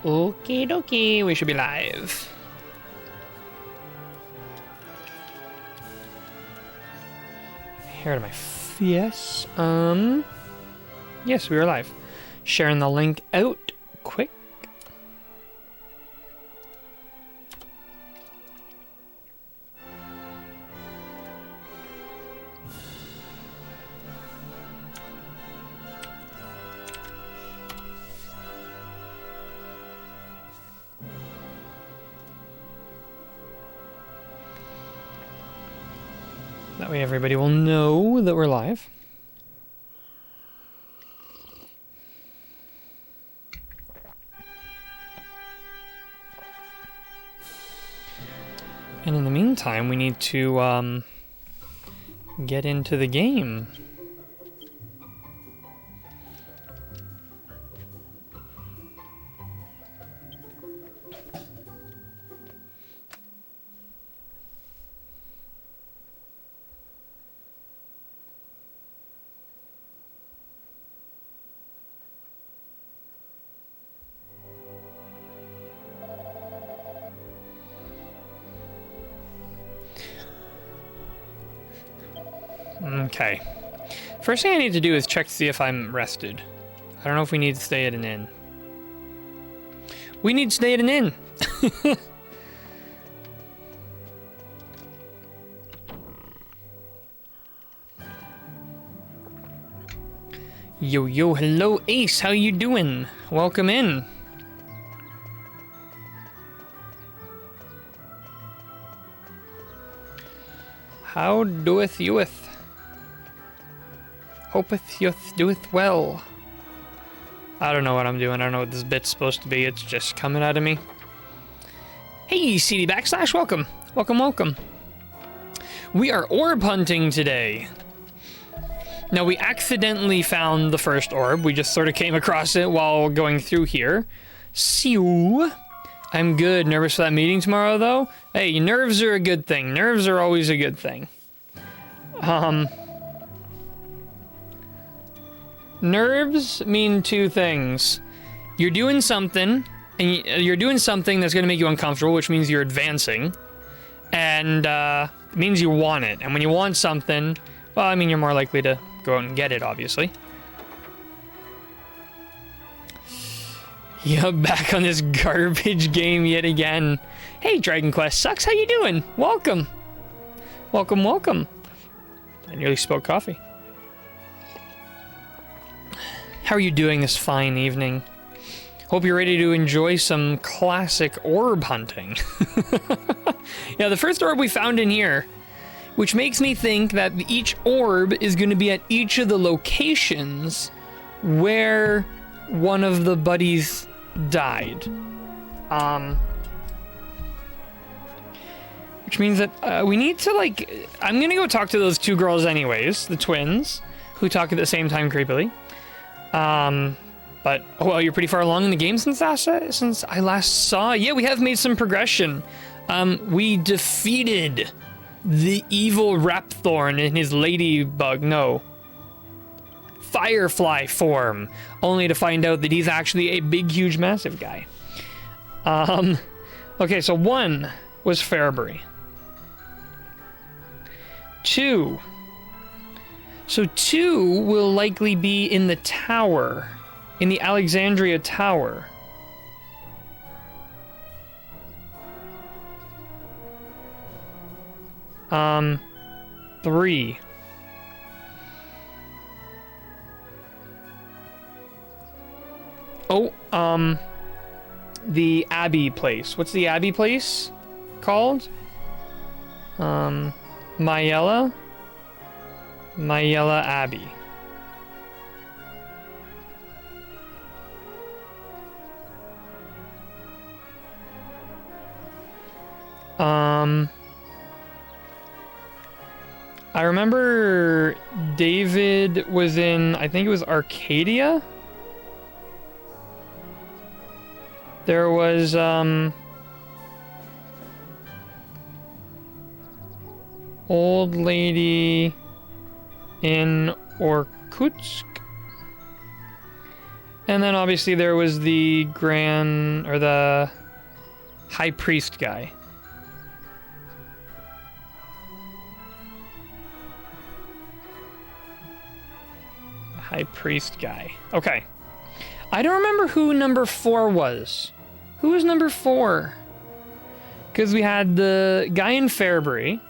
Okay, dokie, we should be live. Hair to my yes. Yes, we are live. Sharing the link out quick. That way everybody will know that we're live. And in the meantime, we need to get into the game. Okay. First thing I need to do is check to see if I'm rested. I don't know if we need to stay at an inn. We need to stay at an inn! Yo, yo, hello Ace, how you doing? Welcome in. How doeth youeth? Hopeth youth doeth well. I don't know what I'm doing. I don't know what this bit's supposed to be. It's just coming out of me. Hey, CD backslash, welcome. Welcome, welcome. We are orb hunting today. Now, we accidentally found the first orb. We just sort of came across it while going through here. Sew. I'm good. Nervous for that meeting tomorrow, though? Hey, nerves are a good thing. Nerves are always a good thing. Nerves mean two things. You're doing something, and you're doing something that's going to make you uncomfortable, which means you're advancing. And it means you want it. And when you want something, well, I mean, you're more likely to go out and get it, obviously. Yeah, back on this garbage game yet again. Hey, Dragon Quest Sucks, how you doing? Welcome. Welcome, welcome. I nearly spilled coffee. How are you doing this fine evening? Hope you're ready to enjoy some classic orb hunting. Yeah, the first orb we found in here, which makes me think that each orb is going to be at each of the locations where one of the buddies died. Which means that we need to, like... I'm going to go talk to those two girls anyways, the twins, who talk at the same time creepily. But, oh, well, you're pretty far along in the game since I last saw. Yeah, we have made some progression. We defeated the evil Rapthorn in his ladybug, no, firefly form, only to find out that he's actually a big, huge, massive guy. Okay, so 1 was Fairbury. 2. So 2 will likely be in the tower, in the Alexandria Tower. Um, 3. Oh, the Abbey place. What's the Abbey place called? Mayella Abbey. I remember David was in, I think it was Arcadia. There was, old lady in Irkutsk. And then obviously there was the the high priest guy. High priest guy. Okay. I don't remember who number 4 was. Who was number 4? Because we had the guy in Fairbury.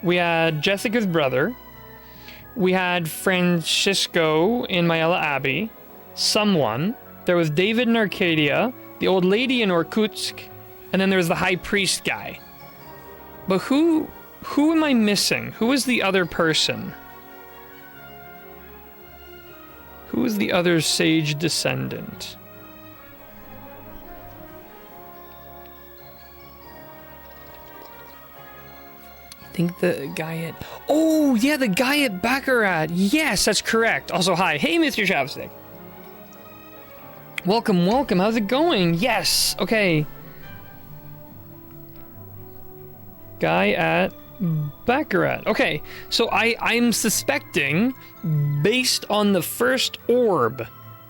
We had Jessica's brother. We had Francisco in Mayella Abbey. Someone. There was David in Arcadia. The old lady in Irkutsk. And then there was the high priest guy. But who am I missing? Who is the other person? Who is the other sage descendant? I think the guy at... Oh, yeah, the guy at Baccarat. Yes, that's correct. Also, hi. Hey, Mr. Chapstick. Welcome, welcome. How's it going? Yes. Okay. Guy at Baccarat. Okay, so I'm suspecting, based on the first orb,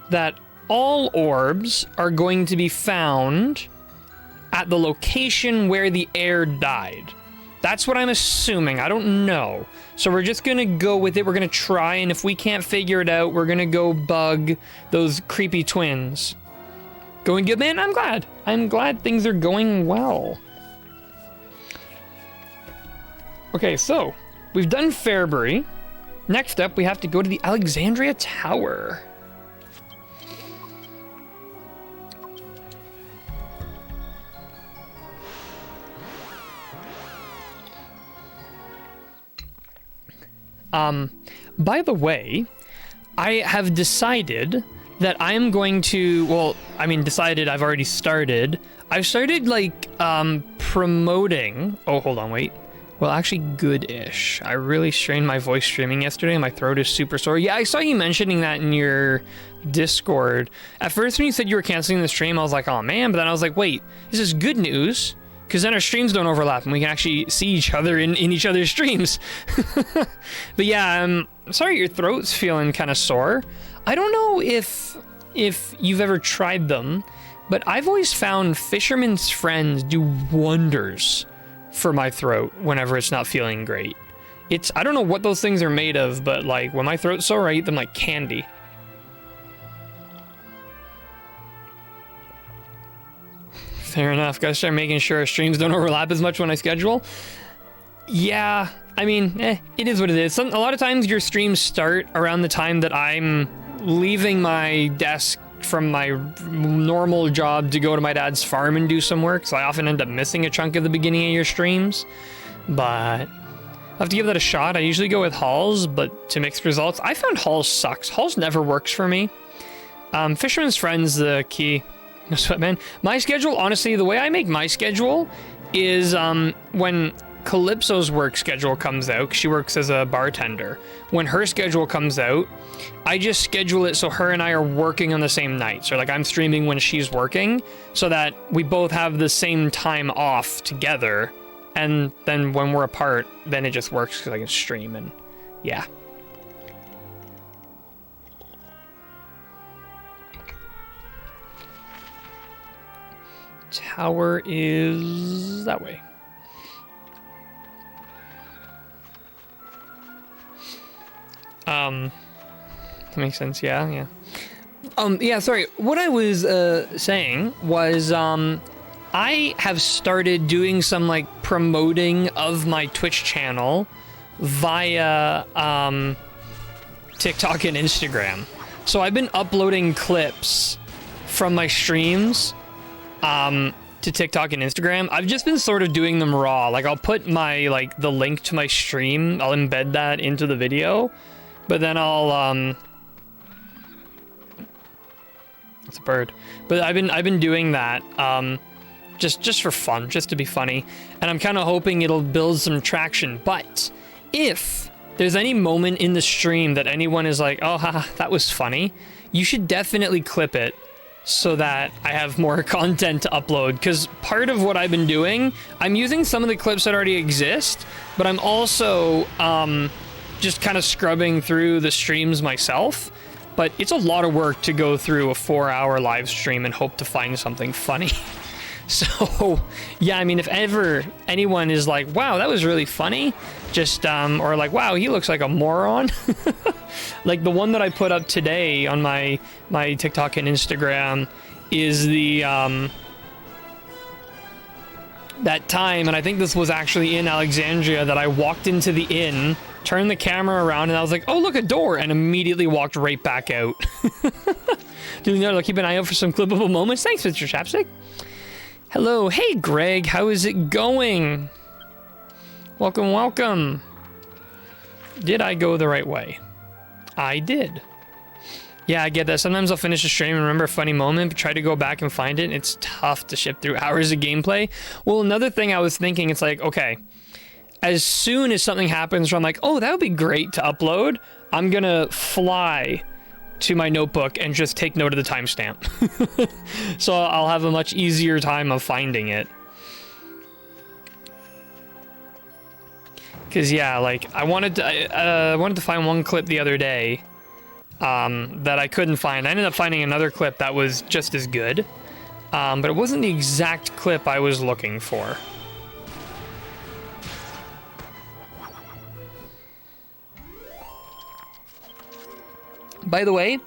that all orbs are going to be found at the location where the heir died. That's what I'm assuming. I don't know. So we're just gonna go with it. We're gonna try, and if we can't figure it out, we're gonna go bug those creepy twins. Going good, man? I'm glad. I'm glad things are going well. Okay, so we've done Fairbury. Next up, we have to go to the Alexandria Tower. By the way, I have decided that I'm going to, well, I mean, decided, I've already started. I've started, like, promoting, oh, hold on, wait. Well, actually, good-ish. I really strained my voice streaming yesterday, and my throat is super sore. Yeah, I saw you mentioning that in your Discord. At first, when you said you were canceling the stream, I was like, oh, man. But then I was like, wait, this is good news, because then our streams don't overlap, and we can actually see each other in each other's streams. But yeah, I'm sorry your throat's feeling kind of sore. I don't know if you've ever tried them, but I've always found Fisherman's Friends do wonders for my throat whenever it's not feeling great. I don't know what those things are made of, but like when my throat's sore, I eat them like candy. Fair enough. Gotta start making sure our streams don't overlap as much when I schedule. Yeah, I mean, it is what it is. A lot of times your streams start around the time that I'm leaving my desk from my normal job to go to my dad's farm and do some work, so I often end up missing a chunk of the beginning of your streams. But I'll have to give that a shot. I usually go with Halls, but to mixed results. I found Halls sucks. Halls never works for me. Fisherman's Friend's the key. No sweat, man. My schedule, honestly, the way I make my schedule is when Calypso's work schedule comes out, 'cause she works as a bartender. When her schedule comes out, I just schedule it so her and I are working on the same nights, or like I'm streaming when she's working, so that we both have the same time off together, and then when we're apart, then it just works because I can stream, and yeah. Tower is that way. That makes sense. Yeah. Yeah, sorry. What I was saying was I have started doing some like promoting of my Twitch channel via TikTok and Instagram. So I've been uploading clips from my streams to TikTok and Instagram. I've just been sort of doing them raw. Like I'll put my the link to my stream, I'll embed that into the video, but then I'll it's a bird. But I've been doing that just for fun, just to be funny, and I'm kind of hoping it'll build some traction. But if there's any moment in the stream that anyone is like, oh haha, that was funny, you should definitely clip it so that I have more content to upload. Because part of what I've been doing, I'm using some of the clips that already exist, but I'm also just kind of scrubbing through the streams myself. but it's a lot of work to go through a 4-hour live stream and hope to find something funny. So, yeah, I mean, if ever anyone is like, wow, that was really funny, just, or like, wow, he looks like a moron. Like the one that I put up today on my TikTok and Instagram is the, that time, and I think this was actually in Alexandria, that I walked into the inn, turned the camera around, and I was like, oh, look, a door, and immediately walked right back out. Do you know, like, keep an eye out for some clippable moments? Thanks, Mr. Chapstick. Hello. Hey, Greg. How is it going? Welcome, welcome. Did I go the right way? I did. Yeah, I get that. Sometimes I'll finish a stream and remember a funny moment, but try to go back and find it, and it's tough to ship through hours of gameplay. Well, another thing I was thinking, it's like, okay, as soon as something happens where I'm like, oh, that would be great to upload, I'm gonna fly to my notebook and just take note of the timestamp. So I'll have a much easier time of finding it. Because, yeah, like, I wanted to find one clip the other day that I couldn't find. I ended up finding another clip that was just as good, but it wasn't the exact clip I was looking for. By the way,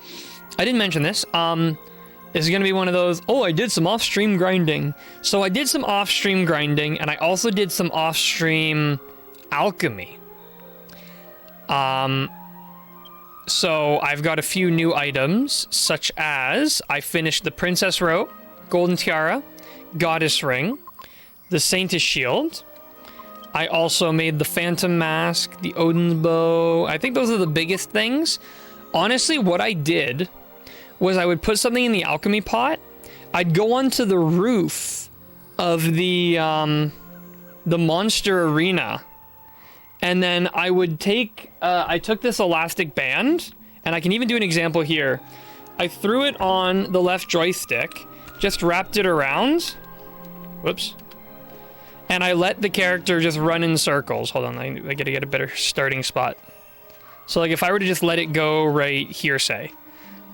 I didn't mention this. This is going to be one of those, oh, I did some off-stream grinding. So I did some off-stream grinding, and I also did some off-stream alchemy. So I've got a few new items, such as I finished the Princess Robe, Golden Tiara, Goddess Ring, the Saintess Shield. I also made the Phantom Mask, the Odin's Bow. I think those are the biggest things. Honestly, what I did was I would put something in the alchemy pot. I'd go onto the roof of the monster arena, and then I would take, I took this elastic band, and I can even do an example here. I threw it on the left joystick, just wrapped it around, whoops, and I let the character just run in circles. Hold on, I gotta get a better starting spot. So, like, if I were to just let it go right here, say,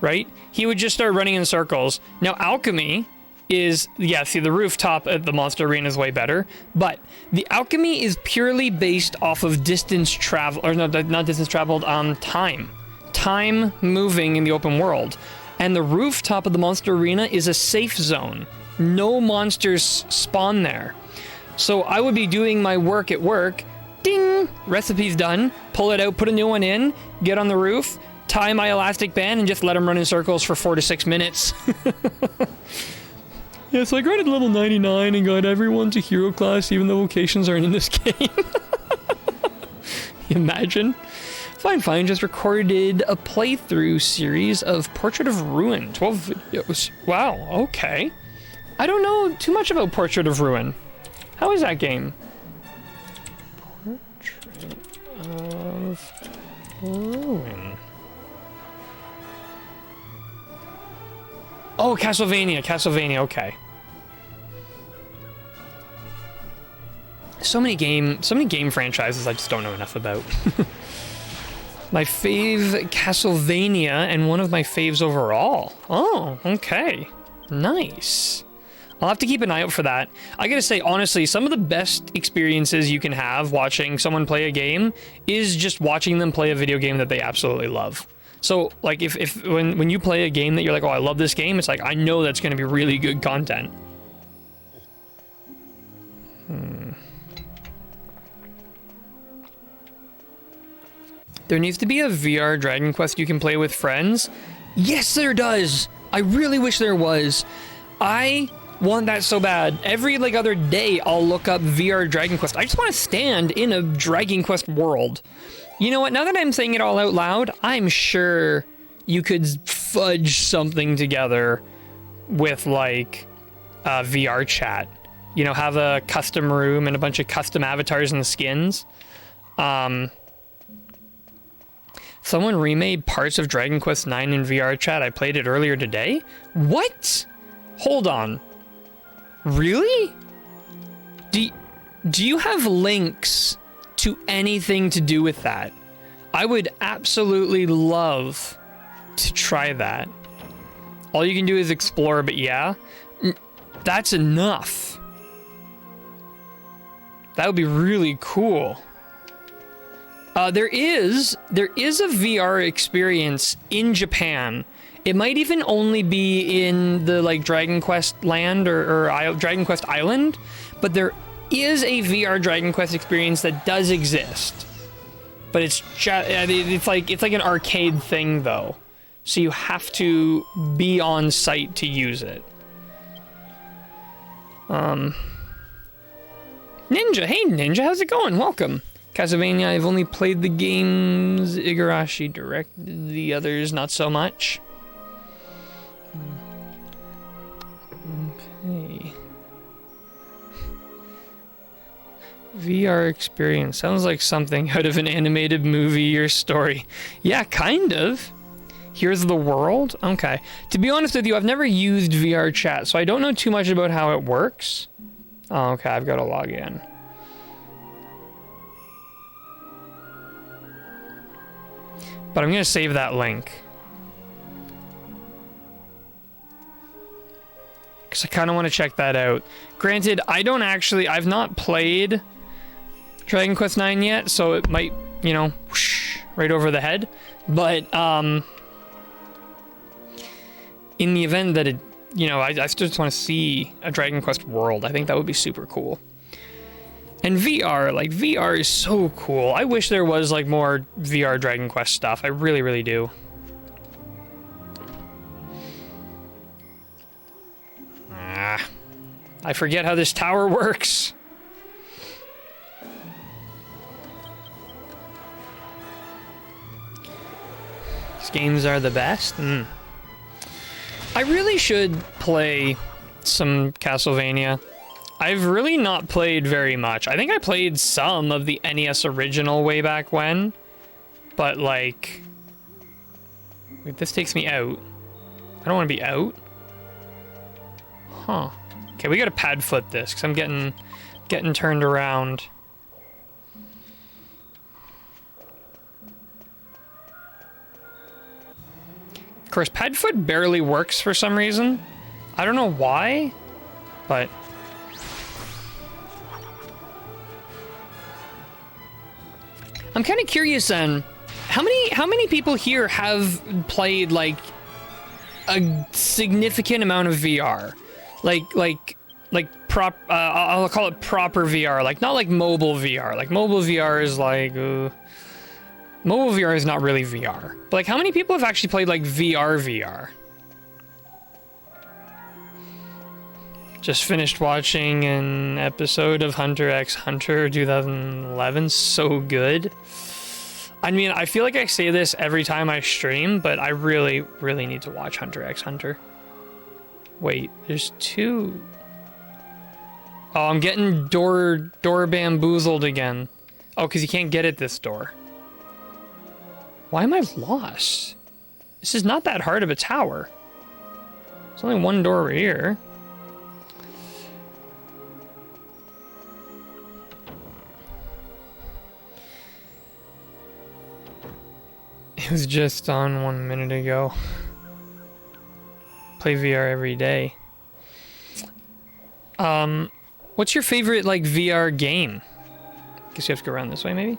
right? He would just start running in circles. Now, alchemy is, yeah, see, the rooftop at the monster arena is way better, but the alchemy is purely based off of distance travel, or no, not distance traveled, time. Time moving in the open world. And the rooftop of the monster arena is a safe zone. No monsters spawn there. So I would be doing my work at work, ding, recipe's done, pull it out, put a new one in, get on the roof, tie my elastic band, and just let them run in circles for 4 to 6 minutes. Yeah, so I grinded level 99 and got everyone to hero class, even though vocations aren't in this game. Imagine. Fine, just recorded a playthrough series of Portrait of Ruin, 12 videos. Wow, okay. I don't know too much about Portrait of Ruin. How is that game? Of Ruin. Oh, Castlevania, okay. So many game franchises I just don't know enough about. My fave Castlevania, and one of my faves overall. Oh, okay. Nice. I'll have to keep an eye out for that. I gotta say, honestly, some of the best experiences you can have watching someone play a game is just watching them play a video game that they absolutely love. So, like, when you play a game that you're like, oh, I love this game, it's like, I know that's gonna be really good content. There needs to be a VR Dragon Quest you can play with friends. Yes, there does! I really wish there was. I want that so bad. Every, like, other day, I'll look up VR Dragon Quest. I just want to stand in a Dragon Quest world. You know what? Now that I'm saying it all out loud, I'm sure you could fudge something together with, like, VR chat. You know, have a custom room and a bunch of custom avatars and skins. Someone remade parts of Dragon Quest IX in VR chat. I played it earlier today. What? Hold on. Really? Do you have links to anything to do with that? I would absolutely love to try that. All you can do is explore, but yeah, that's enough. That would be really cool. There is a VR experience in Japan. It might even only be in the like Dragon Quest land or Dragon Quest Island, but there is a VR Dragon Quest experience that does exist. But it's like an arcade thing though, so you have to be on site to use it. Ninja, hey Ninja, how's it going? Welcome. Castlevania, I've only played the games Igarashi directed, the others not so much. Okay. VR experience. Sounds like something out of an animated movie or story. Yeah, kind of. Here's the world? Okay. To be honest with you, I've never used VR chat, so I don't know too much about how it works. Oh, okay, I've got to log in. But I'm going to save that link. Because I kind of want to check that out. Granted, I've not played Dragon Quest IX yet, so it might, you know, whoosh, right over the head. But, in the event that it, you know, I just want to see a Dragon Quest world, I think that would be super cool. And VR, like, VR is so cool. I wish there was, like, more VR Dragon Quest stuff. I really, really do. I forget how this tower works. These games are the best. I really should play some Castlevania. I've really not played very much. I think I played some of the NES original way back when. But, like... Wait, this takes me out. I don't want to be out. Huh. Okay, we gotta pad foot this, because I'm getting turned around. Of course, pad foot barely works for some reason. I don't know why, but... I'm kind of curious then, how many people here have played like a significant amount of VR? I'll call it proper VR, like not like mobile VR. Like mobile VR is like mobile VR is not really VR. But like how many people have actually played like VR? Just finished watching an episode of Hunter x Hunter 2011. So good. I mean, I feel like I say this every time I stream, but I really, really need to watch Hunter x Hunter. Wait, there's two. Oh, I'm getting door bamboozled again. Oh, because you can't get at this door. Why am I lost? This is not that hard of a tower. There's only one door over here. It was just on 1 minute ago. Play VR every day. What's your favorite, like, VR game? Guess you have to go around this way, maybe?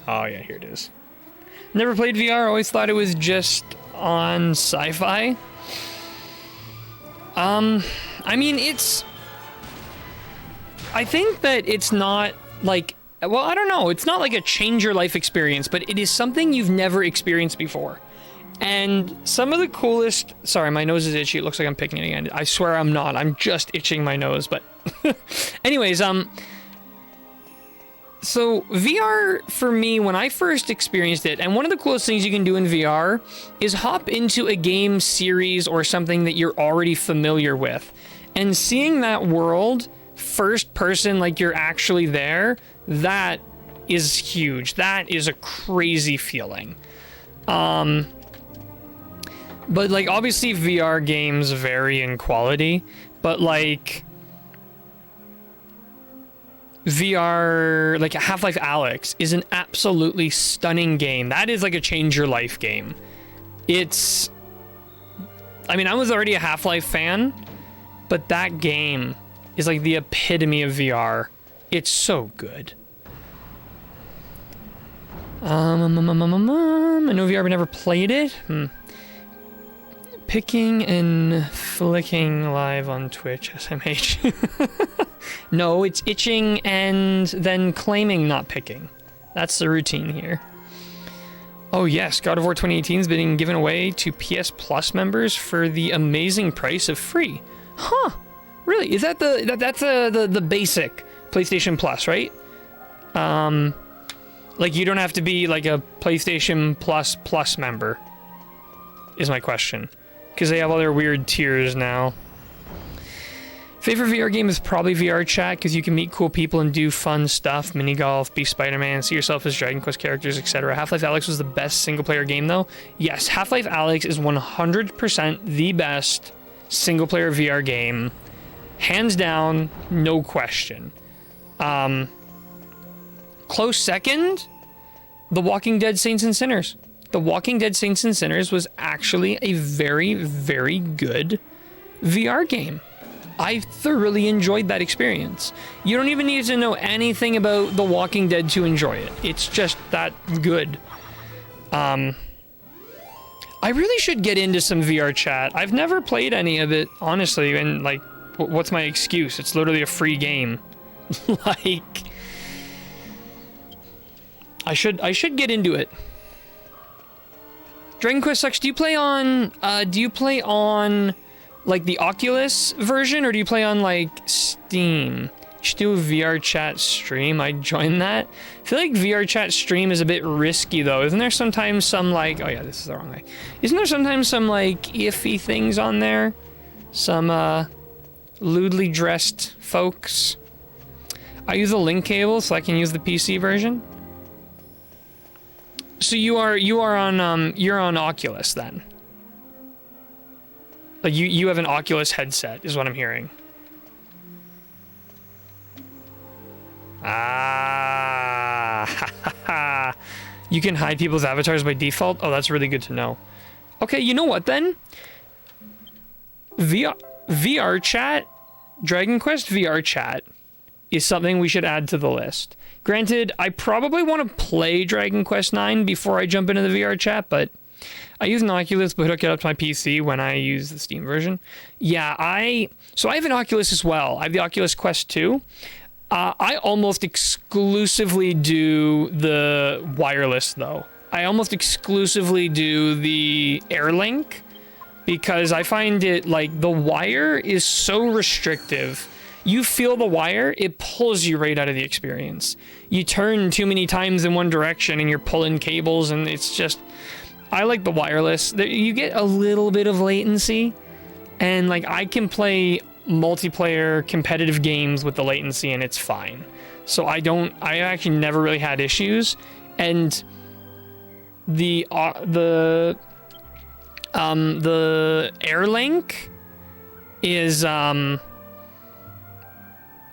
Oh, yeah, here it is. Never played VR, always thought it was just on sci-fi. I mean, I think that it's not, like... Well, I don't know. It's not like a change your life experience, but it is something you've never experienced before. And some of the coolest... Sorry, my nose is itchy. It looks like I'm picking it again. I swear I'm not. I'm just itching my nose, but... Anyways, so VR, for me, when I first experienced it, and one of the coolest things you can do in VR is hop into a game series or something that you're already familiar with. And seeing that world, first person, like you're actually there, that is huge. That is a crazy feeling. But like obviously VR games vary in quality, but like VR, like Half-Life Alyx, is an absolutely stunning game. That is like a change your life game. It's, I mean, I was already a Half-Life fan, but that game is like the epitome of VR. It's so good. I know VR, but never played it. Picking and flicking live on Twitch, SMH. No, it's itching and then claiming not picking. That's the routine here. Oh yes, God of War 2018 is being given away to PS Plus members for the amazing price of free. Huh? Really? Is that that's the basic PlayStation Plus, right? Like you don't have to be like a PlayStation Plus member. Is my question. Because they have all their weird tiers now. Favorite VR game is probably VR Chat, because you can meet cool people and do fun stuff. Mini golf, be Spider-Man, see yourself as Dragon Quest characters, etc. Half-Life Alyx was the best single-player game, though. Yes, Half-Life Alyx is 100% the best single-player VR game. Hands down, no question. Close second, The Walking Dead Saints and Sinners. The Walking Dead Saints and Sinners was actually a very, very good VR game. I thoroughly enjoyed that experience. You don't even need to know anything about The Walking Dead to enjoy it. It's just that good. I really should get into some VR chat. I've never played any of it, honestly, and like, what's my excuse? It's literally a free game. Like, I should get into it. Dragon Quest sucks. Do you play on like the Oculus version, or do you play on like Steam? You should do a VR chat stream. I'd join that. I feel like VR chat stream is a bit risky though. Isn't there sometimes some like, oh yeah, this is the wrong way. Isn't there sometimes some like iffy things on there? Some lewdly dressed folks. I use a link cable so I can use the PC version. So you're on Oculus then. Like you have an Oculus headset is what I'm hearing. Ah, you can hide people's avatars by default. Oh, that's really good to know. Okay, you know what then? VR chat, Dragon Quest VR chat is something we should add to the list. Granted, I probably want to play Dragon Quest IX before I jump into the VR chat, but I use an Oculus, but hook it up to my PC when I use the Steam version. Yeah, so I have an Oculus as well. I have the Oculus Quest 2. I almost exclusively do the wireless, though. I almost exclusively do the AirLink, because I find it, like, the wire is so restrictive. You feel the wire, it pulls you right out of the experience. You turn too many times in one direction and you're pulling cables, and it's just... I like the wireless. You get a little bit of latency, and like I can play multiplayer competitive games with the latency and it's fine. So I actually never really had issues. And the AirLink is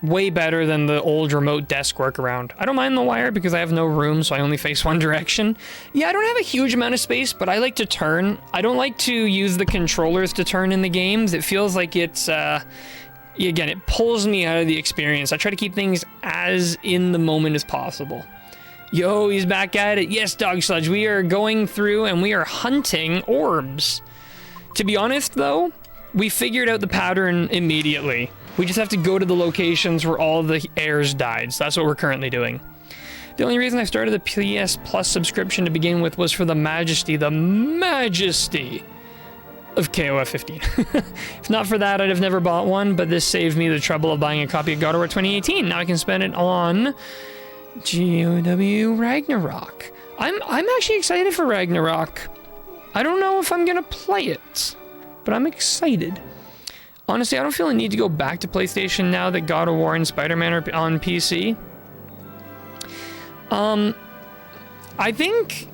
way better than the old remote desk workaround. I don't mind the wire because I have no room, so I only face one direction. Yeah, I don't have a huge amount of space, but I like to turn. I don't like to use the controllers to turn in the games. It feels like it's, again, it pulls me out of the experience. I try to keep things as in the moment as possible. Yo, he's back at it. Yes, Dog Sludge, we are going through and we are hunting orbs. To be honest, though, we figured out the pattern immediately. We just have to go to the locations where all the heirs died, so that's what we're currently doing. The only reason I started the PS Plus subscription to begin with was for the majesty of KOF 15. If not for that, I'd have never bought one, but this saved me the trouble of buying a copy of God of War 2018. Now I can spend it on GOW Ragnarok. I'm actually excited for Ragnarok. I don't know if I'm gonna play it, but I'm excited. Honestly, I don't feel a need to go back to PlayStation now that God of War and Spider-Man are on PC. I think,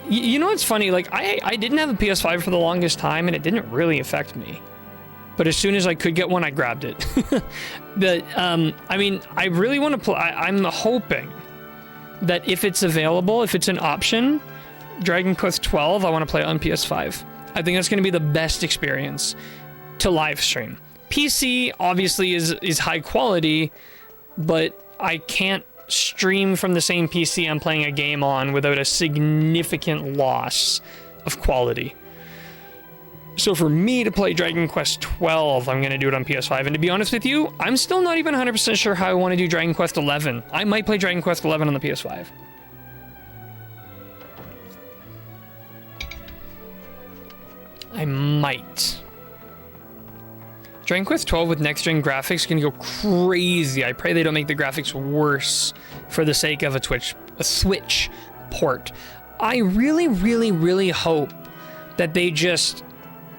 you know what's funny? Like, I didn't have a PS5 for the longest time, and it didn't really affect me. but as soon as I could get one, I grabbed it. But I mean, I really want to play. I'm hoping that if it's available, if it's an option, Dragon Quest 12, I want to play it on PS5. I think that's going to be the best experience to live stream. PC obviously is high quality, but I can't stream from the same PC I'm playing a game on without a significant loss of quality. So for me to play Dragon Quest 12, I'm going to do it on PS5. And to be honest with you, I'm still not even 100% sure how I want to do Dragon Quest 11. I might play Dragon Quest 11 on the PS5. I might. Dragon Quest 12 with next-gen graphics is going to go crazy. I pray they don't make the graphics worse for the sake of a Switch port. I really, really, really hope that they just,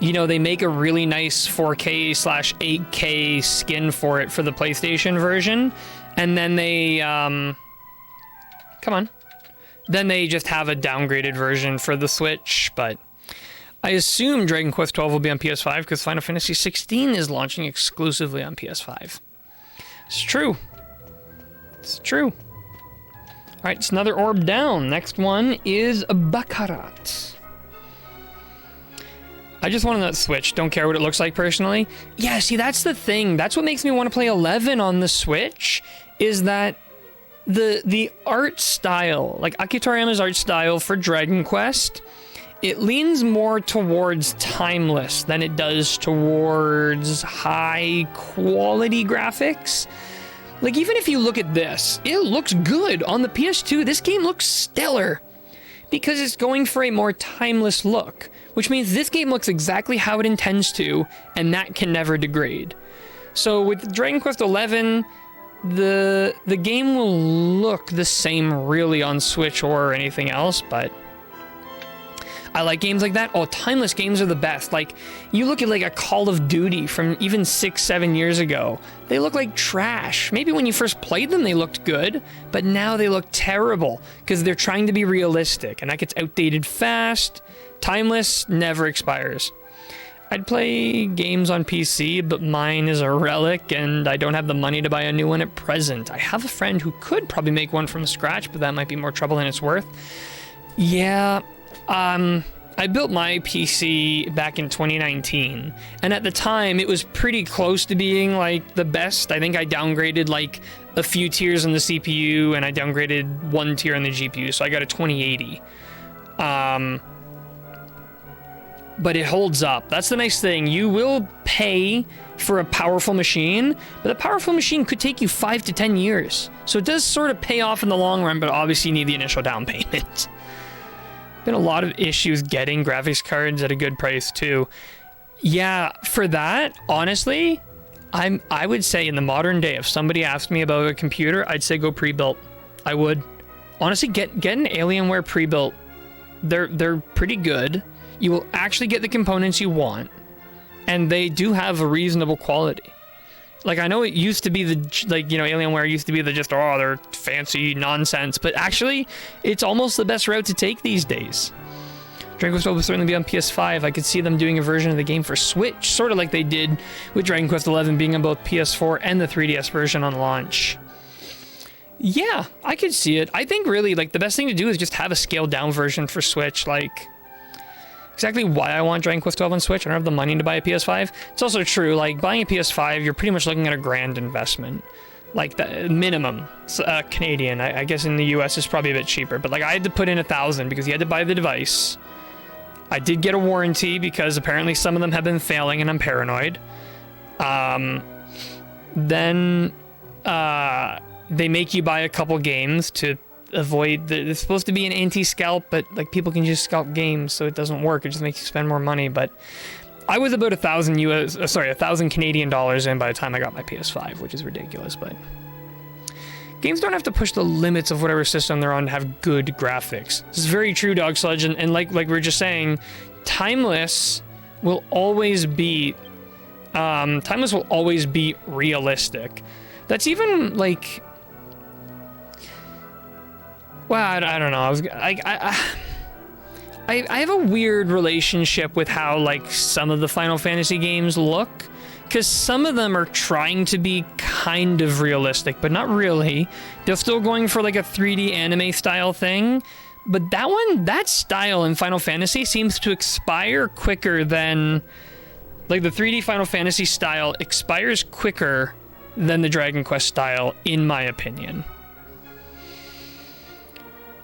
you know, they make a really nice 4K/8K skin for it for the PlayStation version, and then they, then they just have a downgraded version for the Switch, but I assume Dragon Quest 12 will be on PS5 because Final Fantasy 16 is launching exclusively on PS5. It's true. It's true. All right, it's another orb down. Next one is Baccarat. I just want that Switch. Don't care what it looks like personally. Yeah, see, that's the thing. That's what makes me want to play 11 on the Switch, is that the art style, like Akira Toriyama's art style for Dragon Quest, it leans more towards timeless than it does towards high quality graphics. Like, even if you look at this, it looks good. On the PS2, this game looks stellar because it's going for a more timeless look, which means this game looks exactly how it intends to, and that can never degrade. So with Dragon Quest 11, the game will look the same really on Switch or anything else, but I like games like that. Oh, timeless games are the best. Like, you look at like a Call of Duty from even 6-7 years ago. They look like trash. Maybe when you first played them, they looked good, but now they look terrible because they're trying to be realistic, and that gets outdated fast. Timeless never expires. I'd play games on PC, but mine is a relic, and I don't have the money to buy a new one at present. I have a friend who could probably make one from scratch, but that might be more trouble than it's worth. Yeah. I built my PC back in 2019, and at the time it was pretty close to being like the best. I think I downgraded like a few tiers on the CPU, and I downgraded one tier on the GPU, so I got a 2080. But it holds up. That's the nice thing. You will pay for a powerful machine, but a powerful machine could take you 5 to 10 years. So it does sort of pay off in the long run, but obviously you need the initial down payment. Been a lot of issues getting graphics cards at a good price too. Yeah, for that, honestly, I would say in the modern day, if somebody asked me about a computer, I'd say go pre-built. I would. Honestly, get an Alienware pre-built. They're pretty good. You will actually get the components you want, and they do have a reasonable quality. Like, I know it used to be Alienware used to be the just, oh, they're fancy nonsense, but actually, it's almost the best route to take these days. Dragon Quest 12 will certainly be on PS5. I could see them doing a version of the game for Switch, sort of like they did with Dragon Quest 11 being on both PS4 and the 3DS version on launch. Yeah, I could see it. I think really, like, the best thing to do is just have a scaled down version for Switch, like, exactly why I want Dragon Quest 12 on Switch. I don't have the money to buy a PS5. It's also true, like, buying a PS5, you're pretty much looking at a grand investment. Like, the minimum. Canadian. I guess in the US it's probably a bit cheaper. But, like, I had to put in $1,000 because you had to buy the device. I did get a warranty because apparently some of them have been failing and I'm paranoid. Then they make you buy a couple games to avoid it's supposed to be an anti-scalp, but like people can just scalp games, so it doesn't work. It just makes you spend more money. But I was about $1,000 Canadian dollars in by the time I got my PS5, which is ridiculous. But games don't have to push the limits of whatever system they're on to have good graphics. This is very true, Dog Sludge, and like we were just saying, timeless will always be realistic. That's even like, well, I don't know. I have a weird relationship with how like some of the Final Fantasy games look. because some of them are trying to be kind of realistic, but not really. They're still going for like a 3D anime style thing, but that style in Final Fantasy seems to expire quicker than, like, the 3D Final Fantasy style expires quicker than the Dragon Quest style, in my opinion.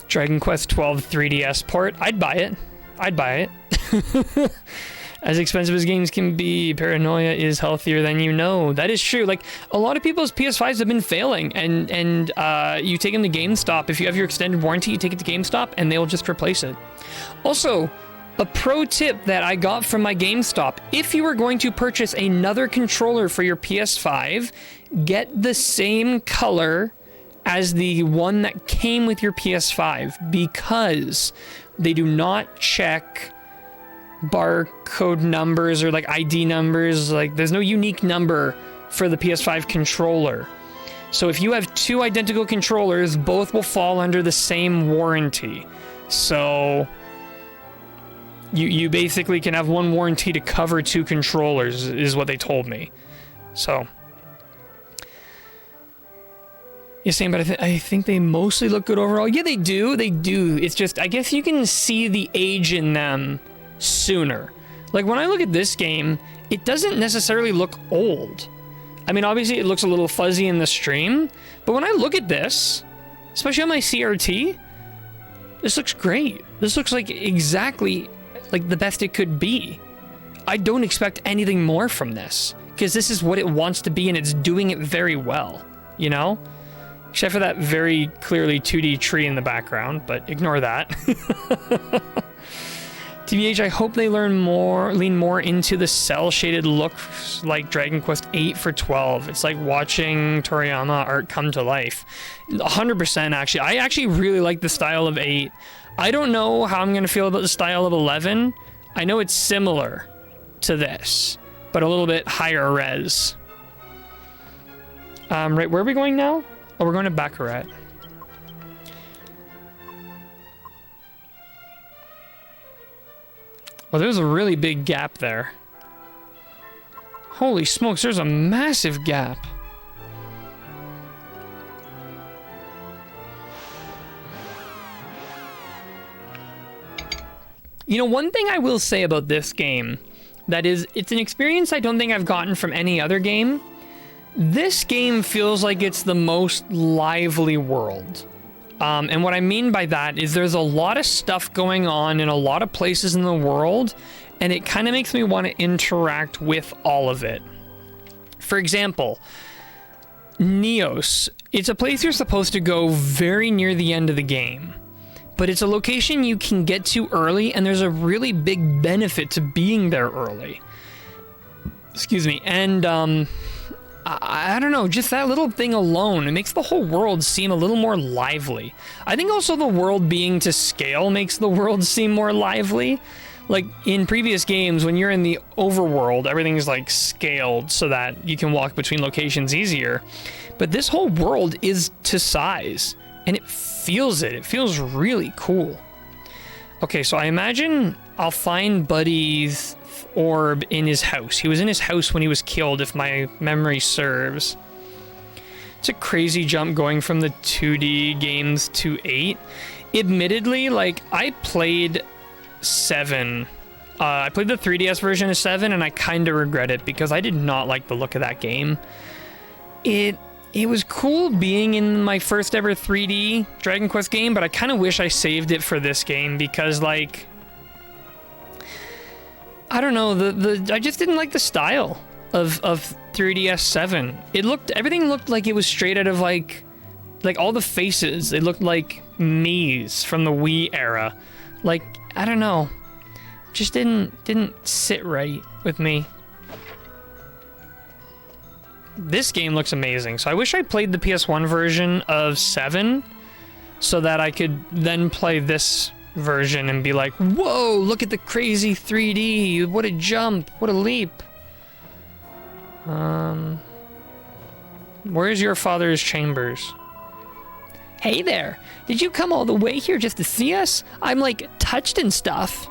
Dragon Quest 12 3DS port, I'd buy it. I'd buy it. As expensive as games can be, paranoia is healthier than you know. That is true. Like, a lot of people's PS5s have been failing, and you take them to GameStop. If you have your extended warranty, you take it to GameStop, and they'll just replace it. Also, a pro tip that I got from my GameStop: if you are going to purchase another controller for your PS5, get the same color as the one that came with your PS5, because they do not check barcode numbers or like ID numbers. Like, there's no unique number for the PS5 controller. So if you have two identical controllers, both will fall under the same warranty. So you basically can have one warranty to cover two controllers, is what they told me. So you're saying, but I think they mostly look good overall. Yeah, they do. They do. It's just, I guess you can see the age in them sooner. Like, when I look at this game, it doesn't necessarily look old. I mean, obviously it looks a little fuzzy in the stream, but when I look at this, especially on my CRT, this looks great. This looks like exactly like the best it could be. I don't expect anything more from this, because this is what it wants to be, and it's doing it very well, you know? Except for that very clearly 2D tree in the background, but ignore that. TBH, I hope they lean more into the cel-shaded look like Dragon Quest VIII for 12. It's like watching Toriyama art come to life. 100% actually. I actually really like the style of 8. I don't know how I'm going to feel about the style of 11. I know it's similar to this, but a little bit higher res. Right, where are we going now? Oh, we're going to Baccarat. Well, there's a really big gap there. Holy smokes, there's a massive gap. You know, one thing I will say about this game, that is, it's an experience I don't think I've gotten from any other game. This game feels like it's the most lively world. And what I mean by that is there's a lot of stuff going on in a lot of places in the world, and it kind of makes me want to interact with all of it. For example, Neos. It's a place you're supposed to go very near the end of the game, but it's a location you can get to early, and there's a really big benefit to being there early. Excuse me. And, I don't know, just that little thing alone, it makes the whole world seem a little more lively. I think also the world being to scale makes the world seem more lively. Like, in previous games, when you're in the overworld, everything's like scaled so that you can walk between locations easier. But this whole world is to size, and it feels it. It feels really cool. Okay, so I imagine I'll find Buddy's orb in his house. He was in his house when he was killed, if my memory serves. It's a crazy jump going from the 2D games to 8. Admittedly, like, I played 7. I played the 3DS version of 7, and I kind of regret it because I did not like the look of that game. It was cool being in my first ever 3D Dragon Quest game, but I kind of wish I saved it for this game because, like, I don't know, I just didn't like the style of 3DS 7. Everything looked like it was straight out of like all the faces. It looked like Mii's from the Wii era. Like, I don't know, just didn't sit right with me. This game looks amazing, so I wish I played the PS1 version of 7 so that I could then play this version and be like, whoa, look at the crazy 3D, what a jump, what a leap. Where's your father's chambers? Hey there, did you come all the way here just to see us? I'm like touched and stuff.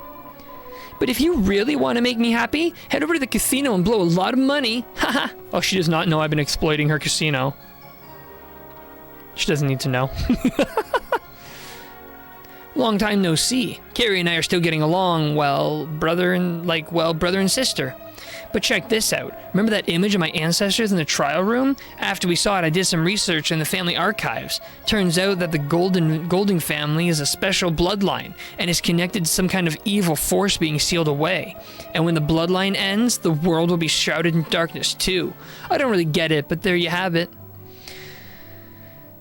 But if you really want to make me happy, head over to the casino and blow a lot of money. Haha. Oh, she does not know I've been exploiting her casino. She doesn't need to know. Long time no see. Carrie and I are still getting along, well, brother and sister. But check this out. Remember that image of my ancestors in the trial room? After we saw it, I did some research in the family archives. Turns out that the Golding family is a special bloodline and is connected to some kind of evil force being sealed away. And when the bloodline ends, the world will be shrouded in darkness too. I don't really get it, but there you have it.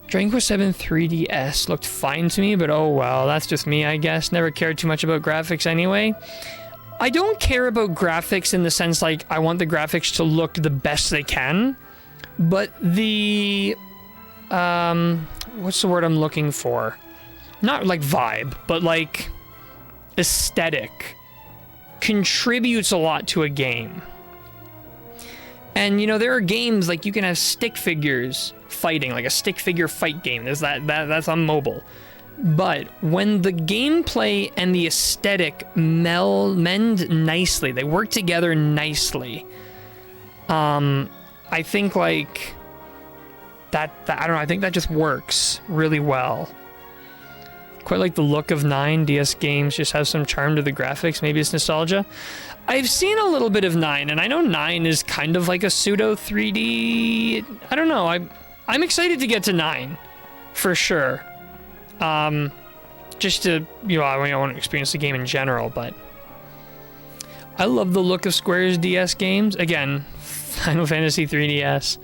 Dragon Quest VII 3DS looked fine to me, but oh well, that's just me, I guess. Never cared too much about graphics anyway. I don't care about graphics in the sense, like, I want the graphics to look the best they can, but the, what's the word I'm looking for? Not, like, vibe, but, like, aesthetic contributes a lot to a game. And, you know, there are games, like, you can have stick figures fighting, like a stick figure fight game. There's that's on mobile. But when the gameplay and the aesthetic mend nicely, they work together nicely. I think like that I don't know, I think that just works really well. Quite like the look of 9 DS games, just have some charm to the graphics. Maybe it's nostalgia. I've seen a little bit of 9, and I know 9 is kind of like a pseudo 3D. I don't know. I'm excited to get to 9 for sure. Just to, you know, I want to experience the game in general, but I love the look of Square's DS games. Again, Final Fantasy 3DS.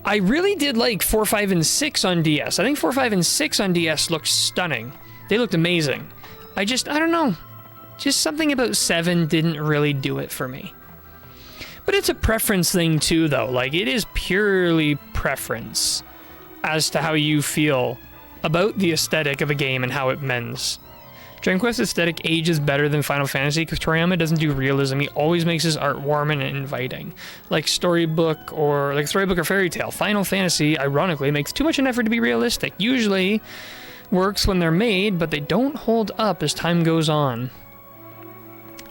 I really did like 4, 5, and 6 on DS. I think 4, 5, and 6 on DS looked stunning. They looked amazing. I don't know. Just something about 7 didn't really do it for me. But it's a preference thing too, though. Like, it is purely preference as to how you feel about the aesthetic of a game and how it mends. Dragon Quest aesthetic ages better than Final Fantasy because Toriyama doesn't do realism. He always makes his art warm and inviting. Like Storybook or Fairy Tail. Final Fantasy, ironically, makes too much an effort to be realistic. Usually works when they're made, but they don't hold up as time goes on.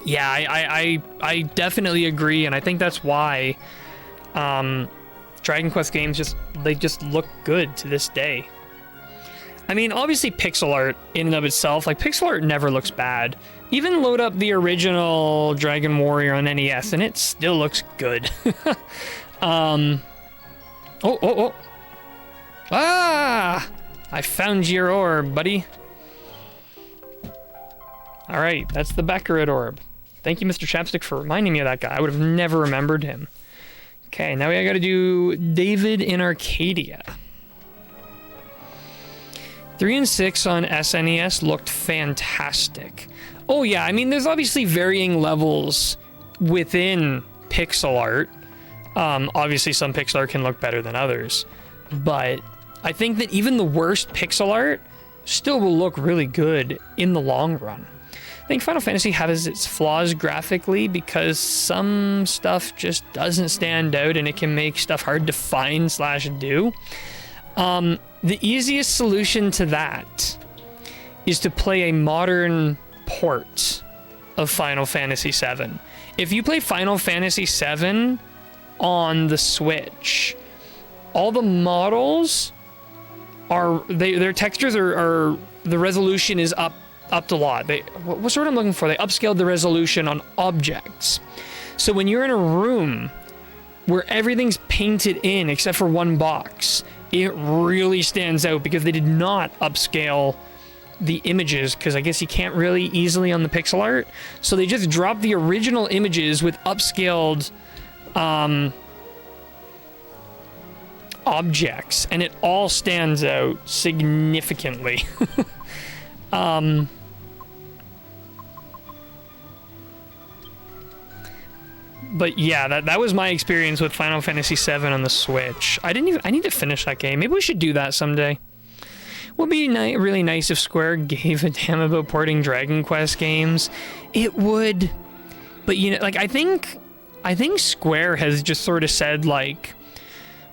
Yeah, I definitely agree, and I think that's why Dragon Quest games just look good to this day. I mean, obviously pixel art in and of itself, like pixel art never looks bad. Even load up the original Dragon Warrior on NES and it still looks good. Ah! I found your orb, buddy. Alright, that's the Baccarat orb. Thank you, Mr. Chapstick, for reminding me of that guy. I would have never remembered him. Okay, now we gotta do David in Arcadia. 3 and 6 on SNES looked fantastic. Oh yeah, I mean, there's obviously varying levels within pixel art. Obviously, some pixel art can look better than others. But I think that even the worst pixel art still will look really good in the long run. I think Final Fantasy has its flaws graphically because some stuff just doesn't stand out and it can make stuff hard to find / do. The easiest solution to that is to play a modern port of Final Fantasy VII. If you play Final Fantasy VII on the Switch, all the models their textures are the resolution is upped a lot. What's the word I'm looking for? They upscaled the resolution on objects. So when you're in a room where everything's painted in except for one box, it really stands out because they did not upscale the images, because I guess you can't really easily on the pixel art. So they just dropped the original images with upscaled objects, and it all stands out significantly. But yeah, that was my experience with Final Fantasy VII on the Switch. I need to finish that game. Maybe we should do that someday. Would be really nice if Square gave a damn about porting Dragon Quest games. It would, but you know, like I think Square has just sort of said like,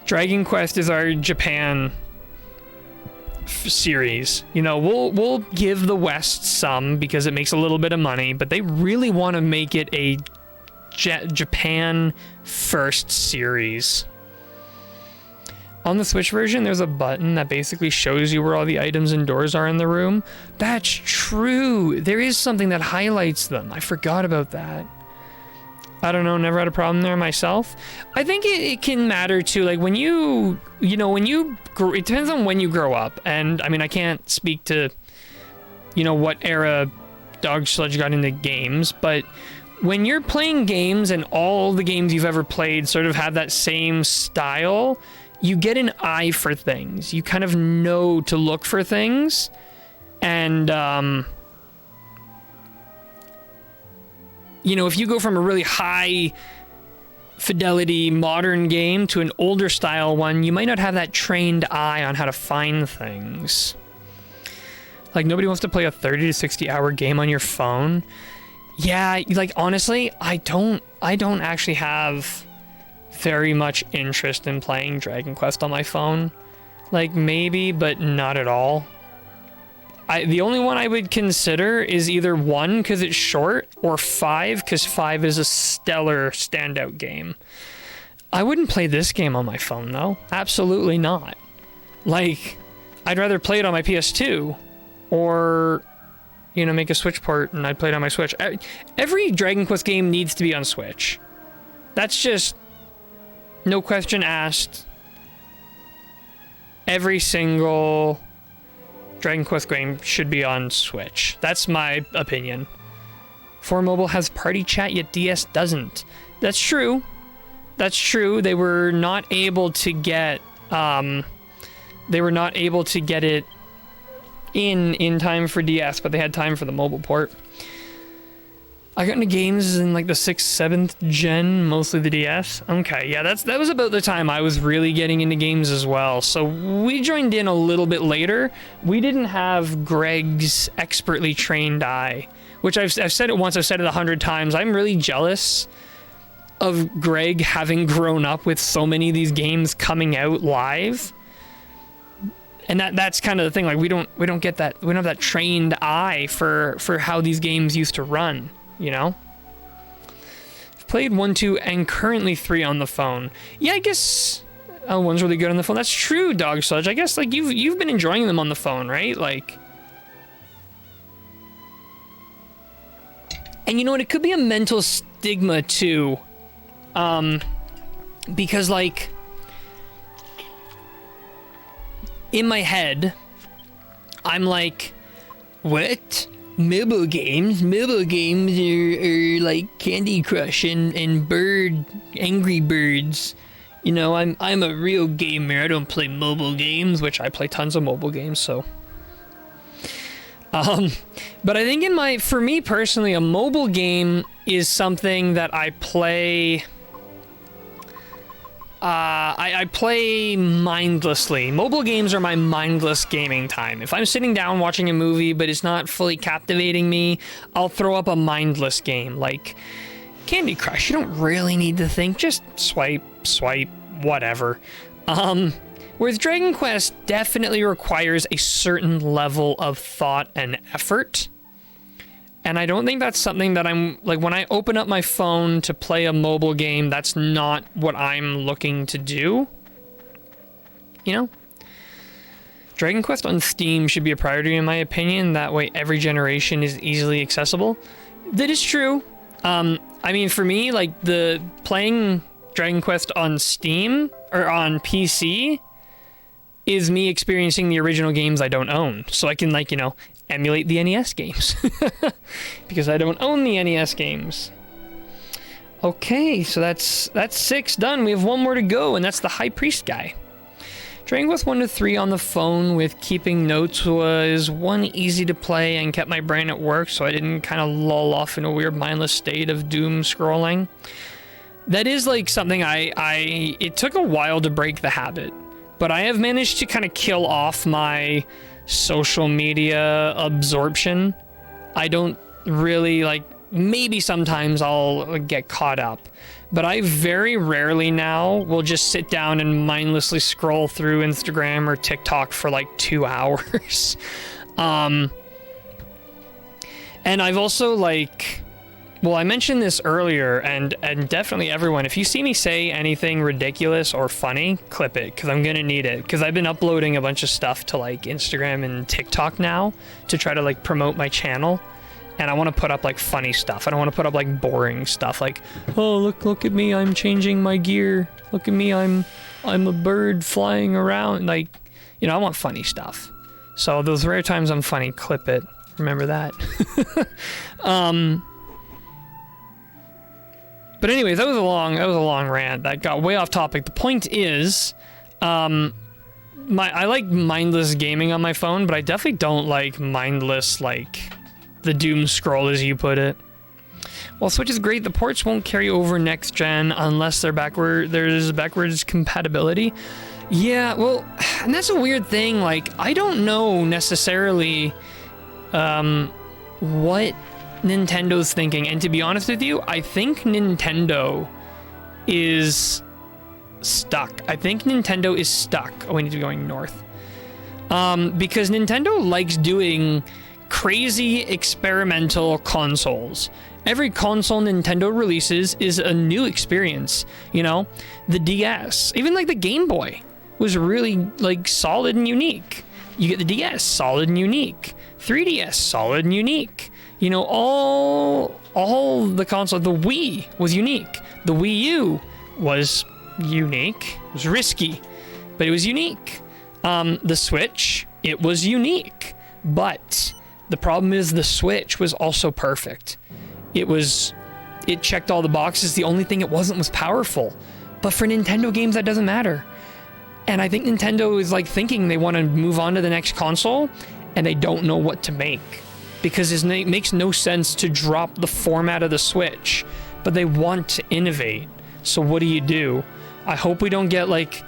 Dragon Quest is our Japan series. You know, we'll give the West some because it makes a little bit of money, but they really want to make it a Japan first series. On the Switch version, there's a button that basically shows you where all the items and doors are in the room. That's true. There is something that highlights them. I forgot about that. I don't know, never had a problem there myself. I think it can matter too, like when you know, it depends on when you grow up. And I mean, I can't speak to, you know, what era Dog Sludge got into games, but when you're playing games and all the games you've ever played sort of have that same style, you get an eye for things. You kind of know to look for things. And, you know, if you go from a really high fidelity modern game to an older style one, you might not have that trained eye on how to find things. Like, nobody wants to play a 30 to 60 hour game on your phone. Yeah, like, honestly, I don't actually have very much interest in playing Dragon Quest on my phone. Like, maybe, but not at all. The only one I would consider is either 1 because it's short, or 5 because 5 is a stellar standout game. I wouldn't play this game on my phone, though. Absolutely not. Like, I'd rather play it on my PS2, or, you know, make a Switch port and I'd play it on my Switch. Every Dragon Quest game needs to be on Switch. That's just no question asked. Every single Dragon Quest game should be on Switch. That's my opinion. 4 Mobile has party chat, yet DS doesn't. That's true. That's true. They were not able to get it in time for DS, but they had time for the mobile port. I got into games in like the 6th, 7th gen, mostly the DS. Okay, yeah, that was about the time I was really getting into games as well. So we joined in a little bit later. We didn't have Greg's expertly trained eye, which I've said it once, I've said it 100 times. I'm really jealous of Greg having grown up with so many of these games coming out live. And that's kind of the thing, like we don't get that, we don't have that trained eye for how these games used to run. You know? I've played 1, 2, and currently 3 on the phone. Yeah, I guess 1's really good on the phone. That's true, Dog Sludge. I guess like you've been enjoying them on the phone, right? Like, and you know what? It could be a mental stigma too, because like in my head, I'm like, what? Mobile games are like Candy Crush and Angry Birds. You know, I'm a real gamer. I don't play mobile games, which I play tons of mobile games, so. But I think for me personally, a mobile game is something that I play. I play mindlessly. Mobile games are my mindless gaming time. If I'm sitting down watching a movie, but it's not fully captivating me, I'll throw up a mindless game. Like Candy Crush, you don't really need to think. Just swipe, whatever. Whereas Dragon Quest definitely requires a certain level of thought and effort. And I don't think that's something that I'm, like, when I open up my phone to play a mobile game, that's not what I'm looking to do. You know? Dragon Quest on Steam should be a priority in my opinion. That way every generation is easily accessible. That is true. I mean, for me, like, the playing Dragon Quest on Steam, or on PC, is me experiencing the original games I don't own. So I can, like, you know, emulate the NES games because I don't own the NES games. Okay, so that's 6 done. We have 1 more to go, and that's the High Priest guy. Dragon Quest 1 to 3 on the phone with keeping notes was 1, easy to play and kept my brain at work so I didn't kind of lull off in a weird mindless state of doom scrolling. That is like something it took a while to break the habit, but I have managed to kind of kill off my social media absorption. I don't really, like, maybe sometimes I'll get caught up, but I very rarely now will just sit down and mindlessly scroll through Instagram or TikTok for like 2 hours. And I've also like, well, I mentioned this earlier, and definitely everyone, if you see me say anything ridiculous or funny, clip it, because I'm gonna need it, because I've been uploading a bunch of stuff to like Instagram and TikTok now to try to like promote my channel, and I want to put up like funny stuff. I don't want to put up like boring stuff like, oh, look at me, I'm changing my gear, look at me, I'm a bird flying around, like, you know, I want funny stuff. So those rare times I'm funny, clip it, remember that. But anyways, that was a long rant. That got way off topic. The point is, I like mindless gaming on my phone, but I definitely don't like mindless, like, the doom scroll, as you put it. Well, Switch is great. The ports won't carry over next gen unless there's backwards compatibility. Yeah, well, and that's a weird thing. Like, I don't know necessarily what Nintendo's thinking, and to be honest with you, I think Nintendo is stuck. Oh, we need to be going north. Because Nintendo likes doing crazy experimental consoles. Every console Nintendo releases is a new experience, you know? The DS, even like the Game Boy, was really like solid and unique. You get the DS, solid and unique. 3DS, solid and unique. You know, all the consoles. The Wii was unique. The Wii U was unique. It was risky, but it was unique. The Switch, it was unique. But the problem is the Switch was also perfect. It checked all the boxes. The only thing it wasn't was powerful. But for Nintendo games, that doesn't matter. And I think Nintendo is like thinking they want to move on to the next console, and they don't know what to make. Because it makes no sense to drop the format of the Switch, but they want to innovate. So what do? I hope we don't get like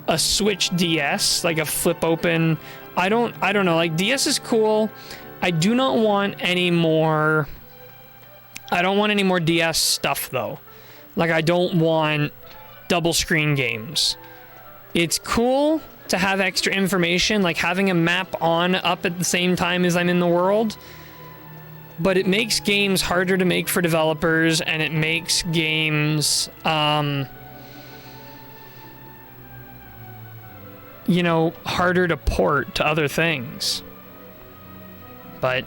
a Switch DS, like a flip open. I don't know, like DS is cool. I don't want any more DS stuff though. Like I don't want double screen games. It's cool to have extra information, like having a map up at the same time as I'm in the world, but it makes games harder to make for developers, and it makes games, you know, harder to port to other things. But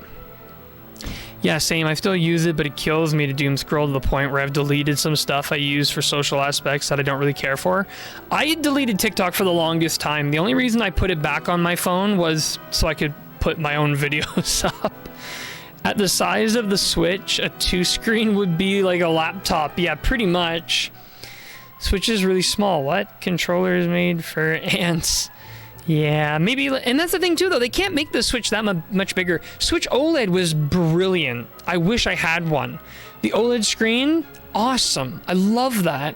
yeah, same. I still use it, but it kills me to doom scroll to the point where I've deleted some stuff I use for social aspects that I don't really care for. I had deleted TikTok for the longest time. The only reason I put it back on my phone was so I could put my own videos up. At the size of the Switch, a 2-screen would be like a laptop. Yeah, pretty much. Switch is really small. What? Controller is made for ants. Yeah, maybe, and that's the thing too though, they can't make the Switch that much bigger. Switch OLED was brilliant. I wish I had one. The OLED screen, awesome. I love that.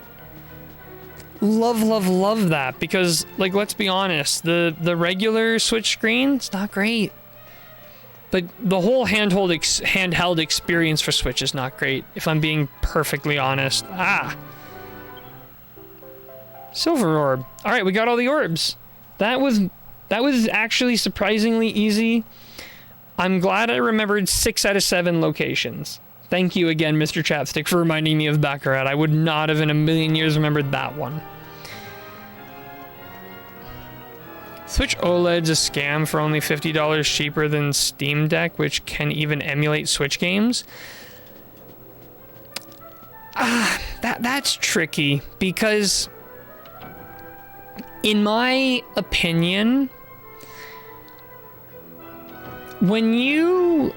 Love that, because like, let's be honest, the regular Switch screen, it's not great. But the whole handheld experience for Switch is not great, if I'm being perfectly honest. Silver orb. All right, we got all the orbs. That was actually surprisingly easy. I'm glad I remembered 6 out of 7 locations. Thank you again, Mr. Chapstick, for reminding me of Baccarat. I would not have in a million years remembered that one. Switch OLED's a scam for only $50 cheaper than Steam Deck, which can even emulate Switch games. That's tricky, because in my opinion, when you,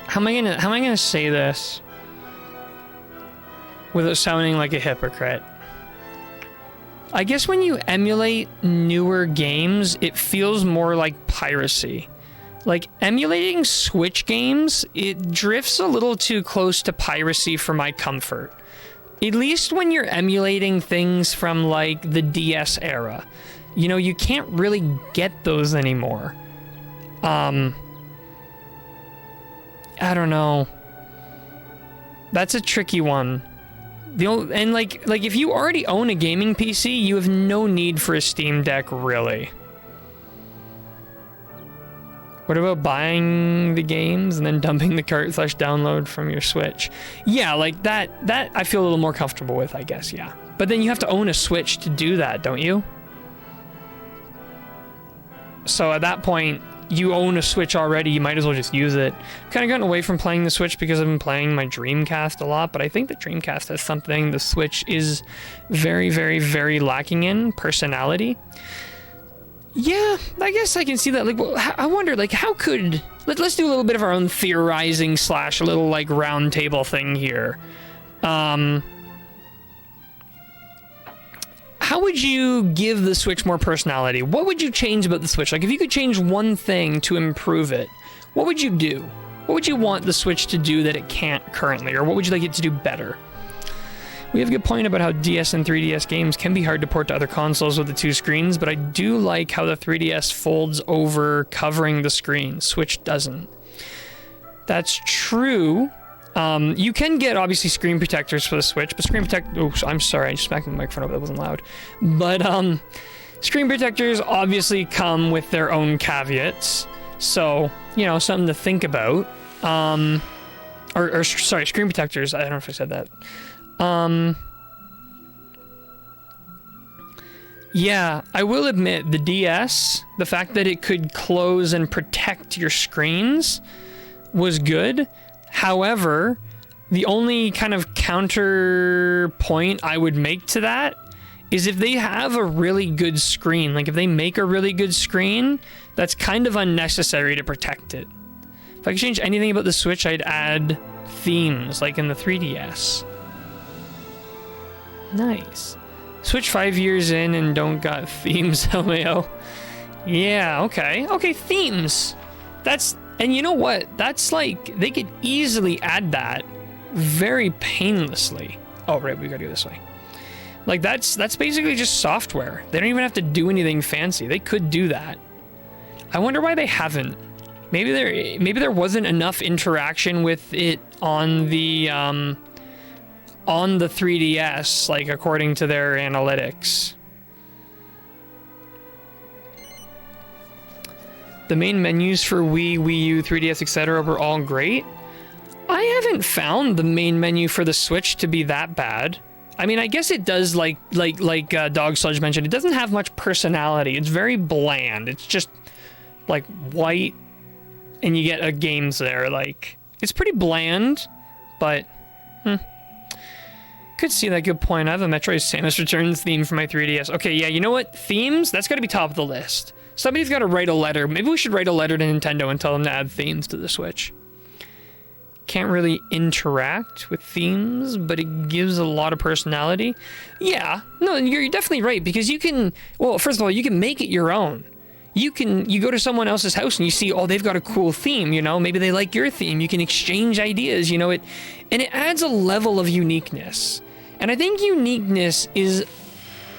how am I gonna say this without sounding like a hypocrite? I guess when you emulate newer games, it feels more like piracy. Like, emulating Switch games, it drifts a little too close to piracy for my comfort. At least when you're emulating things from, like, the DS era. You know, you can't really get those anymore. I don't know. That's a tricky one. And like if you already own a gaming PC, you have no need for a Steam Deck, really. What about buying the games and then dumping the cart/download from your Switch? Yeah, like that I feel a little more comfortable with, I guess, yeah. But then you have to own a Switch to do that, don't you? So at that point, you own a Switch already, you might as well just use it. I've kind of gotten away from playing the Switch because I've been playing my Dreamcast a lot, but I think the Dreamcast has something the Switch is very, very, very lacking in: personality. Yeah, I guess I can see that. Like, well, I wonder, like, how could... Let's do a little bit of our own theorizing / a little, like, round table thing here. How would you give the Switch more personality? What would you change about the Switch? Like, if you could change one thing to improve it, what would you do? What would you want the Switch to do that it can't currently? Or what would you like it to do better? We have a good point about how DS and 3DS games can be hard to port to other consoles with the 2 screens, but I do like how the 3DS folds over, covering the screen. Switch doesn't. That's true. You can get, obviously, screen protectors for the Switch, but oh, I'm sorry, I just smacked my microphone up, that wasn't loud. But, screen protectors obviously come with their own caveats, so, you know, something to think about. Sorry, screen protectors, I don't know if I said that. Yeah, I will admit, the DS, the fact that it could close and protect your screens was good. However, the only kind of counterpoint I would make to that is if they have a really good screen, like if they make a really good screen, that's kind of unnecessary to protect it. If I could change anything about the Switch, I'd add themes, like in the 3DS. Nice. Switch 5 years in and don't got themes, LMAO. Yeah, okay. Okay, themes. And you know what? That's like, they could easily add that very painlessly. Oh, right, we gotta go this way. Like, that's basically just software. They don't even have to do anything fancy. They could do that. I wonder why they haven't. Maybe there wasn't enough interaction with it on the 3DS, like, according to their analytics. The main menus for Wii, Wii U, 3DS, etc. were all great. I haven't found the main menu for the Switch to be that bad. I mean, I guess it does, like Dog Sludge mentioned, it doesn't have much personality. It's very bland. It's just, like, white, and you get a games there. Like, it's pretty bland, but, Could see that, good point. I have a Metroid Samus Returns theme for my 3DS. Okay, yeah, you know what? Themes? That's gotta be top of the list. Somebody's gotta write a letter. Maybe we should write a letter to Nintendo and tell them to add themes to the Switch. Can't really interact with themes, but it gives a lot of personality. Yeah, no, you're definitely right, because you can, well, first of all, you can make it your own. You go to someone else's house and you see, oh, they've got a cool theme, you know, maybe they like your theme. You can exchange ideas, you know, and it adds a level of uniqueness. And I think uniqueness is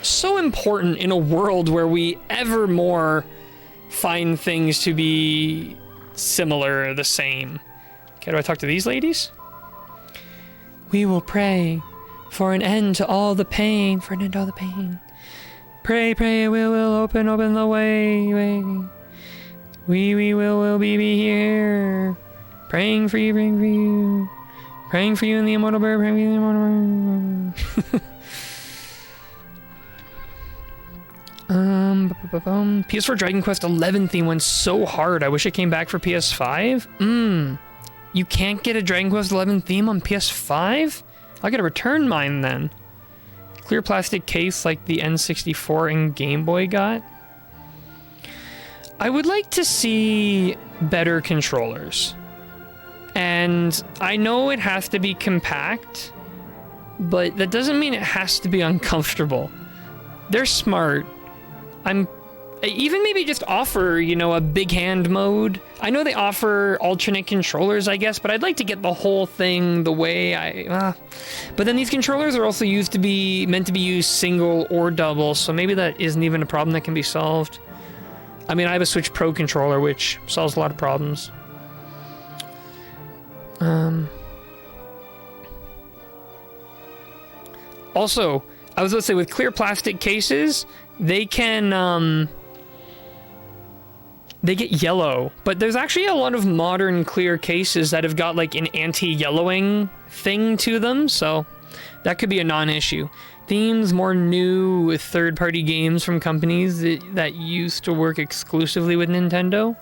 so important in a world where we ever more find things to be similar or the same. Okay, do I talk to these ladies? We will pray for an end to all the pain. For an end to all the pain. Pray, pray, we will open the way. We will be here. Praying for you, praying for you. Praying for you in the immortal bird, praying for you in the immortal bird. PS4 Dragon Quest 11 theme went so hard. I wish it came back for PS5. You can't get a Dragon Quest 11 theme on PS5? I gotta return mine then. Clear plastic case like the N64 and Game Boy got. I would like to see better controllers. And I know it has to be compact, but that doesn't mean it has to be uncomfortable. They're smart. Even maybe just offer, you know, a big hand mode. I know they offer alternate controllers, I guess, but I'd like to get the whole thing the way but then these controllers are also meant to be used single or double, so maybe that isn't even a problem that can be solved. I mean, I have a Switch Pro controller, which solves a lot of problems. Also, I was going to say, with clear plastic cases, they can, they get yellow. But there's actually a lot of modern clear cases that have got, like, an anti-yellowing thing to them, so that could be a non-issue. Themes more new with third-party games from companies that used to work exclusively with Nintendo.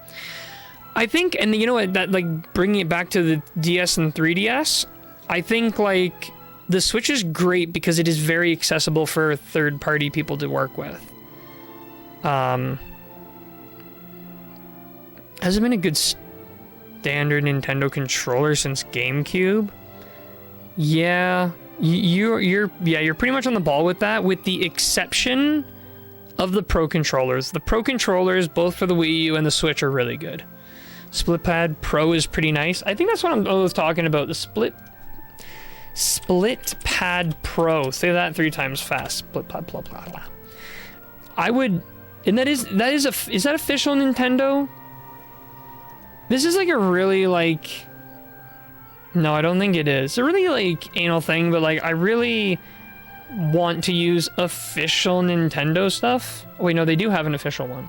I think, and you know what, that, like, bringing it back to the DS and 3DS, I think, like, the Switch is great because it is very accessible for third-party people to work with. Has it been a good standard Nintendo controller since GameCube? Yeah, you're pretty much on the ball with that, with the exception of the Pro controllers. The Pro controllers, both for the Wii U and the Switch, are really good. Split Pad Pro is pretty nice. I think that's what I was talking about. The Split Pad Pro. Say that 3 times fast. Split Pad blah blah blah. I would, and is that official Nintendo? This is like a really like. No, I don't think it is. It's a really like anal thing, but like I really want to use official Nintendo stuff. Oh, wait, no, they do have an official one.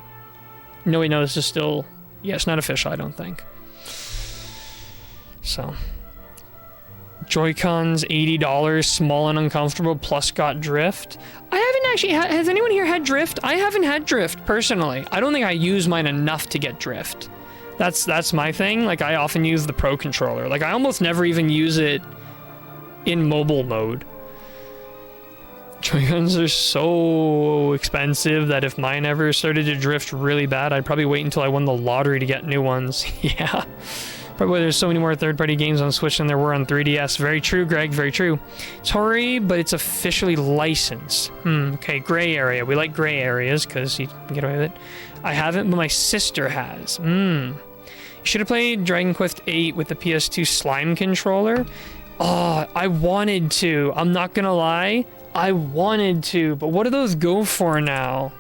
No, wait, no, this is still. Yeah, it's not official, I don't think. So. Joy-Cons, $80, small and uncomfortable, plus got drift. I haven't actually has anyone here had drift? I haven't had drift, personally. I don't think I use mine enough to get drift. That's my thing. Like, I often use the Pro controller. Like, I almost never even use it in mobile mode. Joy-Cons are so expensive that if mine ever started to drift really bad, I'd probably wait until I won the lottery to get new ones. Yeah. Probably there's so many more third-party games on Switch than there were on 3DS. Very true, Greg. Very true. Sorry, but it's officially licensed. Okay, gray area. We like gray areas because you can get away with it. I haven't, but my sister has. You should have played Dragon Quest VIII with the PS2 Slime controller. Oh, I wanted to. I'm not gonna lie. I wanted to, but what do those go for now?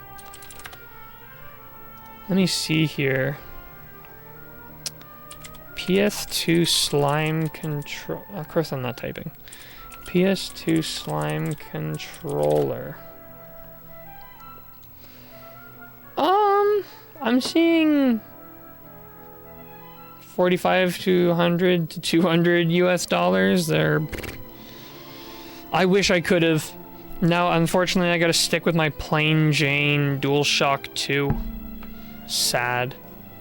Let me see here. PS2 Slime control. Of course, I'm not typing. PS2 Slime controller. I'm seeing 45 to 100 to 200 US dollars. They're. I wish I could have. Now, unfortunately, I gotta stick with my plain Jane DualShock 2. Sad.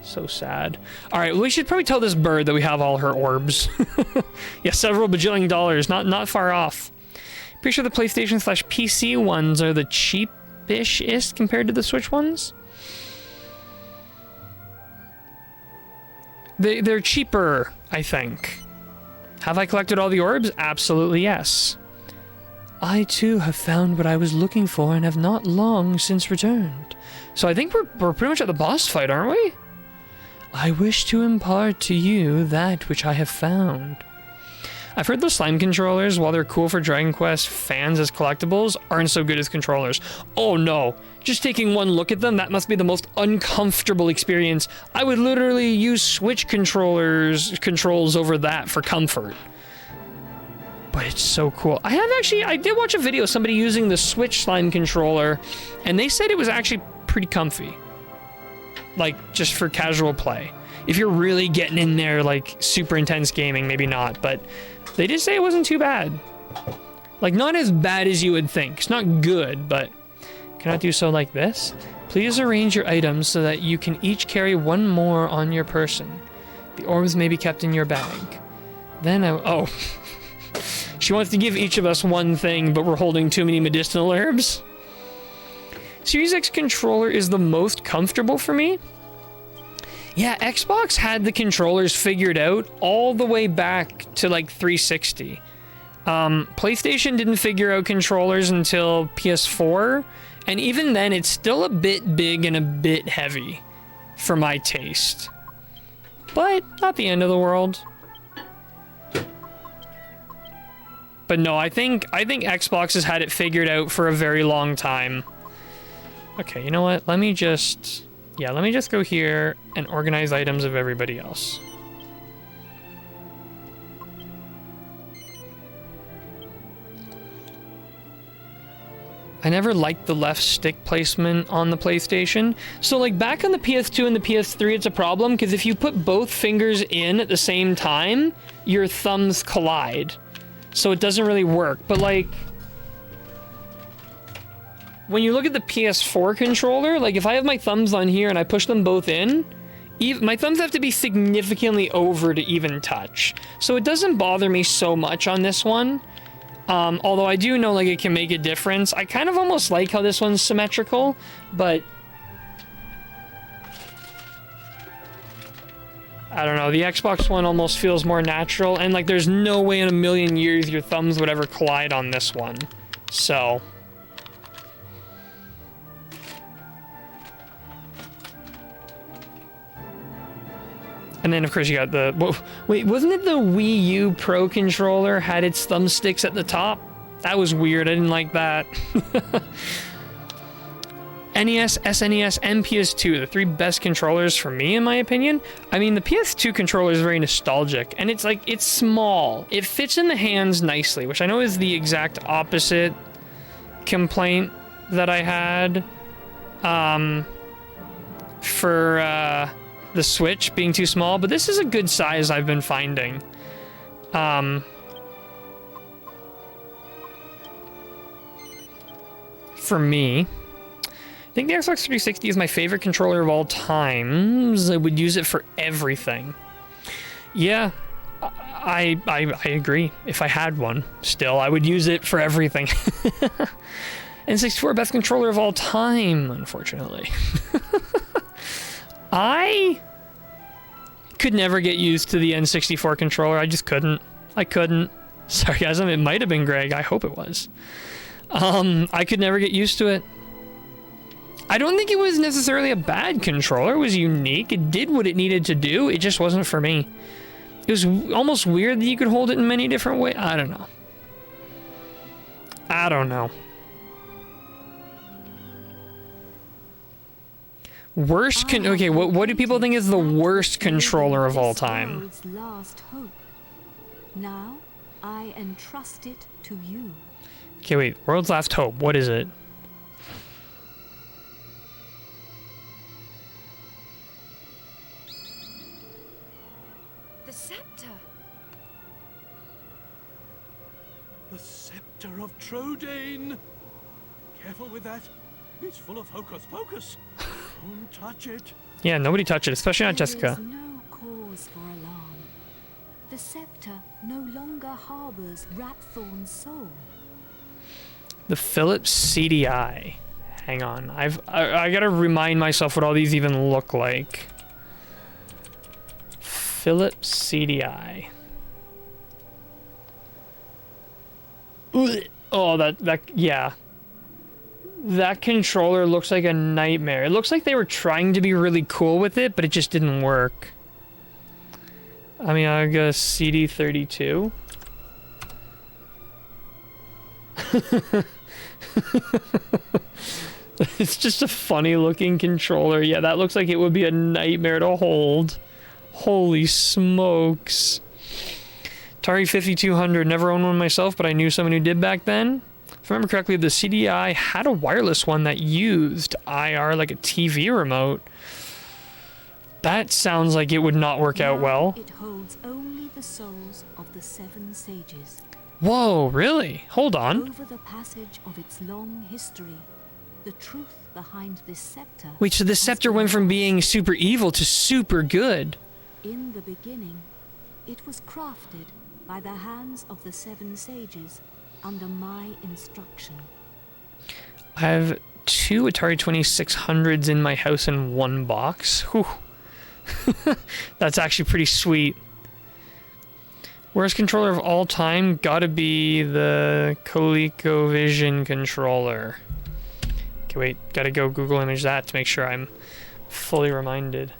So sad. Alright, we should probably tell this bird that we have all her orbs. Yeah, several bajillion dollars. Not far off. Pretty sure the PlayStation / PC ones are the cheapish-est compared to the Switch ones. They're cheaper, I think. Have I collected all the orbs? Absolutely yes. I too have found what I was looking for and have not long since returned. So I think we're pretty much at the boss fight, aren't we? I wish to impart to you that which I have found. I've heard the Slime controllers, while they're cool for Dragon Quest fans as collectibles, aren't so good as controllers. Oh no, just taking one look at them, that must be the most uncomfortable experience. I would literally use Switch controls over that for comfort. But it's so cool. I did watch a video of somebody using the Switch Slime controller, and they said it was actually pretty comfy. Like, just for casual play. If you're really getting in there, like, super intense gaming, maybe not, but they did say it wasn't too bad. Like, not as bad as you would think. It's not good, but can I do so like this? Please arrange your items so that you can each carry one more on your person. The orbs may be kept in your bag. Then oh. She wants to give each of us one thing, but we're holding too many medicinal herbs. Series X controller is the most comfortable for me. Yeah, Xbox had the controllers figured out all the way back to like 360. PlayStation didn't figure out controllers until PS4, and even then it's still a bit big and a bit heavy for my taste. But not the end of the world. But no, I think Xbox has had it figured out for a very long time. Okay, you know what? Let me just go here and organize items of everybody else. I never liked the left stick placement on the PlayStation. So like back on the PS2 and the PS3, it's a problem because if you put both fingers in at the same time, your thumbs collide. So it doesn't really work. But like, when you look at the PS4 controller, like if I have my thumbs on here and I push them both in, my thumbs have to be significantly over to even touch. So it doesn't bother me so much on this one. Although I do know like it can make a difference. I kind of almost like how this one's symmetrical, but I don't know. The Xbox One almost feels more natural, and like there's no way in a million years your thumbs would ever collide on this one. So and then, of course, you got the... Wait, wasn't it the Wii U Pro controller had its thumbsticks at the top? That was weird. I didn't like that. NES, SNES, and PS2, the three best controllers for me, in my opinion. I mean, the PS2 controller is very nostalgic, and it's like, it's small. It fits in the hands nicely, which I know is the exact opposite complaint that I had for... the Switch being too small, but this is a good size I've been finding. For me, I think the Xbox 360 is my favorite controller of all times. I would use it for everything. Yeah, I agree. If I had one, still, I would use it for everything. N64 best controller of all time, unfortunately. I could never get used to the N64 controller. I just couldn't. I couldn't. Sorry, guys. It might have been Greg. I hope it was. I could never get used to it. I don't think it was necessarily a bad controller. It was unique. It did what it needed to do. It just wasn't for me. It was almost weird that you could hold it in many different ways. I don't know. I don't know. Worst okay, what do people think is the worst controller of all time? Last hope. Now I entrust it to you. Okay, wait. World's Last Hope. What is it? The scepter. The scepter of Trodain. Careful with that. It's full of hocus pocus. Don't touch it. Yeah, nobody touch it, especially not Jessica. There is no cause for alarm. The scepter no longer harbors Rapthorn's soul. The Philips CDI. Hang on. I gotta remind myself what all these even look like. Philips CDI. Oh, yeah. That controller looks like a nightmare. It looks like they were trying to be really cool with it, but it just didn't work. I mean, I guess CD32. It's just a funny looking controller. Yeah, that looks like it would be a nightmare to hold. Holy smokes. Atari 5200. Never owned one myself, but I knew someone who did back then. If I remember correctly, the CDI had a wireless one that used IR, like a TV remote. That sounds like it would not work out well. It holds only the souls of the 7 sages. Whoa, really? Hold on. Over the passage of its long history, the truth behind this scepter... Wait, so the scepter went from being super evil to super good. In the beginning, it was crafted by the hands of the 7 sages under my instruction. I have 2 Atari 2600s in my house in one box. Whew. That's actually pretty sweet. Worst controller of all time? Gotta be the ColecoVision controller. Okay, wait. Gotta go Google image that to make sure I'm fully reminded.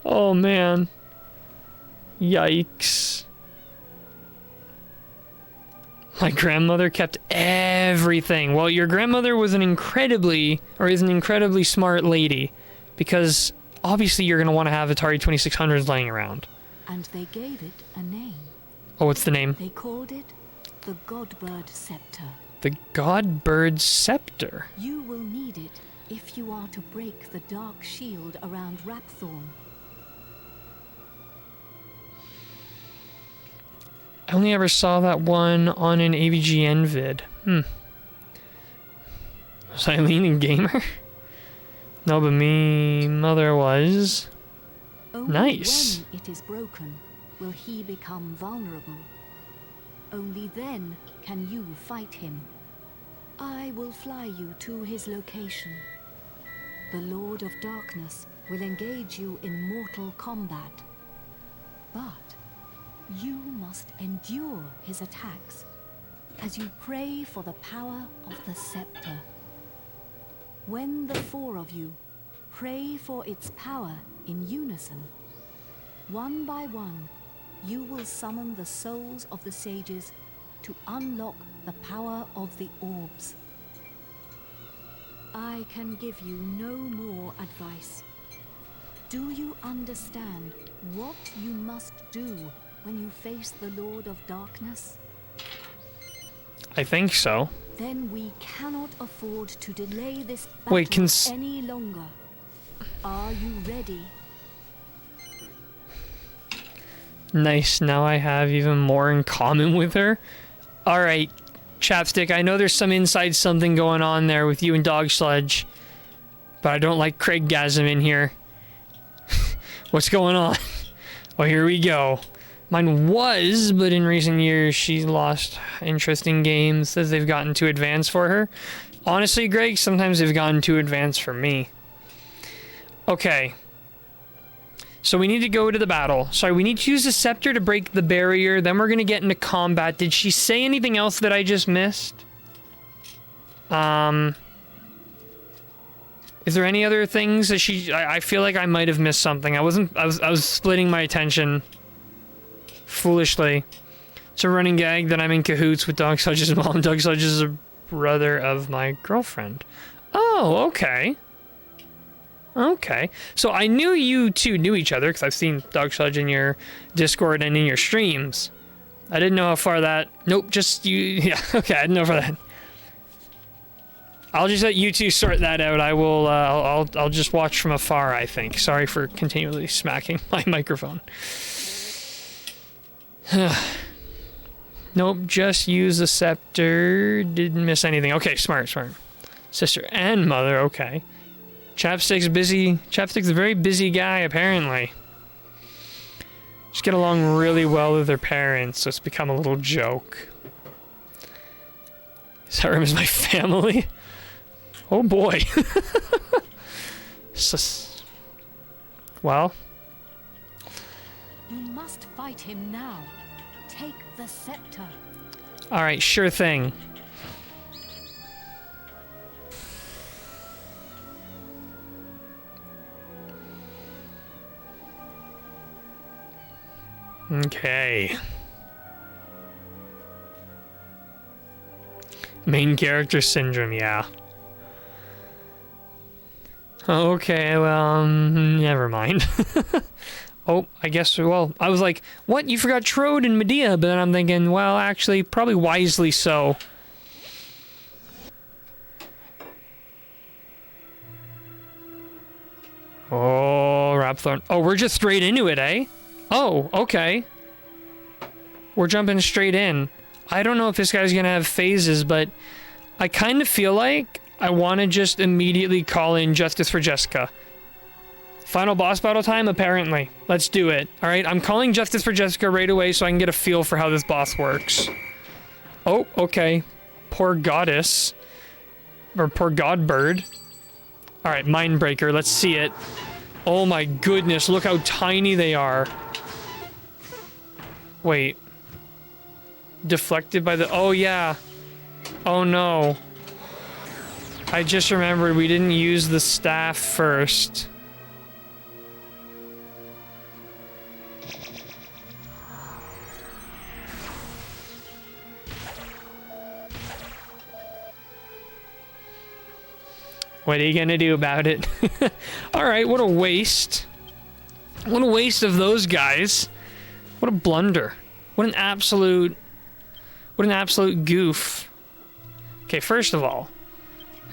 Oh man. Yikes. My grandmother kept everything. Well, your grandmother was is an incredibly smart lady, because obviously you're going to want to have Atari 2600s laying around. And they gave it a name. Oh, what's the name? They called it the Godbird Scepter. The Godbird Scepter. You will need it if you are to break the dark shield around Rapthorn. I only ever saw that one on an AVGN vid. Was Eileen a gamer? No, but me mother was. Only Nice. when it is broken will he become vulnerable. Only then can you fight him. I will fly you to his location. The Lord of Darkness will engage you in mortal combat. But you must endure his attacks as you pray for the power of the scepter. When the four of you pray for its power in unison, one by one, you will summon the souls of the sages to unlock the power of the orbs. I can give you no more advice. Do you understand what you must do when you face the Lord of Darkness? I think so. Then we cannot afford to delay this battle Wait, any longer. Are you ready? Nice, now I have even more in common with her. Alright, Chapstick, I know there's some inside something going on there with you and Dog Sludge, but I don't like Craiggasm in here. What's going on? Well, here we go. Mine was, but in recent years she's lost interest in games, says they've gotten too advanced for her. Honestly, Greg, sometimes they've gotten too advanced for me. Okay. So we need to go to the battle. Sorry, we need to use the scepter to break the barrier. Then we're going to get into combat. Did she say anything else that I just missed? Is there any other things that she... I feel like I might have missed something. I was splitting my attention foolishly. It's a running gag that I'm in cahoots with Dog Sludge's mom. Dog Sludge is a brother of my girlfriend. Oh, okay. Okay. So I knew you two knew each other because I've seen Dog Sludge in your Discord and in your streams. I didn't know how far that... Nope, just you... Yeah, okay, I didn't know for that. I'll just let you two sort that out. I will, I'll just watch from afar, I think. Sorry for continually smacking my microphone. Nope, just use the scepter. Didn't miss anything. Okay, smart. Sister and mother, okay. Chapstick's busy. Chapstick's a very busy guy, apparently. Just get along really well with their parents, so it's become a little joke. Sarum is my family. Oh boy. Well. You must fight him now. Take the scepter. Alright, sure thing. Okay. Main character syndrome, yeah. Okay, well, never mind. Oh, I guess, well, I was like, what? You forgot Trode and Medea, but then I'm thinking, well, actually, probably wisely so. Oh, Rapthorn. Oh, we're just straight into it, eh? Oh, okay. We're jumping straight in. I don't know if this guy's gonna have phases, but I kind of feel like I want to just immediately call in Justice for Jessica. Final boss battle time, apparently. Let's do it. Alright, I'm calling Justice for Jessica right away so I can get a feel for how this boss works. Oh, okay. Poor goddess. Or poor godbird. Alright, Mindbreaker, let's see it. Oh my goodness, look how tiny they are. Wait. Deflected by the... Oh, yeah. Oh, no. I just remembered we didn't use the staff first. What are you gonna do about it? Alright, what a waste. What a waste of those guys. What a blunder. What an absolute goof. Okay, first of all,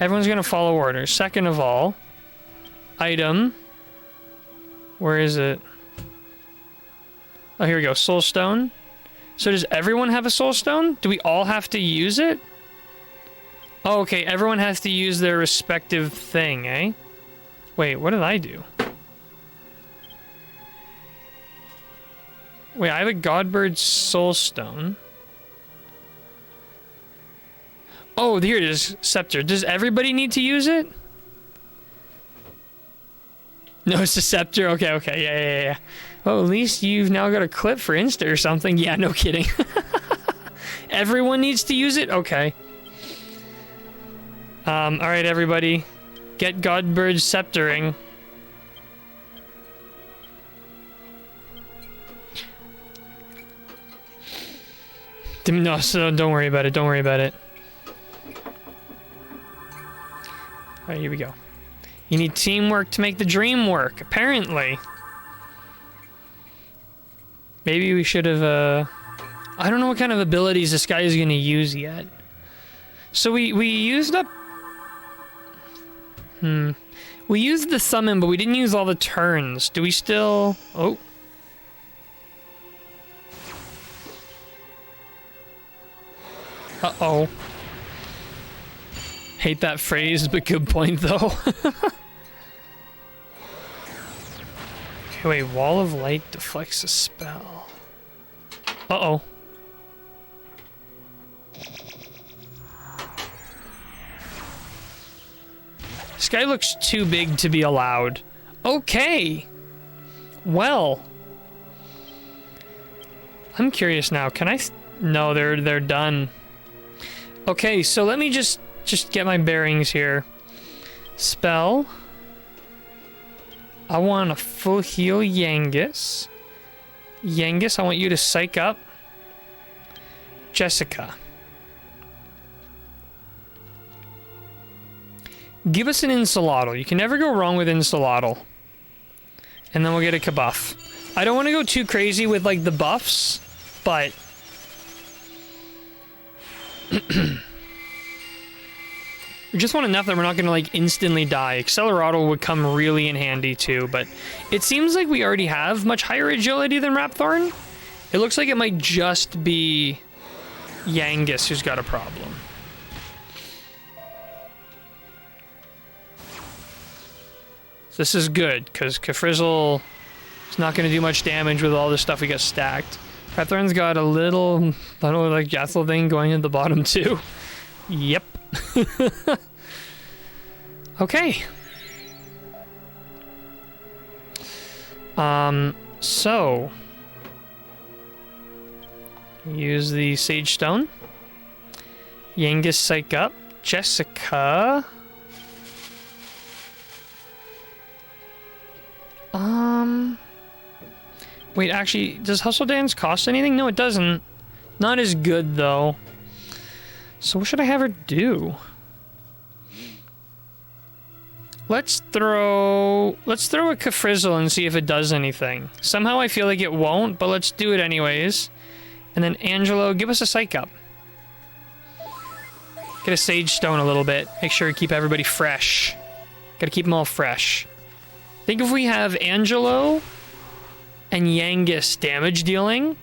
everyone's gonna follow orders. Second of all, item. Where is it? Oh, here we go. Soul stone. So does everyone have a soul stone? Do we all have to use it? Oh, okay. Everyone has to use their respective thing, eh? Wait, what did I do? Wait, I have a Godbird soul stone. Oh, here it is. Scepter. Does everybody need to use it? No, it's a scepter. Okay. Yeah. Well, at least you've now got a clip for Insta or something. Yeah, no kidding. Everyone needs to use it? Okay. Alright, everybody. Get Godbird sceptering. No, so don't worry about it. Don't worry about it. Alright, here we go. You need teamwork to make the dream work, apparently. Maybe we should have, I don't know what kind of abilities this guy is going to use yet. So we used up... We used the summon, but we didn't use all the turns. Do we still... Oh. Uh-oh. Hate that phrase, but good point, though. Okay, wait. Wall of Light deflects a spell. Uh-oh. This guy looks too big to be allowed. Okay. Well. I'm curious now. Can I... No, they're done. Okay, so let me just get my bearings here. Spell. I want a full heal Yangus. Yangus, I want you to psych up. Jessica. Give us an Insolotl. You can never go wrong with Insolotl. And then we'll get a Kabuff. I don't want to go too crazy with, like, the buffs, but... We just want enough that we're not going to, like, instantly die. Accelerotl would come really in handy, too, but it seems like we already have much higher agility than Rapthorn. It looks like it might just be Yangus who's got a problem. So this is good, because Kafrizzle is not going to do much damage with all the stuff we got stacked. Rapthorn's got a little like, Jathal thing going at the bottom, too. Yep. Okay. So use the Sage Stone. Yangus psych up. Jessica. Wait, actually, does Hustle Dance cost anything? No, it doesn't. Not as good, though. So what should I have her do? Let's throw a Kafrizzle and see if it does anything. Somehow I feel like it won't, but let's do it anyways. And then Angelo, give us a psych up. Get a Sage Stone a little bit. Make sure to keep everybody fresh. Gotta keep them all fresh. Think if we have Angelo and Yangus damage dealing.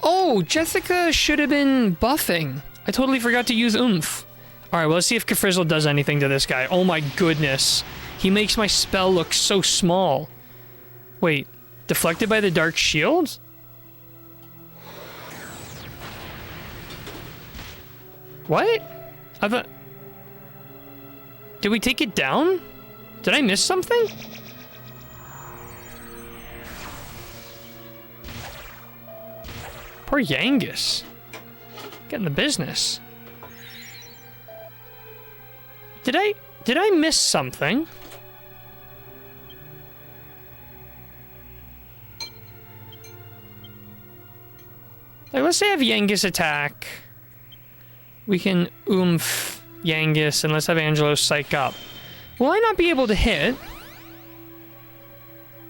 Oh, Jessica should have been buffing. I totally forgot to use Oomph. Alright, well, let's see if Kafrizzle does anything to this guy. Oh my goodness. He makes my spell look so small. Wait, deflected by the Dark Shield? What? I thought... Did we take it down? Did I miss something? Poor Yangus. Getting the business. Did I miss something? Like, let's say I have Yangus attack. We can Oomph Yangus, and let's have Angelo psych up. Will I not be able to hit?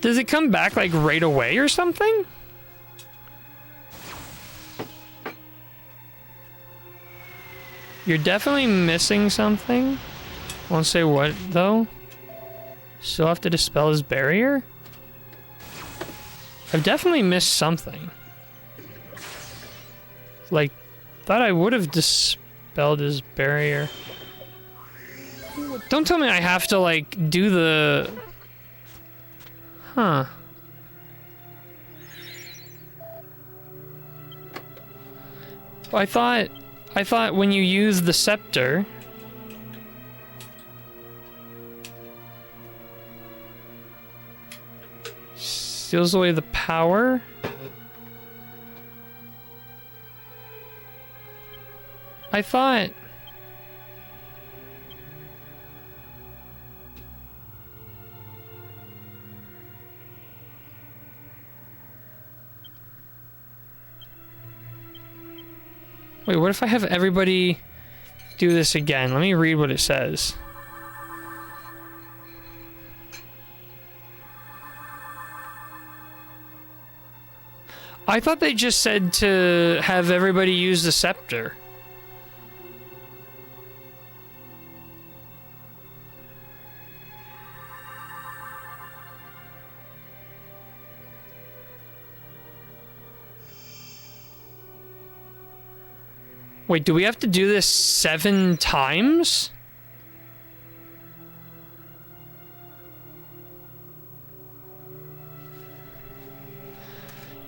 Does it come back, like, right away or something? You're definitely missing something. Won't say what, though. Still have to dispel his barrier? I've definitely missed something. Like, thought I would have dispelled his barrier. Don't tell me I have to, like, do the... Huh. Well, I thought when you use the scepter... Steals away the power? I thought... Wait, what if I have everybody do this again? Let me read what it says. I thought they just said to have everybody use the scepter. Wait, do we have to do this 7 times?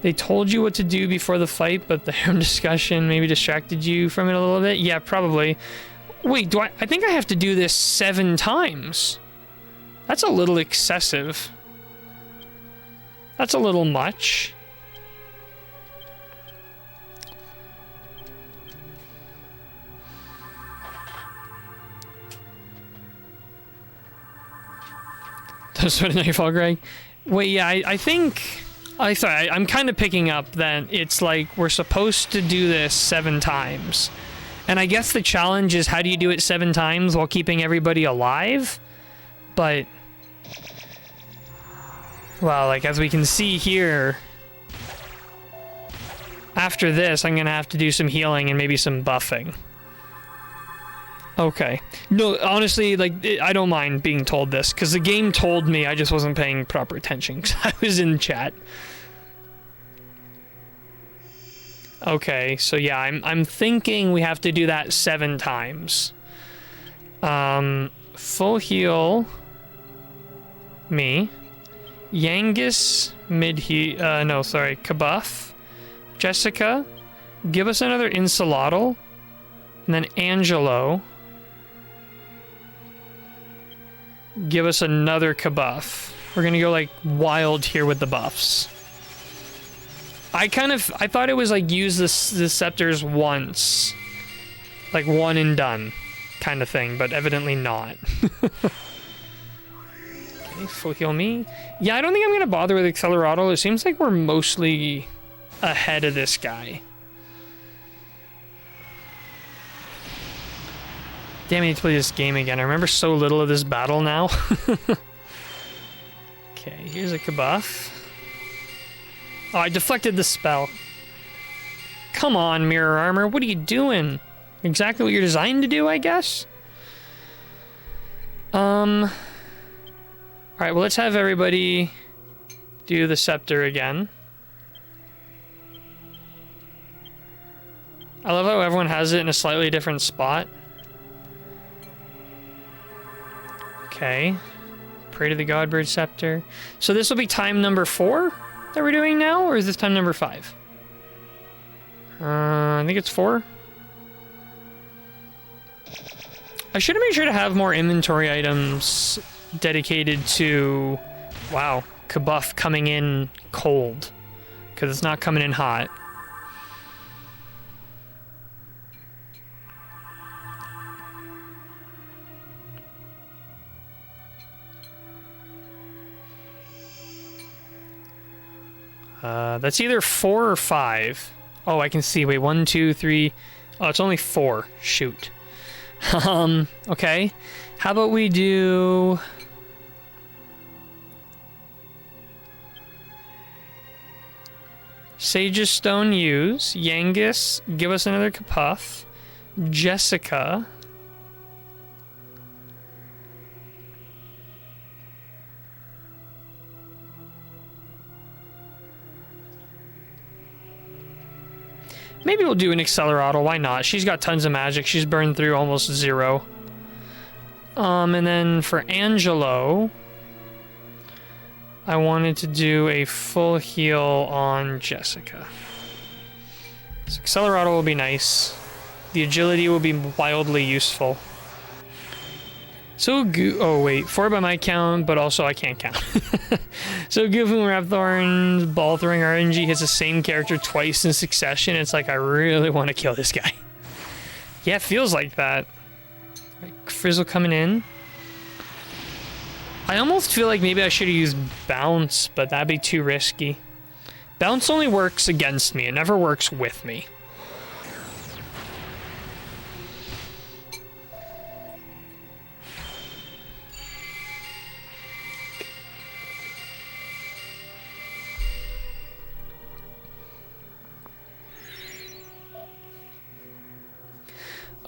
They told you what to do before the fight, but the discussion maybe distracted you from it a little bit? Yeah, probably. Wait, I think I have to do this 7 times. That's a little excessive. That's a little much. That's what Nightfall, Greg. Wait, yeah, I think... sorry, I'm kind of picking up that it's like we're supposed to do this 7 times. And I guess the challenge is how do you do it 7 times while keeping everybody alive? But... Well, like, as we can see here... After this, I'm gonna have to do some healing and maybe some buffing. Okay. No, honestly, like, I don't mind being told this, because the game told me, I just wasn't paying proper attention, because I was in chat. Okay, so yeah, I'm thinking we have to do that 7 times. Full heal... Me. Yangus, mid-heal... no, sorry, Kabuff. Jessica. Give us another Insolotl. And then Angelo... Give us another Kabuff. We're gonna go, like, wild here with the buffs. I thought it was, like, use the scepters once. Like, one and done kind of thing, but evidently not. Okay, full heal me. Yeah, I don't think I'm gonna bother with Accelerado. It seems like we're mostly ahead of this guy. Damn, I need to play this game again. I remember so little of this battle now. Okay, here's a Kabuff. Oh, I deflected the spell. Come on, Mirror Armor. What are you doing? Exactly what you're designed to do, I guess? Alright, well, let's have everybody do the scepter again. I love how everyone has it in a slightly different spot. Okay. Pray to the Godbird Scepter. So this will be time number 4 that we're doing now, or is this time number 5? I think it's 4. I should have made sure to have more inventory items dedicated to... Wow, Kabuff coming in cold. Because it's not coming in hot. That's either 4 or 5. Oh, I can see. Wait, 1, 2, 3. Oh, it's only 4. Shoot. Okay. How about we do... Sage's Stone use. Yangus, give us another Kapuff. Jessica. Maybe we'll do an Accelerator, why not? She's got tons of magic. She's burned through almost 0. And then for Angelo, I wanted to do a full heal on Jessica. So Accelerator will be nice. The agility will be wildly useful. So, oh wait, 4 by my count, but also I can't count. So Goofy Rapthorn's ball throwing RNG hits the same character twice in succession. It's like, I really want to kill this guy. Yeah, it feels like that. Like, Frizzle coming in. I almost feel like maybe I should have used Bounce, but that'd be too risky. Bounce only works against me, it never works with me.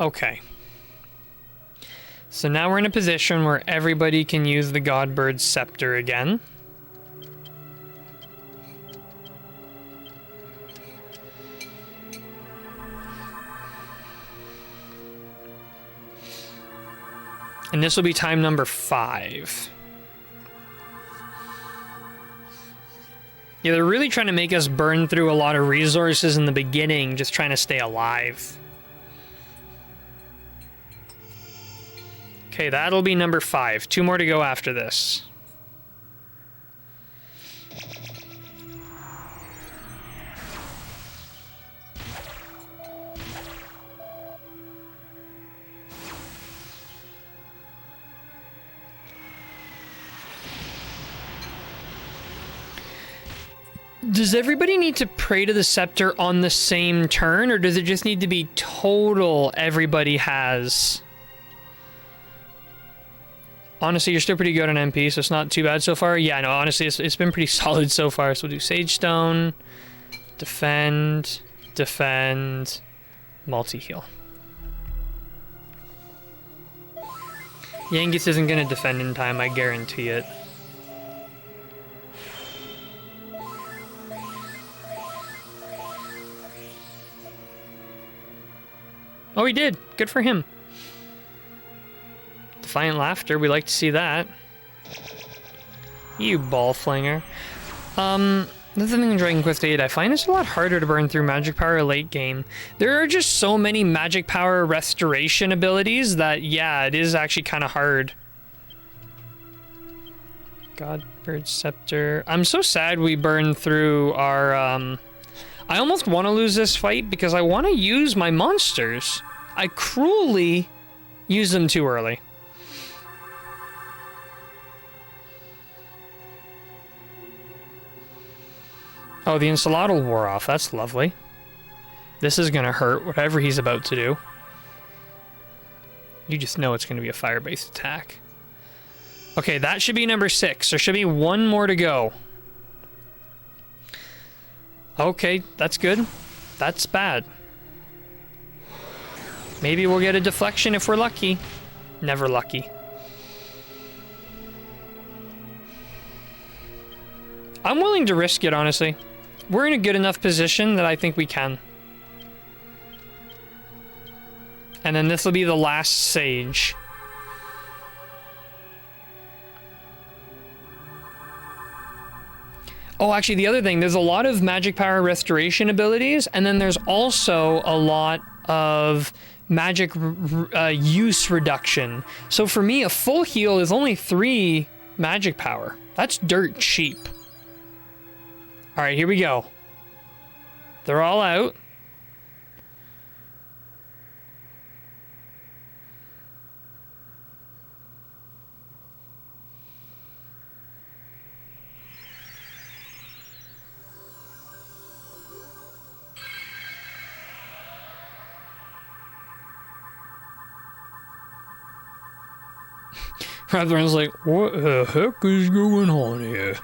Okay. So now we're in a position where everybody can use the Godbird's Scepter again. And this will be time number 5. Yeah, they're really trying to make us burn through a lot of resources in the beginning, just trying to stay alive. Okay, that'll be number 5. 2 more to go after this. Does everybody need to pray to the scepter on the same turn, or does it just need to be total everybody has? Honestly, you're still pretty good on MP, so it's not too bad so far. Yeah, no, honestly, it's been pretty solid so far. So we'll do Sage Stone, defend, defend, multi-heal. Yangus isn't going to defend in time, I guarantee it. Oh, he did. Good for him. Defiant Laughter, we like to see that. You ball flinger. Another thing in Dragon Quest VIII, I find it's a lot harder to burn through magic power late game. There are just so many magic power restoration abilities that, yeah, it is actually kind of hard. Godbird Scepter. I'm so sad we burned through our, I almost want to lose this fight because I want to use my monsters. I cruelly use them too early. Oh, the Ensalada wore off. That's lovely. This is gonna hurt, whatever he's about to do. You just know it's gonna be a fire-based attack. Okay, that should be number 6. There should be 1 more to go. Okay, that's good. That's bad. Maybe we'll get a deflection if we're lucky. Never lucky. I'm willing to risk it, honestly. We're in a good enough position that I think we can. And then this will be the last Sage. Oh, actually, the other thing, there's a lot of magic power restoration abilities, and then there's also a lot of magic use reduction. So for me, a full heal is only 3 magic power. That's dirt cheap. All right, here we go. They're all out. Rathbun's like, what the heck is going on here?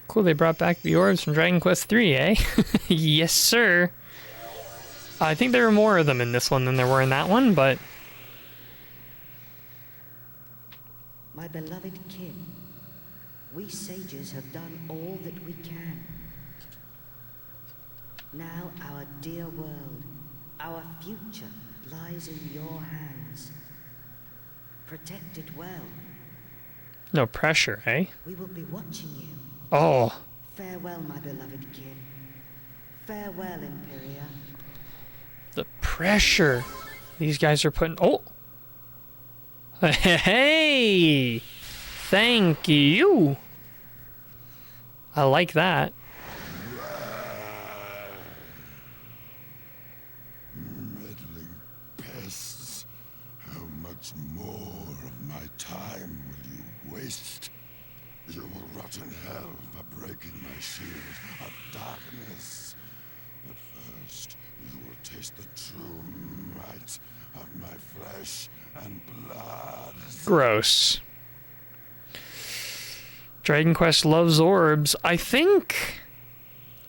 Cool, they brought back the orbs from Dragon Quest III, eh? Yes, sir. I think there were more of them in this one than there were in that one, but... My beloved kin, we sages have done all that we can. Now our dear world, our future, lies in your hands. Protect it well. No pressure, eh? We will be watching you. Oh. Farewell, my beloved kin. Farewell, Imperia. The pressure these guys are putting... Oh! Hey! Thank you! I like that. Meddling pests. How much more of my time will you waste? You will rot in hell for breaking my shield of darkness. But first, you will taste the true might of my flesh and blood. Gross. Dragon Quest loves orbs. I think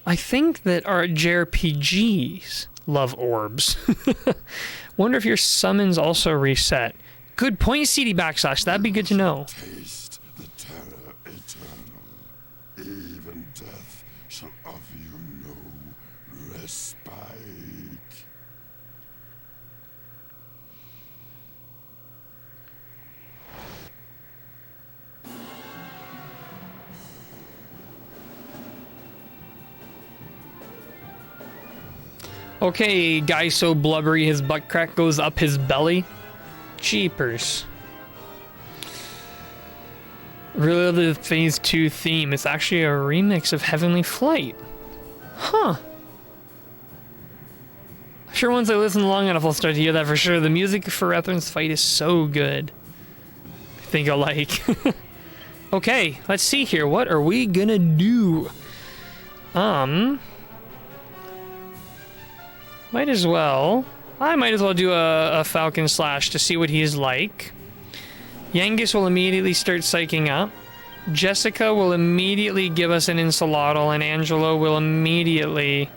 that our JRPGs love orbs. Wonder if your summons also reset. Good point, CD backslash. That'd be good to know. Taste the terror eternal. Even death shall offer you no respite. Okay, guy so blubbery his butt crack goes up his belly. Jeepers. Really love the Phase 2 theme. It's actually a remix of Heavenly Flight. Huh. I'm sure once I listen long enough I'll start to hear that for sure. The music for Rathbun's fight is so good. I think I'll like. Okay, let's see here. What are we gonna do? Might as well. I might as well do a Falcon Slash to see what he's like. Yangus will immediately start psyching up. Jessica will immediately give us an Insolotl, and Angelo will immediately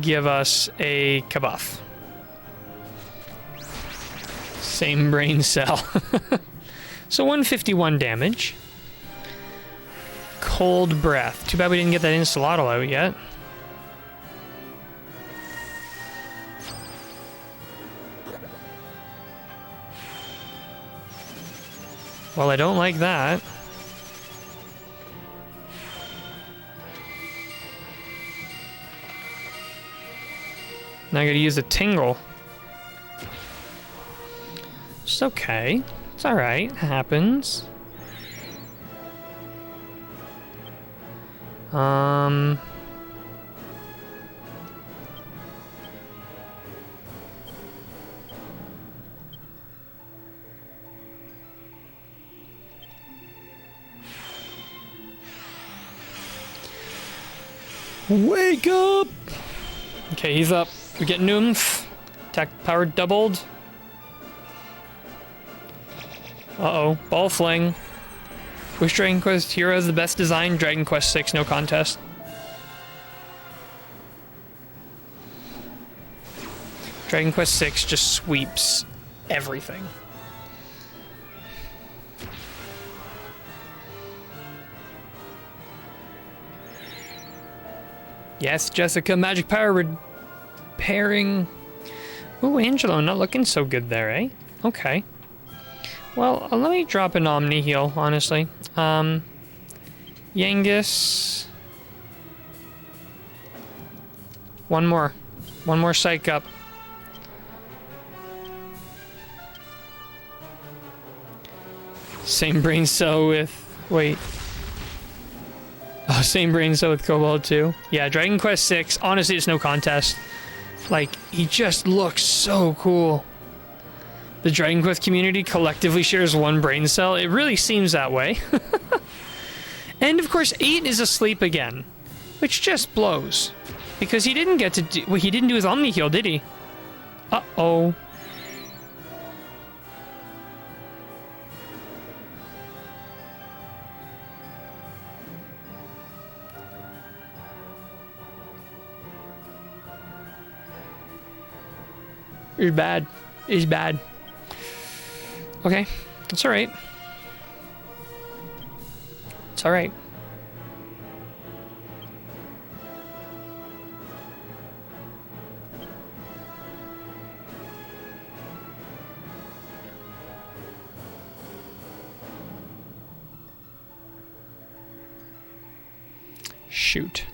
give us a Kabuff. Same brain cell. So 151 damage. Cold Breath. Too bad we didn't get that Insolotl out yet. Well, I don't like that. Now I gotta use a Tingle. It's okay. It's alright. It happens. Wake up! Okay, he's up. We get Nymph. Attack power doubled. Uh-oh. Ball Fling. Which Dragon Quest hero is the best design? Dragon Quest VI, no contest. Dragon Quest VI just sweeps everything. Yes, Jessica, magic power repairing. Ooh, Angelo, not looking so good there, eh? Okay. Well, let me drop an Omni heal, honestly. Yangus. One more. One more psych up. Same brain cell with... Wait. Oh, same brain cell with Cobalt too. Yeah, Dragon Quest VI, honestly, it's no contest. Like, he just looks so cool. The Dragon Quest community collectively shares one brain cell. It really seems that way. And of course, 8 is asleep again, which just blows. Because he didn't get to do... Well, he didn't do his Omni heal, did he? Uh-oh. It's bad. It's bad. Okay. It's alright. It's alright. Shoot.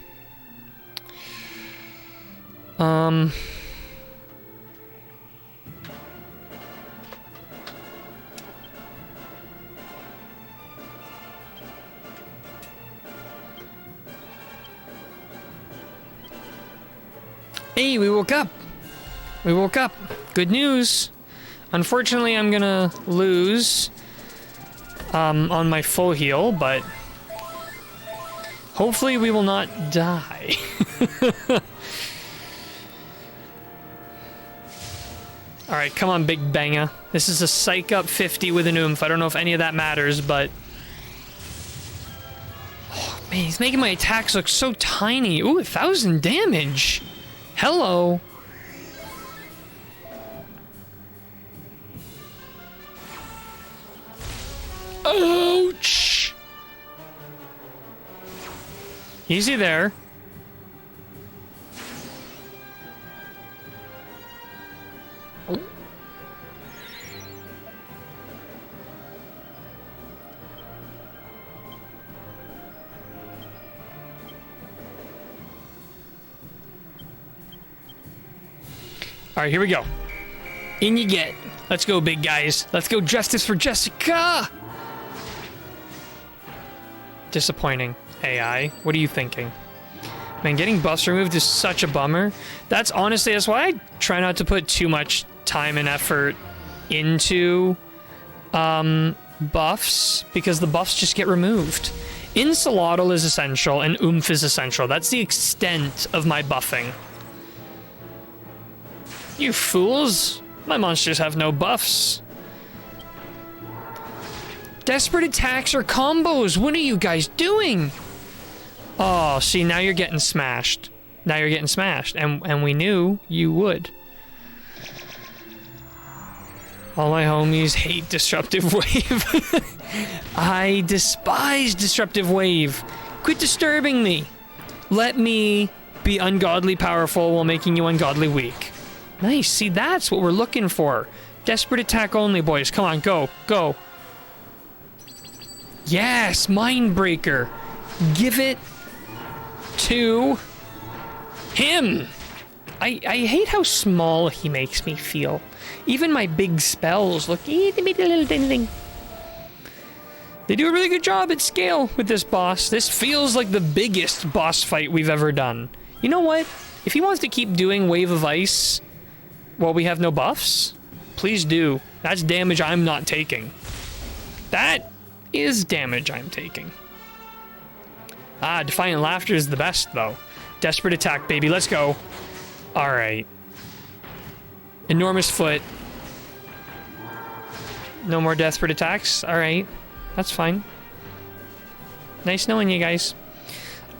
Hey, we woke up. We woke up. Good news. Unfortunately, I'm gonna lose on my full heal, but hopefully we will not die. Alright, come on, big banger. This is a psych up 50 with an oomph. I don't know if any of that matters, but... Oh, man, he's making my attacks look so tiny. Ooh, 1,000 damage. Hello. Ouch. Easy there. Oh. All right, here we go. In you get. Let's go, big guys. Let's go, justice for Jessica. Disappointing. AI, what are you thinking? Man, getting buffs removed is such a bummer. That's why I try not to put too much time and effort into buffs, because the buffs just get removed. Insolotl is essential and oomph is essential. That's the extent of my buffing. You fools! My monsters have no buffs. Desperate attacks or combos. What are you guys doing? Oh, see, now you're getting smashed. Now you're getting smashed. And we knew you would. All my homies hate Disruptive Wave. I despise Disruptive Wave. Quit disturbing me. Let me be ungodly powerful while making you ungodly weak. Nice. See, that's what we're looking for. Desperate attack only, boys. Come on, go. Go. Yes, Mindbreaker. Give it to him. I hate how small he makes me feel. Even my big spells look itty bitty little thing. They do a really good job at scale with this boss. This feels like the biggest boss fight we've ever done. You know what? If he wants to keep doing Wave of Ice while we have no buffs, please do. That's damage I'm not taking. That is damage I'm taking. Ah, Defiant Laughter is the best, though. Desperate Attack, baby. Let's go. Alright. Enormous Foot. No more Desperate Attacks? Alright. That's fine. Nice knowing you guys.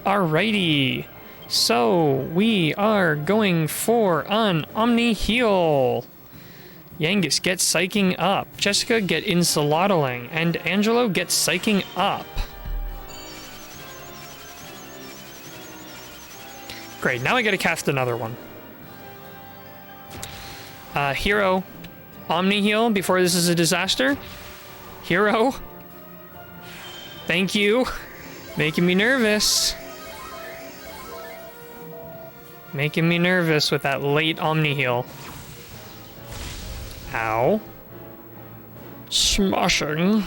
Alrighty. So, we are going for an Omni Heal. Yangus, get Psyching up. Jessica, get Insolotling. And Angelo, get Psyching up. Great, now I gotta cast another one. Hero, Omni Heal before this is a disaster. Hero. Thank you. Making me nervous. Making me nervous with that late Omni Heal. Ow. Smashing.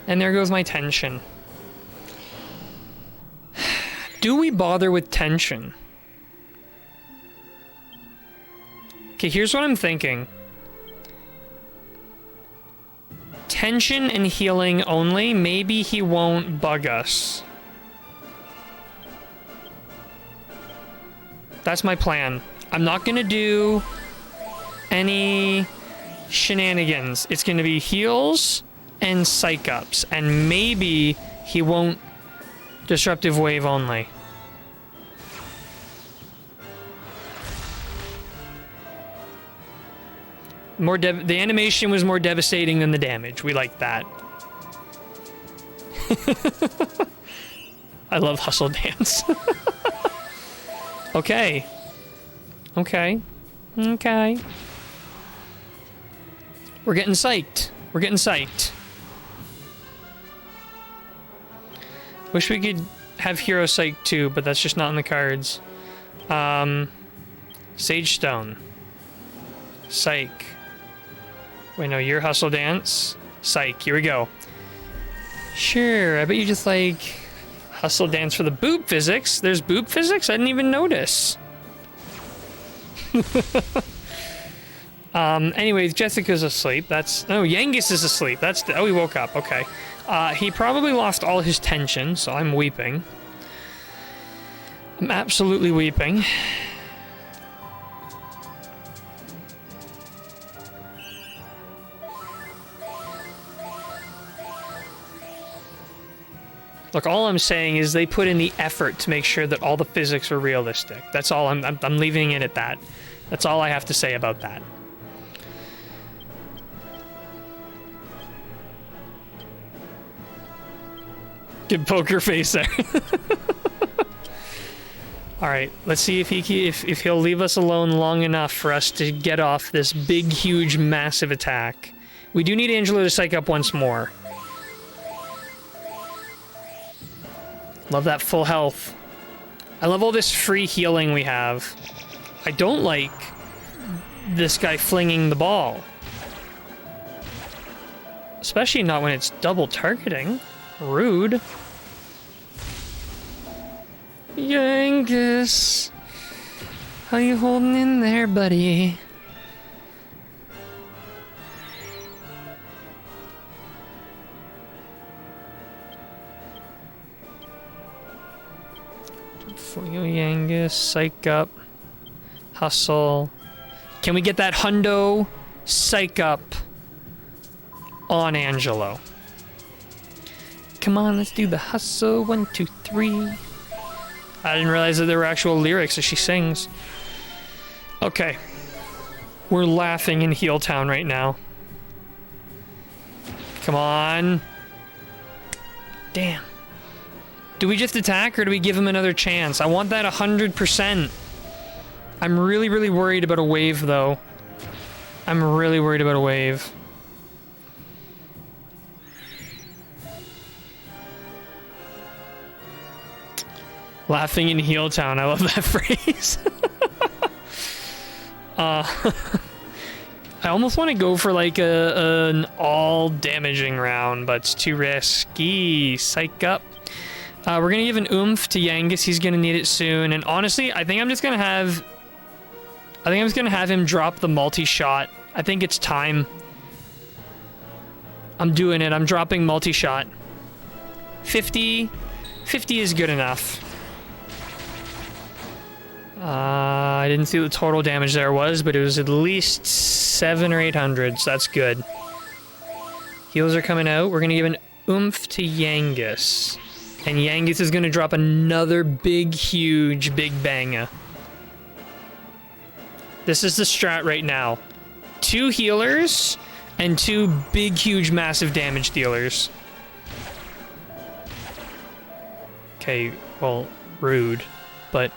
And there goes my tension. Do we bother with tension? Okay, here's what I'm thinking. tension and healing only, maybe he won't bug us. That's my plan. I'm not gonna do any shenanigans. It's gonna be heals and psych ups, and maybe he won't disruptive wave only. The animation was more devastating than the damage. We like that. I love Hustle Dance. Okay. Okay. Okay. We're getting psyched. We're getting psyched. Wish we could have Hero Psych too, but that's just not in the cards. Sage Stone. Psych. Wait, no, you're Hustle Dance. Psych, here we go. Sure, I bet you just like Hustle Dance for the boob physics. There's boob physics? I didn't even notice. Anyways, Jessica's asleep. No, Yangus is asleep. Oh, he woke up. Okay. He probably lost all his tension, so I'm weeping. I'm absolutely weeping. Look, all I'm saying is they put in the effort to make sure that all the physics are realistic. That's all. I'm leaving it at that. That's all I have to say about that. Good poker face there. All right, let's see if he'll leave us alone long enough for us to get off this big, huge, massive attack. We do need Angelo to psych up once more. Love that full health. I love all this free healing we have. I don't like this guy flinging the ball. Especially not when it's double targeting. Rude. Yangus. How you holding in there, buddy? For you, Yangus. Psych up. Hustle. Can we get that hundo psych up on Angelo? Come on, let's do the hustle. 1, 2, 3. I didn't realize that there were actual lyrics as she sings. Okay. We're laughing in Heel Town right now. Come on. Damn. Do we just attack or do we give him another chance? I want that 100%. I'm really, really worried about a wave, though. I'm really worried about a wave. Laughing in Heel Town. I love that phrase. I almost want to go for like an all damaging round, but it's too risky. Psych up. We're gonna give an oomph to Yangus. He's gonna need it soon. And honestly, I think I'm just gonna have him drop the multi-shot. I think it's time. I'm doing it. I'm dropping multi-shot. 50 is good enough. I didn't see what the total damage there was, but it was at least 700 or 800, so that's good. Heals are coming out. We're gonna give an oomph to Yangus. And Yangus is gonna drop another big, huge, big banger. This is the strat right now. 2 healers and 2 big, huge, massive damage dealers. Okay, well, rude, but...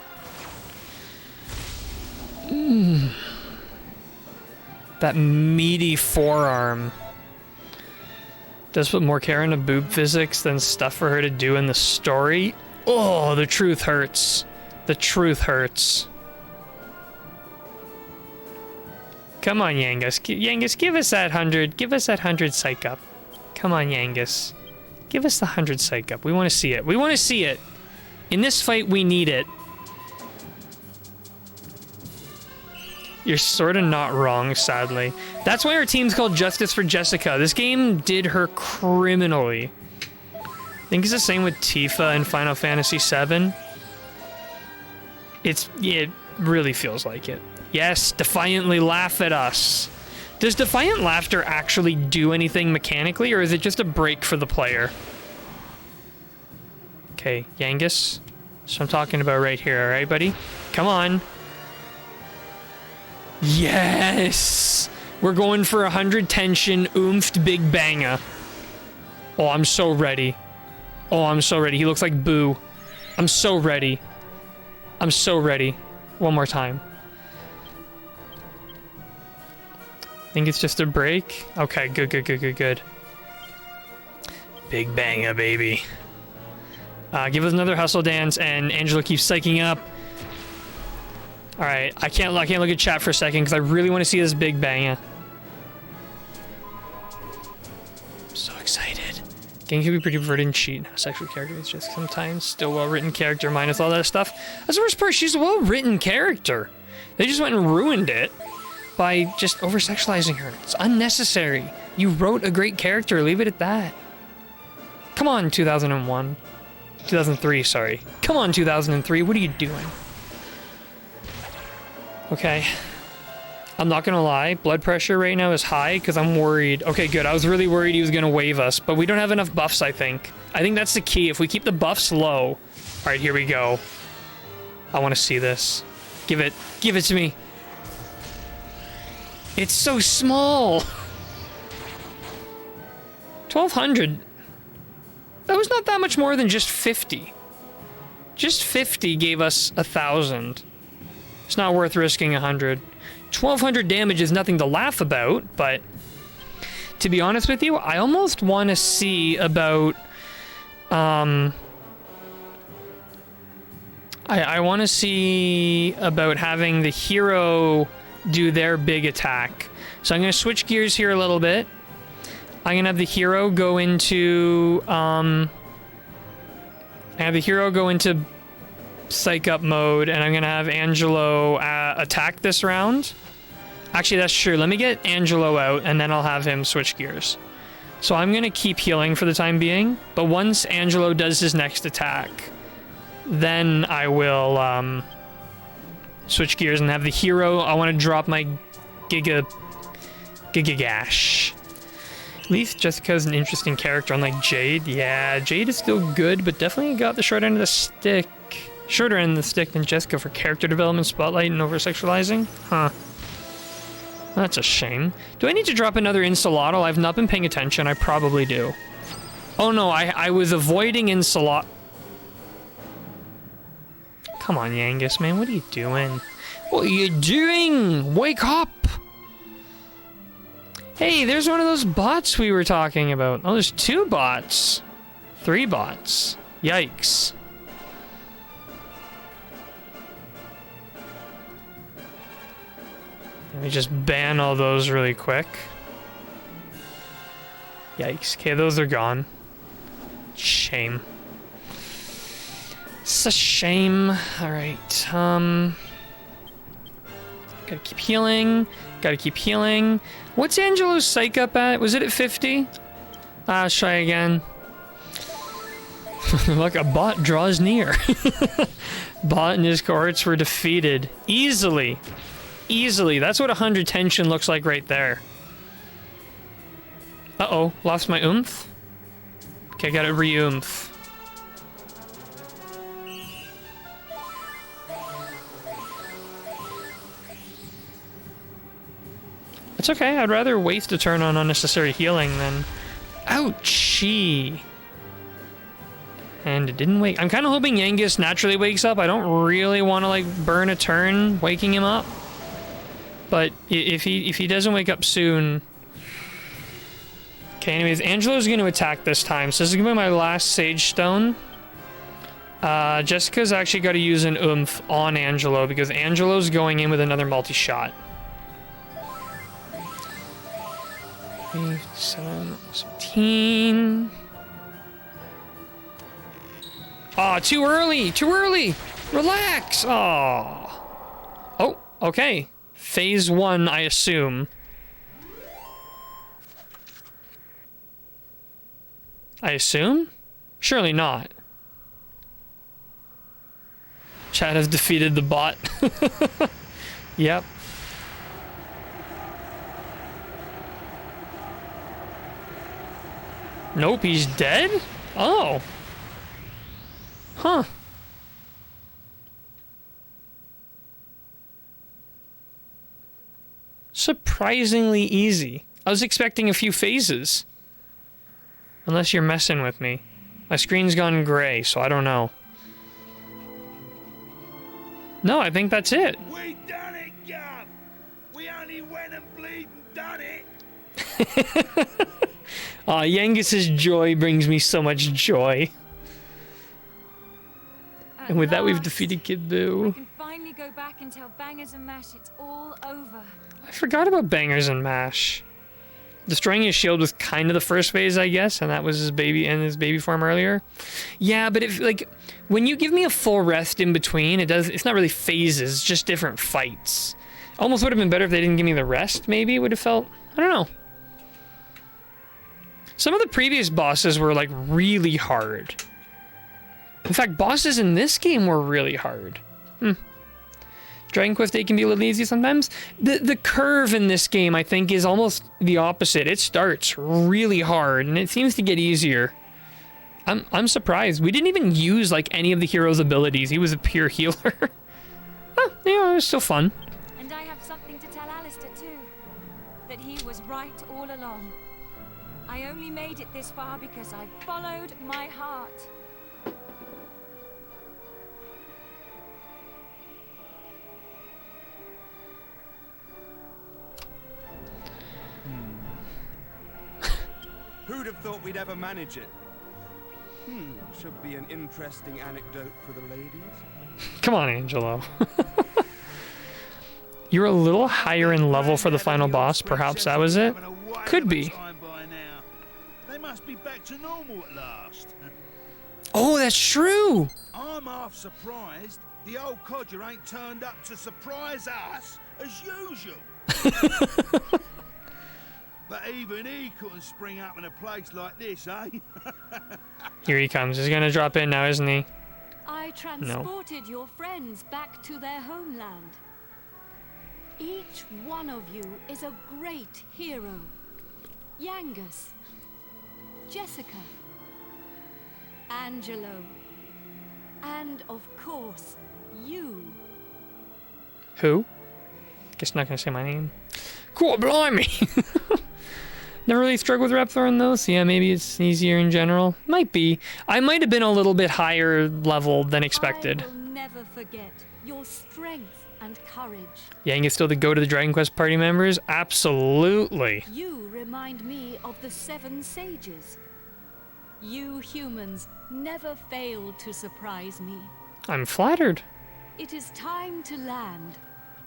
That meaty forearm does put more care into boob physics than stuff for her to do in the story. Oh, the truth hurts. The truth hurts. Come on, Yangus. Yangus, give us that 100. Give us that 100 psych up. Come on, Yangus. Give us the 100 psych up. We want to see it. We want to see it. In this fight, we need it. You're sort of not wrong, sadly. That's why our team's called Justice for Jessica. This game did her criminally. I think it's the same with Tifa in Final Fantasy VII. It really feels like it. Yes, defiantly laugh at us. Does defiant laughter actually do anything mechanically, or is it just a break for the player? Okay, Yangus. That's what I'm talking about right here, alright, buddy? Come on. Yes! We're going for 100 tension, oomphed big banger. Oh, I'm so ready. Oh, I'm so ready. He looks like Boo. I'm so ready. I'm so ready. One more time. Think it's just a break? Okay, good, good, good, good, good. Big banger, baby. Give us another hustle dance, and Angelo keeps psyching up. All right, I can't look at chat for a second because I really want to see this big banger. I'm so excited. Game can be pretty verdant cheat. Sexual character is just sometimes still well-written character minus all that stuff. That's the worst part. She's a well-written character. They just went and ruined it by just over-sexualizing her. It's unnecessary. You wrote a great character. Leave it at that. Come on, 2001. 2003, sorry. Come on, 2003. What are you doing? Okay. I'm not gonna lie. Blood pressure right now is high because I'm worried. Okay, good. I was really worried he was gonna wave us, but we don't have enough buffs, I think. I think that's the key. If we keep the buffs low. All right, here we go. I want to see this. Give it to me. It's so small. 1200. That was not that much more than just 50. Just 50 gave us 1,000. It's not worth risking 100. 1,200 damage is nothing to laugh about, but to be honest with you, I almost want to see about I want to see about having the hero do their big attack. So I'm going to switch gears here a little bit. I'm going to have the hero go into psych up mode, and I'm going to have Angelo attack this round. Actually, that's true. Let me get Angelo out, and then I'll have him switch gears. So I'm going to keep healing for the time being, but once Angelo does his next attack, then I will switch gears and have the hero. I want to drop my Giga Gash. At least Jessica's an interesting character, unlike Jade. Yeah, Jade is still good, but definitely got the short end of the stick. Shorter end of the stick than Jessica for character development, spotlight, and over-sexualizing? Huh. That's a shame. Do I need to drop another Insolotl? I've not been paying attention. I probably do. Oh no, I was avoiding Insolotl. Come on, Yangus, man. What are you doing? What are you doing? Wake up! Hey, there's one of those bots we were talking about. Oh, there's 2 bots. 3 bots. Yikes. Let me just ban all those really quick. Yikes. Okay, those are gone. Shame. It's a shame. Alright, gotta keep healing. Gotta keep healing. What's Angelo's psych up at? Was it at 50? Let's try again. Look, a bot draws near. Bot and his cohorts were defeated. Easily. Easily. That's what 100 tension looks like right there. Uh-oh. Lost my oomph? Okay, gotta re-oomph. It's okay. I'd rather waste a turn on unnecessary healing than... Ouchie! And it didn't wake. I'm kind of hoping Yangus naturally wakes up. I don't really want to, like, burn a turn waking him up. But if he doesn't wake up soon... Okay, anyways, Angelo's going to attack this time. So this is going to be my last Sage Stone. Jessica's actually got to use an oomph on Angelo because Angelo's going in with another multi-shot. 7, 17. Aw, too early! Too early! Relax! Aw. Oh, okay. Phase 1, I assume. I assume? Surely not. Chad has defeated the bot. Yep. Nope, he's dead? Oh. Huh. Surprisingly easy. I was expecting a few phases. Unless you're messing with me. My screen's gone gray, so I don't know. No, I think that's it. We done it, Gov! We only went and bleeding done it! Aw, Yangus's joy brings me so much joy. And with that, we've defeated Kid I Buu. can finally go back and tell Bangers and Mash it's all over. I forgot about Bangers and Mash. Destroying his shield was kind of the first phase, I guess, and that was his baby form earlier. Yeah, but if like when you give me a full rest in between, it's not really phases, it's just different fights. Almost would have been better if they didn't give me the rest, maybe it would have felt, I don't know. Some of the previous bosses were like really hard. In fact, bosses in this game were really hard. Dragon Quest VIII can be a little easy sometimes. The curve in this game, I think, is almost the opposite. It starts really hard, and it seems to get easier. I'm surprised. We didn't even use, like, any of the hero's abilities. He was a pure healer. Oh, yeah, it was still fun. And I have something to tell Alistair too. That he was right all along. I only made it this far because I followed my heart. Who'd have thought we'd ever manage it? Should be an interesting anecdote for the ladies. Come on, Angelo. You're a little higher in level for the final boss. Perhaps that was it? Could be. They must be back to normal at last. Oh, that's true! I'm half surprised the old codger ain't turned up to surprise us as usual. But even he couldn't spring up in a place like this, eh? Here he comes. He's gonna drop in now, isn't he? I transported your friends back to their homeland. Each one of you is a great hero. Yangus, Jessica, Angelo, and of course, you. Who? Guess not gonna say my name. Cool, blimey! Never really struggled with Repthorn though, so yeah, maybe it's easier in general. Might be. I might have been a little bit higher level than expected. I will never forget your strength and courage. Yang is still the go to the Dragon Quest party members? Absolutely. You remind me of the 7 sages. You humans never failed to surprise me. I'm flattered. It is time to land.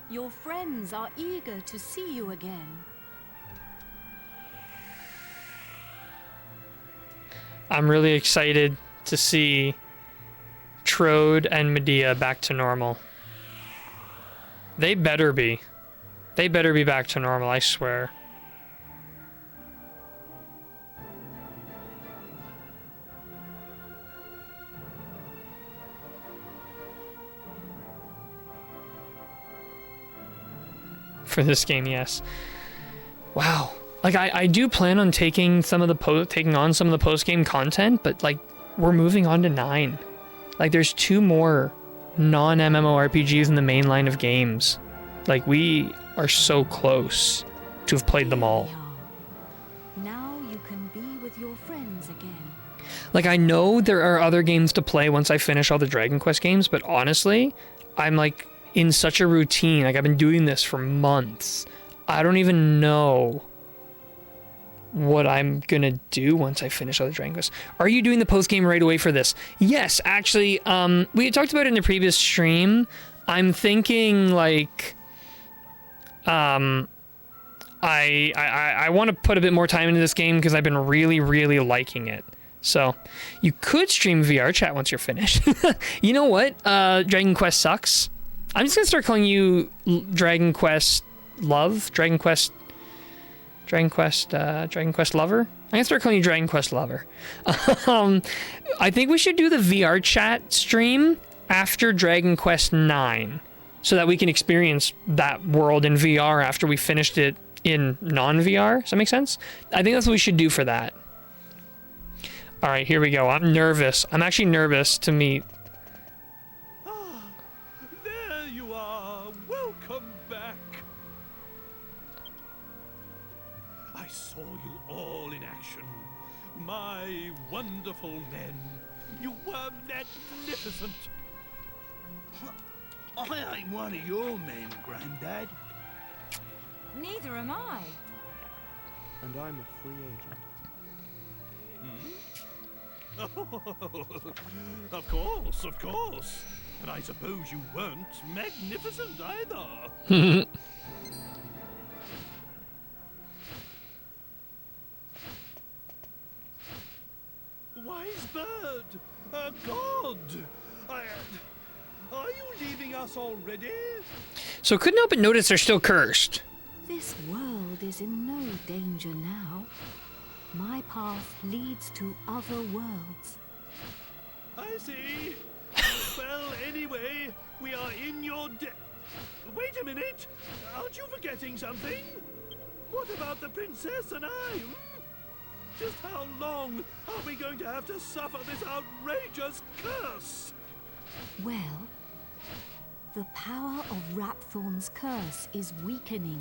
Your friends are eager to see you again. I'm really excited to see Trode and Medea back to normal. They better be. They better be back to normal, I swear. For this game, yes. Wow. Like I do plan on taking some of the post game content, but like we're moving on to 9. Like there's 2 more non-MMORPGs in the main line of games. Like we are so close to have played them all. Now you can be with your friends again. Like I know there are other games to play once I finish all the Dragon Quest games, but honestly, I'm like in such a routine. Like I've been doing this for months. I don't even know what I'm gonna do once I finish all the Dragon Quest. Are you doing the post game right away for this? Yes, actually, we had talked about it in the previous stream. I'm thinking like, I want to put a bit more time into this game because I've been really, really liking it. So you could stream VR chat once you're finished. You know what? Dragon Quest sucks. I'm just gonna start calling you Dragon Quest Love, Dragon Quest Lover. I'm gonna start calling you Dragon Quest Lover. I think we should do the VR chat stream after Dragon Quest 9, so that we can experience that world in VR after we finished it in non-VR. Does that make sense? I think that's what we should do for that. All right, here we go. I'm nervous. I'm actually nervous to meet. There you are. Welcome back. I saw you all in action. My wonderful men. You were magnificent. I ain't one of your men, Grandad. Neither am I. And I'm a free agent. Of course. And I suppose you weren't magnificent either. Wise bird, a god. Are you leaving us already? So couldn't help but notice they're still cursed. This world is in no danger now. My path leads to other worlds. I see. Well, anyway, we are in your Wait a minute. Aren't you forgetting something? What about the princess and I? Just how long are we going to have to suffer this outrageous curse? Well, the power of Rapthorn's curse is weakening.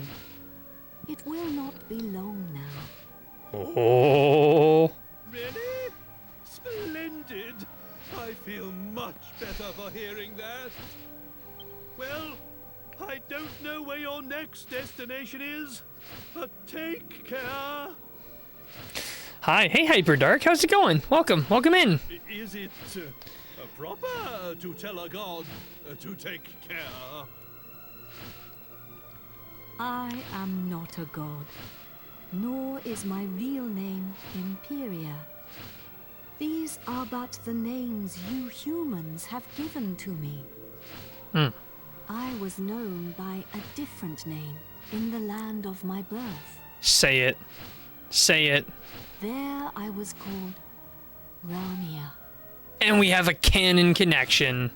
It will not be long now. Oh. Really? Splendid. I feel much better for hearing that. Well, I don't know where your next destination is, but take care. Hi. Hey, Hyperdark. How's it going? Welcome in. Is it proper to tell a god to take care? I am not a god, nor is my real name Imperia. These are but the names you humans have given to me. I was known by a different name in the land of my birth. Say it. Say it. There I was called Ramia. And we have a canon connection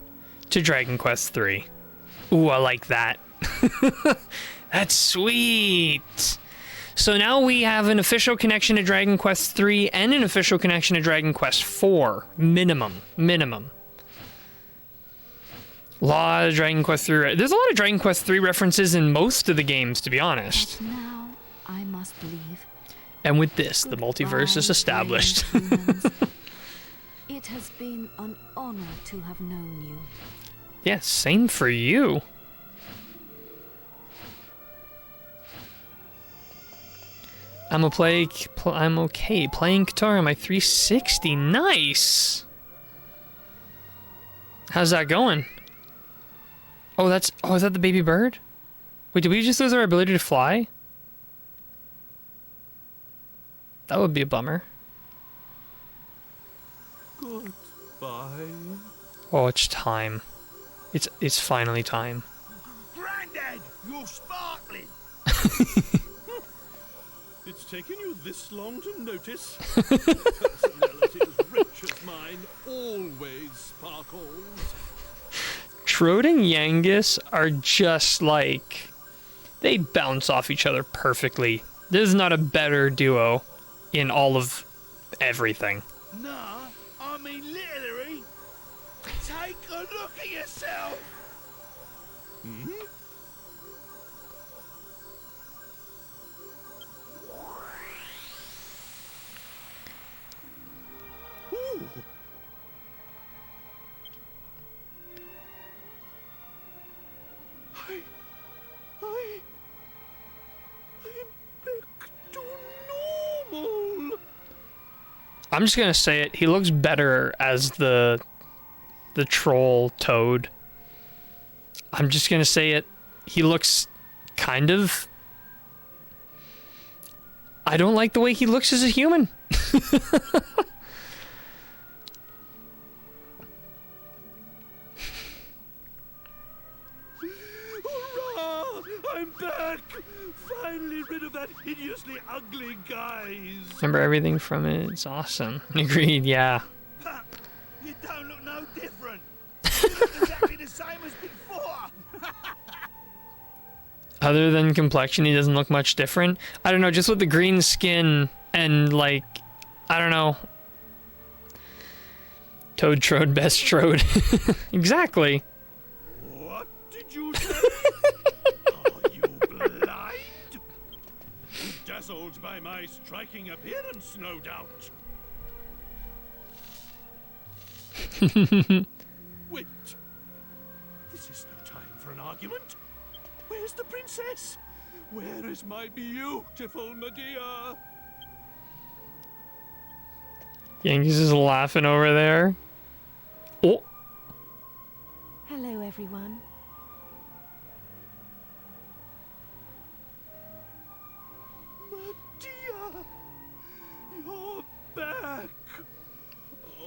to Dragon Quest 3. Ooh, I like that. That's sweet. So now we have an official connection to Dragon Quest 3 and an official connection to Dragon Quest 4. Minimum. A lot of Dragon Quest 3. There's a lot of Dragon Quest 3 references in most of the games, to be honest. But now I must leave. And with this, the multiverse is established. It has been an honor to have known you. Yeah, same for you. I'm okay playing guitar on my 360. Nice. How's that going? Oh, is that the baby bird? Wait, did we just lose our ability to fly? That would be a bummer. Goodbye. Oh, it's time. It's finally time. Grandad, you're sparkling. It's taken you this long to notice. Personality as rich as mine always sparkles. Trode and Yangus are just like... They bounce off each other perfectly. There's not a better duo in all of everything. Nah, I mean literally. Take a look at yourself. Ooh. I'm back to normal. I'm just gonna say it. He looks better as the troll Toad. I'm just gonna say it. He looks kind of... I don't like the way he looks as a human. Hurrah! I'm back! Finally rid of that hideously ugly guise! Remember everything from it. It's awesome. Agreed, yeah. Ha! You don't look no different! You look exactly the same as before! Other than complexion, he doesn't look much different. I don't know, just with the green skin and, like, I don't know. Toad Trode, best Trode. Exactly. What did you say? Are you blind? Dazzled by my striking appearance, no doubt. Wait. This is no time for an argument. Where's the princess? Where is my beautiful Medea? Yankees is laughing over there. Oh. Hello, everyone. Medea! You're back!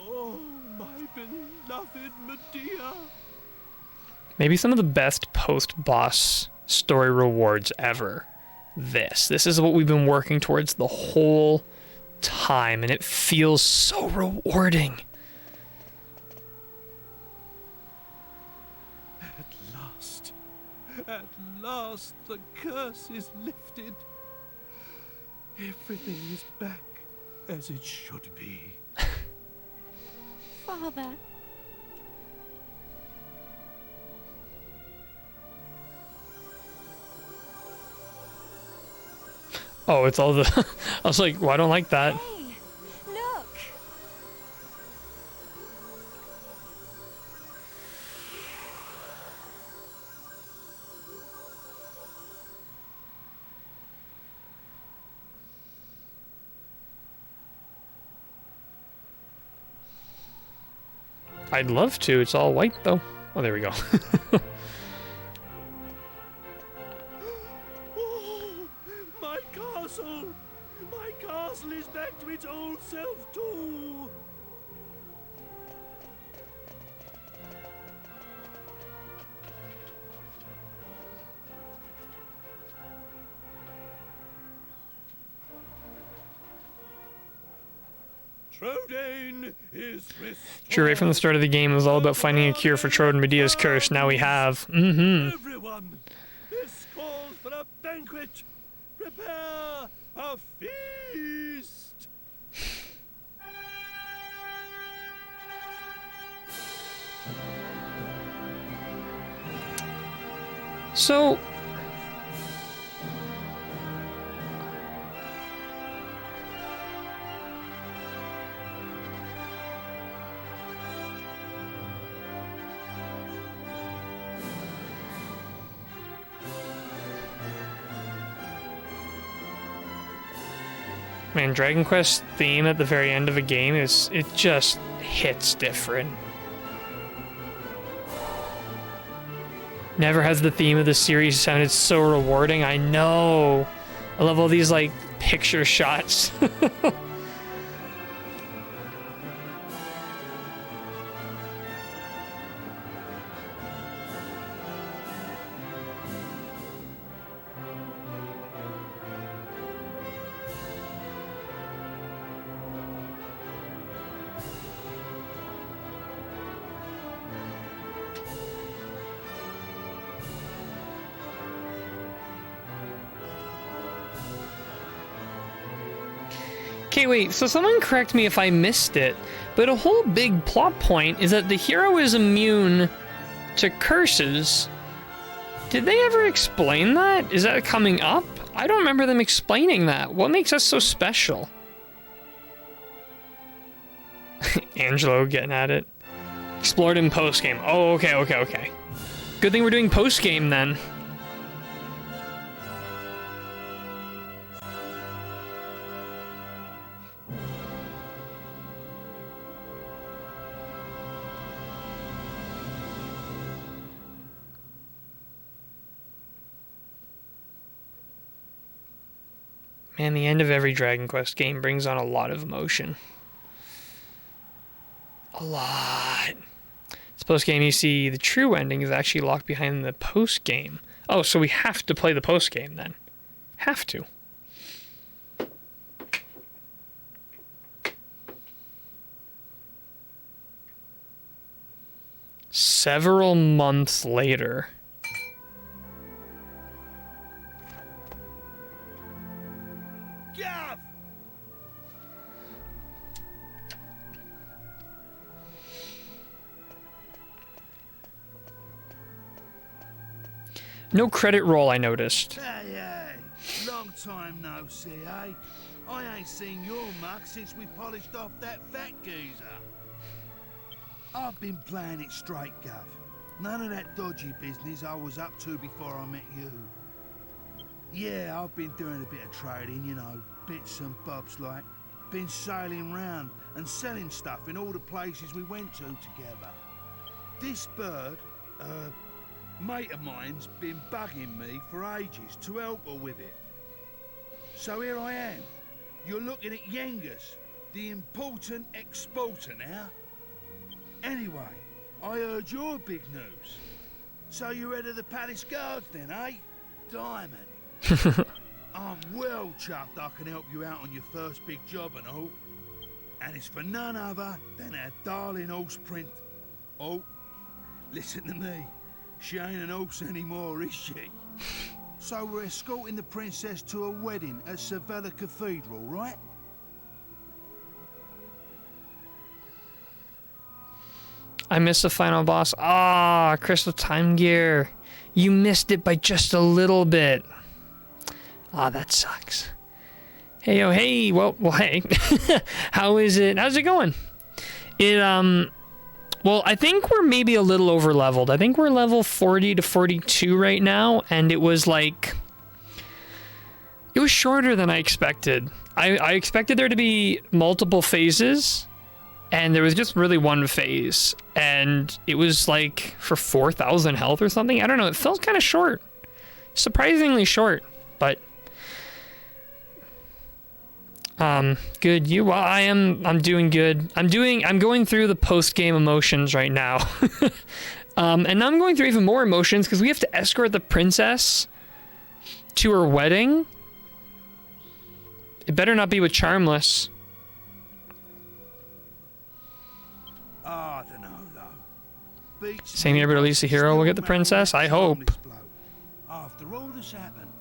Oh, my beloved Medea! Maybe some of the best post-boss story rewards ever. This is what we've been working towards the whole time, and it feels so rewarding. At last the curse is lifted. Everything is back as it should be. Father. Oh, it's all the... I was like, well, I don't like that. Hey, look! I'd love to. It's all white, though. Oh, there we go. Oh, my castle! My castle is back to its old self too! Trodain is restored. True, right from the start of the game, it was all about finding a cure for Trode and Medea's curse. Now we have. Everyone, this calls for a banquet. Prepare a feast. So... Man, Dragon Quest theme at the very end of a game it just hits different. Never has the theme of the series sounded so rewarding. I know. I love all these, like, picture shots. Okay, wait, so someone correct me if I missed it, but a whole big plot point is that the hero is immune to curses. Did they ever explain that? Is that coming up? I don't remember them explaining that. What makes us so special? Angelo getting at it. Explored in post-game. Oh, okay. Good thing we're doing post-game then. Man, the end of every Dragon Quest game brings on a lot of emotion. A lot. This post-game, you see the true ending is actually locked behind the post-game. Oh, so we have to play the post game then. Have to. Several months later. Gav! No credit roll, I noticed. Hey, hey, long time no see, eh? I ain't seen your mug since we polished off that fat geezer. I've been playing it straight, Gov. None of that dodgy business I was up to before I met you. Yeah, I've been doing a bit of trading, you know, bits and bobs like. Been sailing round and selling stuff in all the places we went to together. This bird, mate of mine's been bugging me for ages to help her with it. So here I am. You're looking at Yengus, the important exporter now. Anyway, I heard your big news. So you're head of the palace guards then, eh? Diamond. I'm well chuffed I can help you out on your first big job and all. And it's for none other than our darling horse print. Oh, listen to me. She ain't an horse anymore, is she? So we're escorting the princess to a wedding at Sevilla Cathedral, right? I missed the final boss. Ah, Crystal Time Gear. You missed it by just a little bit. Ah, that sucks. Hey, oh, hey. Well, hey. How is it? How's it going? Well, I think we're maybe a little over leveled. I think we're level 40 to 42 right now, and it was like... It was shorter than I expected. I expected there to be multiple phases, and there was just really one phase, and it was like for 4,000 health or something. I don't know, it felt kind of short. Surprisingly short, but... good. Well, I'm doing good. I'm going through the post-game emotions right now. And I'm going through even more emotions because we have to escort the princess to her wedding. It better not be with Charmless. I don't know, though. Same year, but at least the hero will get the princess. I hope. After all this happened.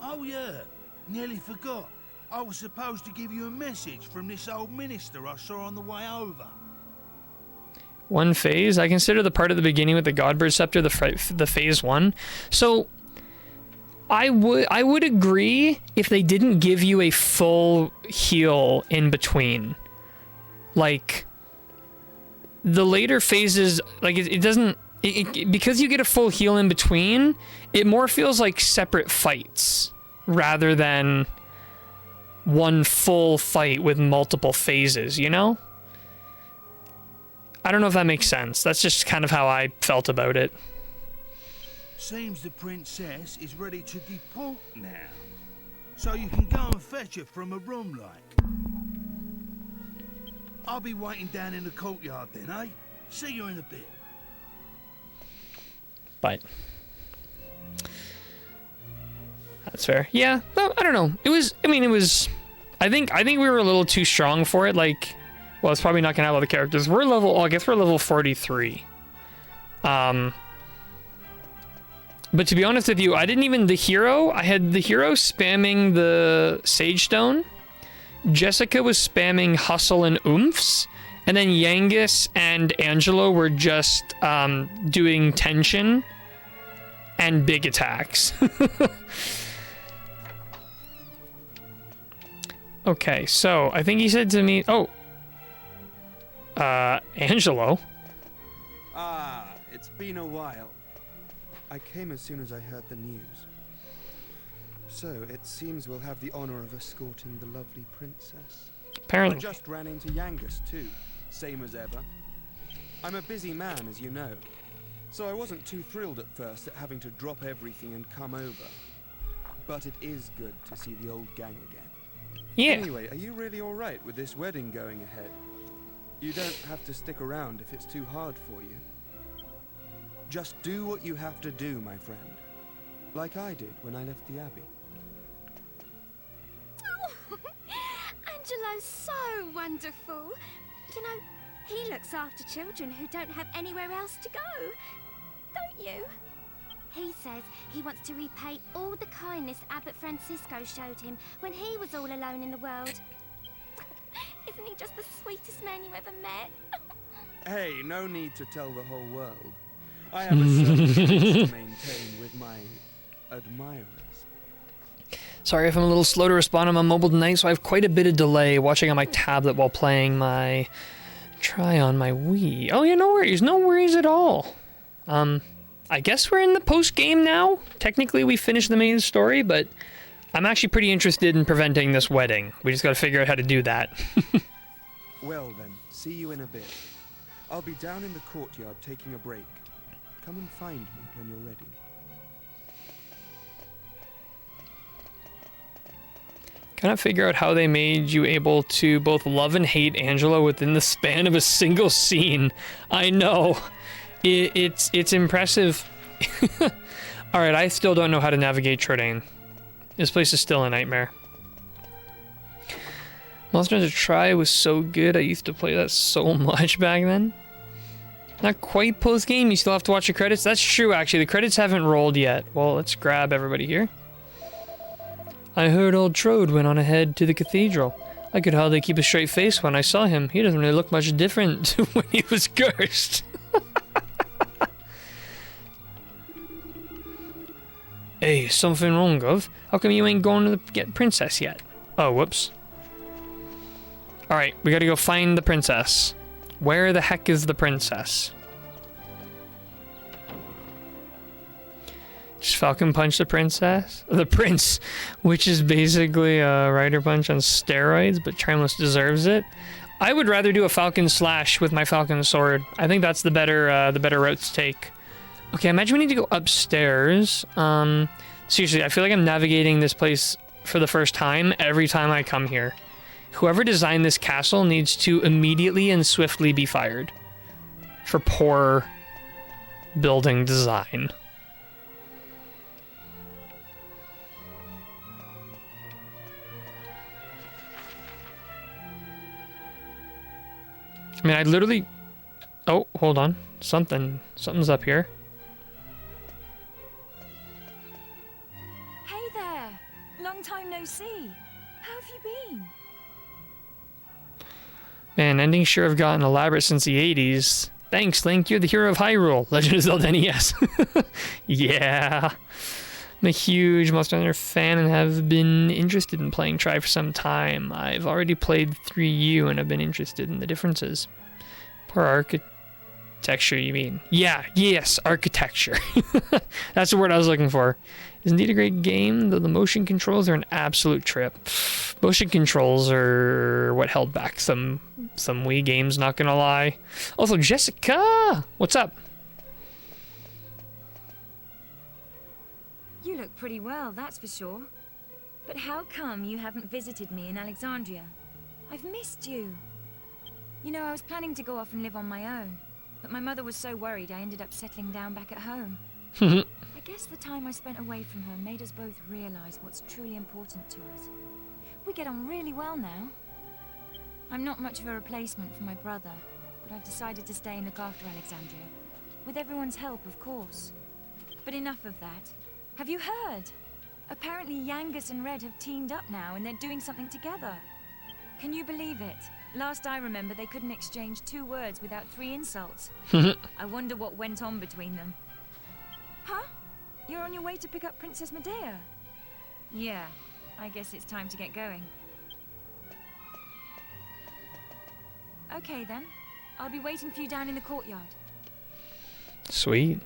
Oh, yeah. Nearly forgot. I was supposed to give you a message from this old minister I saw on the way over. One phase? I consider the part at the beginning with the Godbird Scepter the phase 1. So, I would agree if they didn't give you a full heal in between. Like, the later phases, like, it doesn't... because you get a full heal in between, it more feels like separate fights. Rather than one full fight with multiple phases, you know? I don't know if that makes sense. That's just kind of how I felt about it. Seems the princess is ready to depart now. So you can go and fetch her from a room like. I'll be waiting down in the courtyard then, eh? See you in a bit. But... That's fair. Yeah, no, I don't know. It was, I think we were a little too strong for it. Like, well, it's probably not gonna have all the characters. I guess we're level 43. But to be honest with you, I had the hero spamming the Sage Stone. Jessica was spamming Hustle and Oomphs. And then Yangus and Angelo were just doing tension and big attacks. Okay, so I think he said to me, Angelo. Ah, it's been a while. I came as soon as I heard the news. So, it seems we'll have the honor of escorting the lovely princess. Apparently. I just ran into Yangus too, same as ever. I'm a busy man, as you know, so I wasn't too thrilled at first at having to drop everything and come over. But it is good to see the old gang again. Yeah. Anyway, are you really alright with this wedding going ahead? You don't have to stick around if it's too hard for you. Just do what you have to do, my friend. Like I did when I left the Abbey. Oh, Angelo's so wonderful. You know, he looks after children who don't have anywhere else to go. Don't you? He says he wants to repay all the kindness Abbot Francisco showed him when he was all alone in the world. Isn't he just the sweetest man you ever met? Hey, no need to tell the whole world. I have a certain peace to maintain with my admirers. Sorry if I'm a little slow to respond on my mobile tonight, so I have quite a bit of delay watching on my tablet while playing my try on my Wii. Oh yeah, no worries at all. I guess we're in the post-game now. Technically, we finished the main story, but I'm actually pretty interested in preventing this wedding. We just gotta figure out how to do that. Well then, see you in a bit. I'll be down in the courtyard taking a break. Come and find me when you're ready. Cannot figure out how they made you able to both love and hate Angela within the span of a single scene. I know. It's impressive. Alright, I still don't know how to navigate Trodain. This place is still a nightmare. Monster Hunter Tri was so good. I used to play that so much back then. Not quite post-game. You still have to watch the credits. That's true, actually. The credits haven't rolled yet. Well, let's grab everybody here. I heard old Trode went on ahead to the cathedral. I could hardly keep a straight face when I saw him. He doesn't really look much different to when he was cursed. Hey, something wrong, Gov? How come you ain't going to get Princess yet? Oh, whoops. Alright, we gotta go find the princess. Where the heck is the princess? Just Falcon Punch the princess? The prince, which is basically a Rider Punch on steroids, but Trimalus deserves it. I would rather do a Falcon Slash with my Falcon Sword. I think that's the better route to take. Okay, I imagine we need to go upstairs. Seriously, I feel like I'm navigating this place for the first time every time I come here. Whoever designed this castle needs to immediately and swiftly be fired for poor building design. I mean, I literally... Oh, hold on. Something's up here. Hey there! Long time no see. How have you been? Man, endings sure have gotten elaborate since the 80s. Thanks, Link. You're the hero of Hyrule. Legend of Zelda NES. Yeah. I'm a huge Monster Hunter fan and have been interested in playing Tri for some time. I've already played 3U and have been interested in the differences. Poor architecture, you mean? Yeah, yes, architecture. That's the word I was looking for. It's indeed a great game, though the motion controls are an absolute trip. Motion controls are what held back some Wii games, not gonna lie. Also, Jessica! What's up? You look pretty well, that's for sure. But how come you haven't visited me in Alexandria? I've missed you. You know, I was planning to go off and live on my own, but my mother was so worried I ended up settling down back at home. I guess the time I spent away from her made us both realize what's truly important to us. We get on really well now. I'm not much of a replacement for my brother, but I've decided to stay and look after Alexandria. With everyone's help, of course. But enough of that. Have you heard? Apparently Yangus and Red have teamed up now and they're doing something together. Can you believe it? Last I remember, they couldn't exchange 2 words without 3 insults. I wonder what went on between them. Huh? You're on your way to pick up Princess Medea? Yeah, I guess it's time to get going. Okay then. I'll be waiting for you down in the courtyard. Sweet.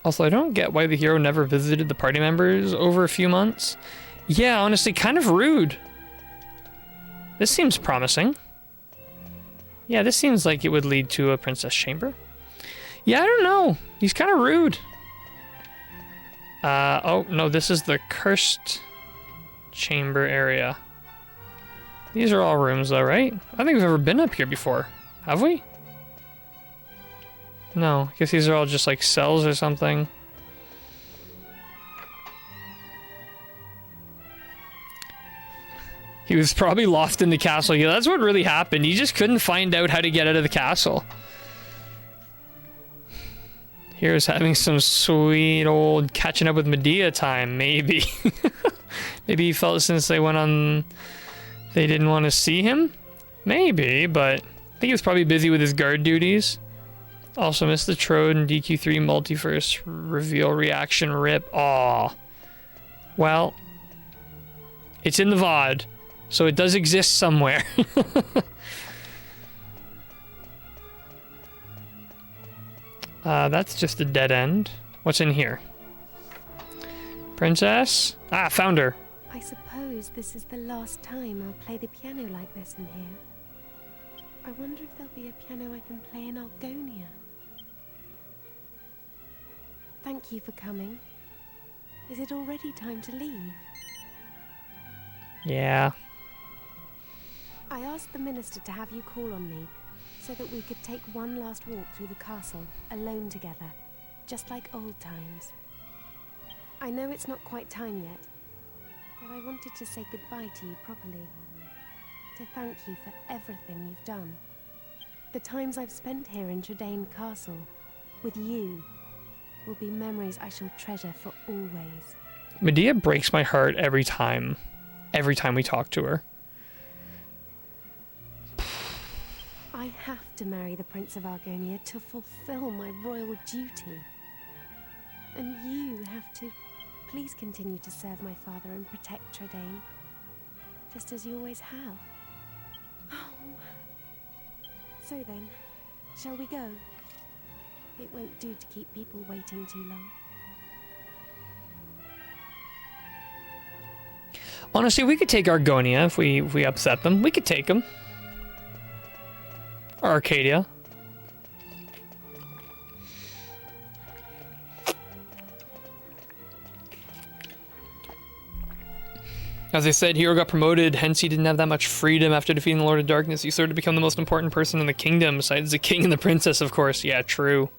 Also, I don't get why the hero never visited the party members over a few months. Yeah, honestly, kind of rude. This seems promising. Yeah, this seems like it would lead to a princess chamber. Yeah, I don't know. He's kind of rude. Oh, no, this is the cursed chamber area. These are all rooms, though, right? I don't think we've ever been up here before. Have we? No, I guess these are all just like cells or something. He was probably lost in the castle. Yeah, that's what really happened. He just couldn't find out how to get out of the castle. Here's having some sweet old catching up with Medea time, maybe. Maybe he felt since they went on, they didn't want to see him? Maybe, but I think he was probably busy with his guard duties. Also missed the Trode and DQ3 multiverse reveal reaction rip. Aw. Well, it's in the VOD, so it does exist somewhere. That's just a dead end. What's in here? Princess? Ah, found her. I suppose this is the last time I'll play the piano like this in here. I wonder if there'll be a piano I can play in Argonia. Thank you for coming. Is it already time to leave? Yeah. I asked the minister to have you call on me so that we could take one last walk through the castle, alone together, just like old times. I know it's not quite time yet, but I wanted to say goodbye to you properly. To thank you for everything you've done. The times I've spent here in Tradaine Castle, with you, will be memories I shall treasure for always. Medea breaks my heart every time we talk to her. I have to marry the Prince of Argonia to fulfill my royal duty. And you have to please continue to serve my father and protect Tradaine, just as you always have. Oh. So then, shall we go? It won't do to keep people waiting too long. Honestly, we could take Argonia if we upset them. We could take them. Or Arcadia. As I said, Hero got promoted, hence he didn't have that much freedom after defeating the Lord of Darkness. He started to become the most important person in the kingdom, besides the king and the princess, of course. Yeah, true.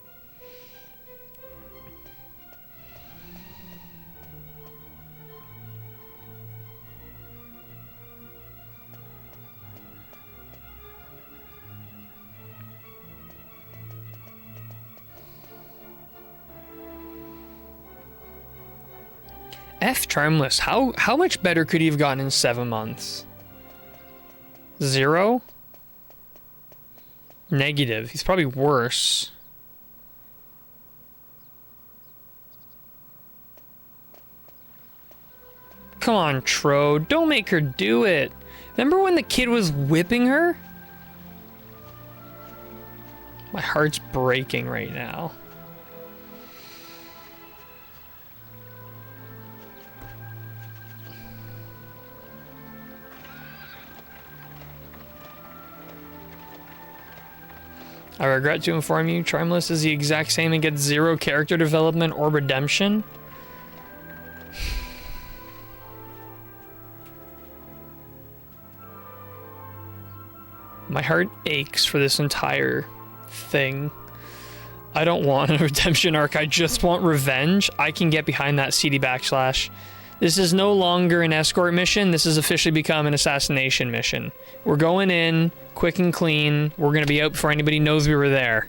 F Charmless, how much better could he have gotten in 7 months? 0? Negative. He's probably worse. Come on, Trode. Don't make her do it. Remember when the kid was whipping her? My heart's breaking right now. I regret to inform you, Charmless is the exact same and gets 0 character development or redemption. My heart aches for this entire thing. I don't want a redemption arc, I just want revenge. I can get behind that CD backslash. This is no longer an escort mission, this has officially become an assassination mission. We're going in, quick and clean, we're gonna be out before anybody knows we were there.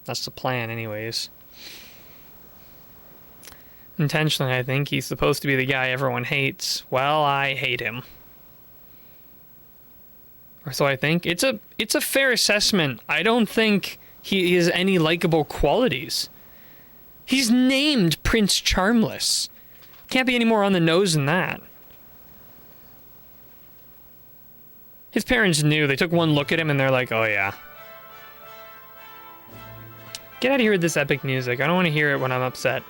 That's the plan anyways. Intentionally, I think he's supposed to be the guy everyone hates. Well, I hate him. Or so I think. It's a fair assessment. I don't think he has any likable qualities. He's named Prince Charmless. Can't be any more on the nose than that. His parents knew. They took one look at him and they're like, oh yeah. Get out of here with this epic music. I don't want to hear it when I'm upset.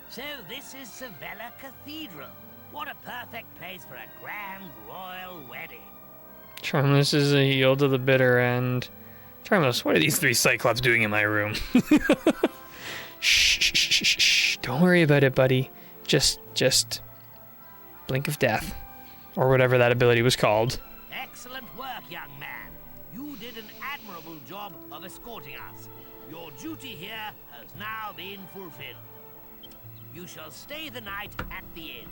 So this is Sevilla Cathedral. What a perfect place for a grand royal wedding. Charmless is a yield to the bitter end. Charmless, what are these three Cyclops doing in my room? Shh, shh, shh, shh, shh. Don't worry about it, buddy. Just blink of death. Or whatever that ability was called. Excellent work, young man. You did an admirable job of escorting us. Your duty here has now been fulfilled. You shall stay the night at the inn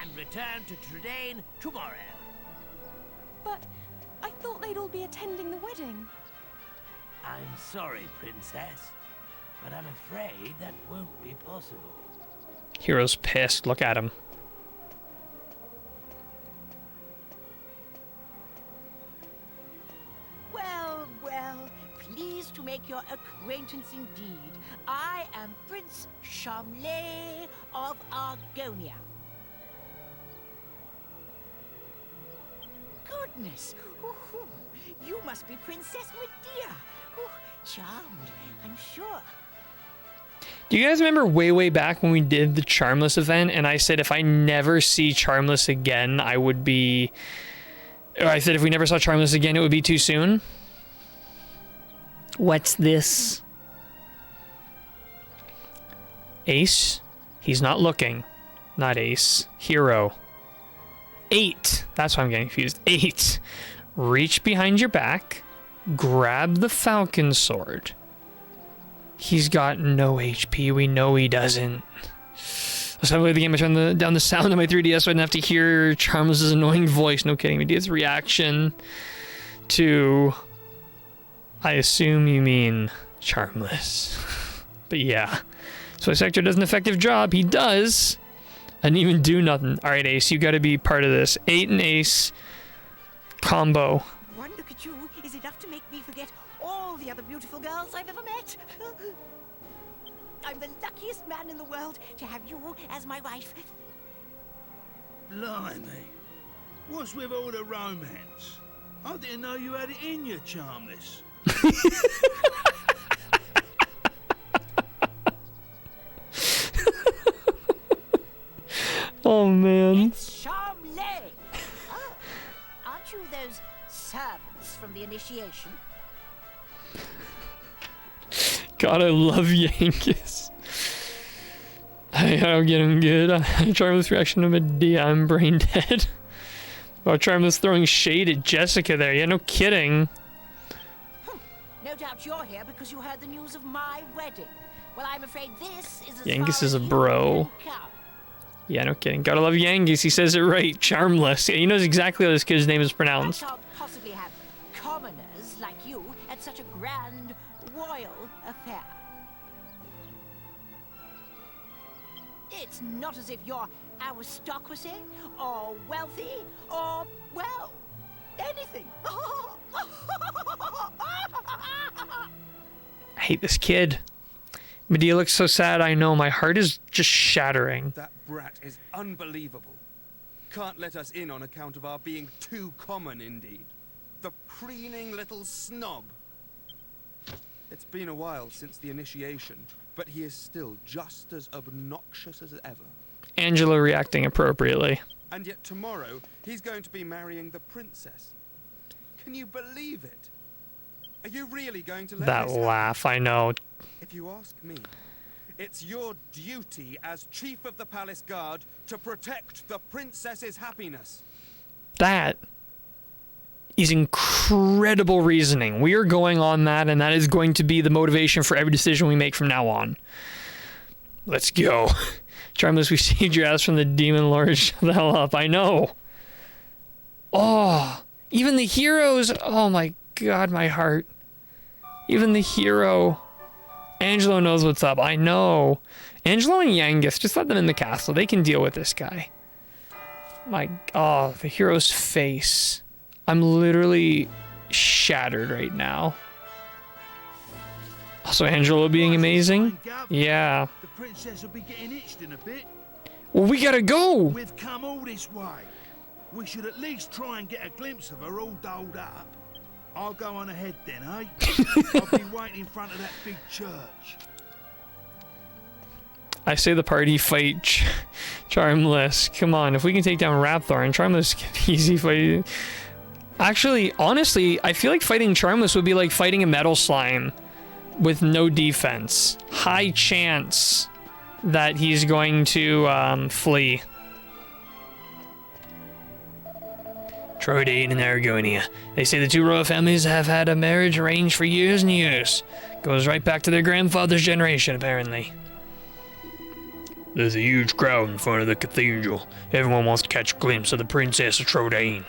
and return to Trudane tomorrow. But I thought they'd all be attending the wedding. I'm sorry, Princess, but I'm afraid that won't be possible. Hero's pissed. Look at him. Well, well, pleased to make your acquaintance indeed. I am Prince Charmley of Argonia. Goodness, ooh, you must be Princess Medea. Ooh, charmed, I'm sure. Do you guys remember way back when we did the Charmless event and I said if I never see Charmless again, I would be... Or I said if we never saw Charmless again, it would be too soon? What's this? Ace? He's not looking. Not Ace. Hero. 8. That's why I'm getting confused. 8. Reach behind your back. Grab the Falcon Sword. He's got no HP. We know he doesn't. Let's have a look at the game. I turned down the sound on my 3DS so I didn't have to hear Charmless's annoying voice. No kidding. Medea's reaction to... I assume you mean Charmless. But yeah. So Sector does an effective job. He does. I didn't even do nothing. Alright, Ace. You gotta be part of this. 8 and Ace combo. One look at you is enough to make me forget all the other beautiful girls I've ever met. I'm the luckiest man in the world to have you as my wife. Blimey. What's with all the romance? I didn't know you had it in you, Charmless. Oh, man. It's Charmley. Oh, aren't you those servants from the initiation? God, I love Yankees. I don't get him good. Charmless reaction to Medea. I'm brain dead. About Charmless throwing shade at Jessica there. Yeah, no kidding. No doubt you're here because you heard the news of my wedding. Well, I'm afraid this is as Yankees far is a as you bro. can come. Yeah, no kidding. Gotta love Yankees. He says it right. Charmless. Yeah, he knows exactly how this kid's name is pronounced. I can't possibly have commoners like you at such a grand royal affair. It's not as if you're aristocracy or wealthy or, well, anything. I hate this kid. Medea looks so sad, I know. My heart is just shattering. That brat is unbelievable. Can't let us in on account of our being too common, indeed. The preening little snob. It's been a while since the initiation, but he is still just as obnoxious as ever. Angela reacting appropriately. And yet tomorrow, he's going to be marrying the princess. Can you believe it? Are you really going to let That this happen? laugh, I know. If you ask me, it's your duty as chief of the palace guard to protect the princess's happiness. That is incredible reasoning. We are going on that, and that is going to be the motivation for every decision we make from now on. Let's go. Charmless, we saved your ass from the demon lord. Shut the hell up. I know. Oh, even the heroes. Oh my god, my heart. Even the hero. Angelo knows what's up. I know. Angelo and Yangus, just let them in the castle. They can deal with this guy. Oh, the hero's face. I'm literally shattered right now. Also, Angelo being amazing. Yeah. The princess will be getting itched in a bit. Well, we gotta go. We've come all this way. We should at least try and get a glimpse of her all dolled up. I'll go on ahead then, eh? I'll be waiting in front of that big church. I say the party fight Charmless. Come on, if we can take down Rapthor and Charmless can be easy fight. Actually, honestly, I feel like fighting Charmless would be like fighting a metal slime with no defense. High chance that he's going to flee. Trodaine and Aragonia. They say the two royal families have had a marriage arranged for years and years. Goes right back to their grandfather's generation, apparently. There's a huge crowd in front of the cathedral. Everyone wants to catch a glimpse of the Princess of Trodaine.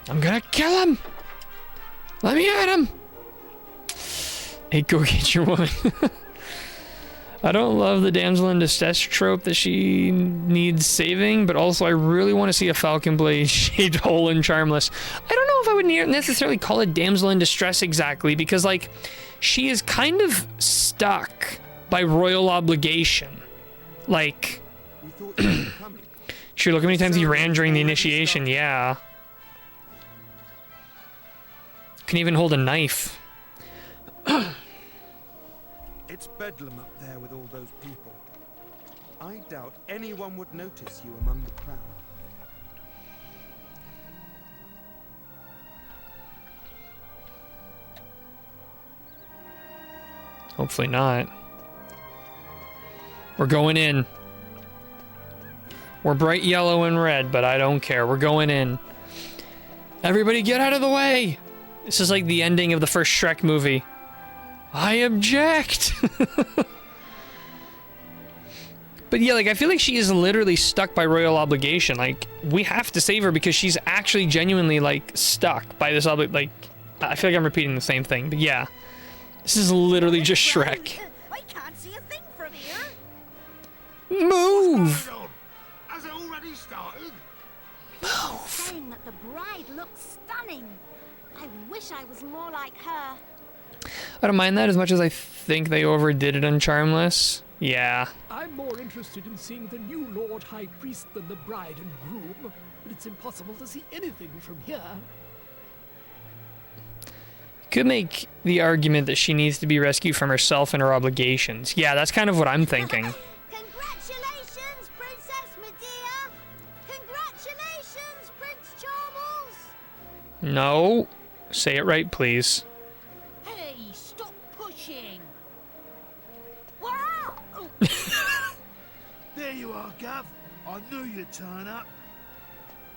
I'm gonna kill him! Let me at him! Hey, go get your woman. I don't love the damsel in distress trope that she needs saving, but also I really want to see a falcon blade shaped hole in Charmless. I don't know if I would necessarily call it damsel in distress exactly, because like she is kind of stuck by royal obligation. Like, sure, look how many times he ran during the initiation. Yeah, can even hold a knife. It's bedlam up there with all those people. I doubt anyone would notice you among the crowd. Hopefully not. We're going in. We're bright yellow and red, but I don't care. We're going in. Everybody get out of the way! This is like the ending of the first Shrek movie. I object! But yeah, like, I feel like she is literally stuck by royal obligation. Like, we have to save her because she's actually genuinely, like, stuck by this like, I feel like I'm repeating the same thing, but yeah. This is literally just Shrek. I can't see a thing from here. Move! Has it already started? Saying that the bride looks stunning. I wish I was more like her. I don't mind that as much as I think they overdid it on Charmless. Yeah. I'm more interested in seeing the new Lord High Priest than the bride and groom, but it's impossible to see anything from here. Could make the argument that she needs to be rescued from herself and her obligations. Yeah, that's kind of what I'm thinking. Congratulations, Princess Medea! Congratulations, Prince Charmles! No. Say it right, please. Hey, stop pushing. Wow! There you are, Gav. I knew you'd turn up.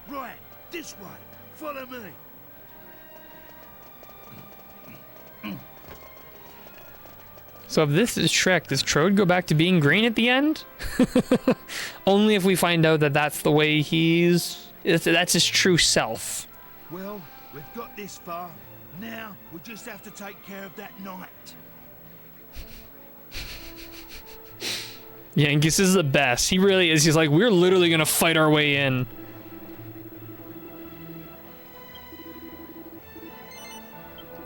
Right, this way. Follow me. So if this is Shrek, does Trode go back to being green at the end? Only if we find out that that's the way that's his true self. Well, we've got this far. Now, we just have to take care of that knight. Yankees is the best. He really is. He's like, we're literally gonna fight our way in.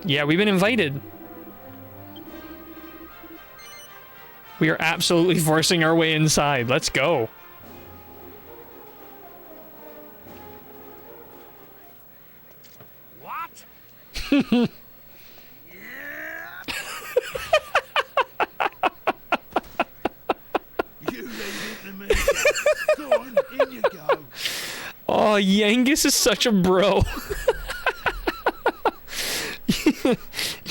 Yeah, we've been invited. We are absolutely forcing our way inside. Let's go. What? You leave it to me. Go on, in you go. Oh, Yangus is such a bro.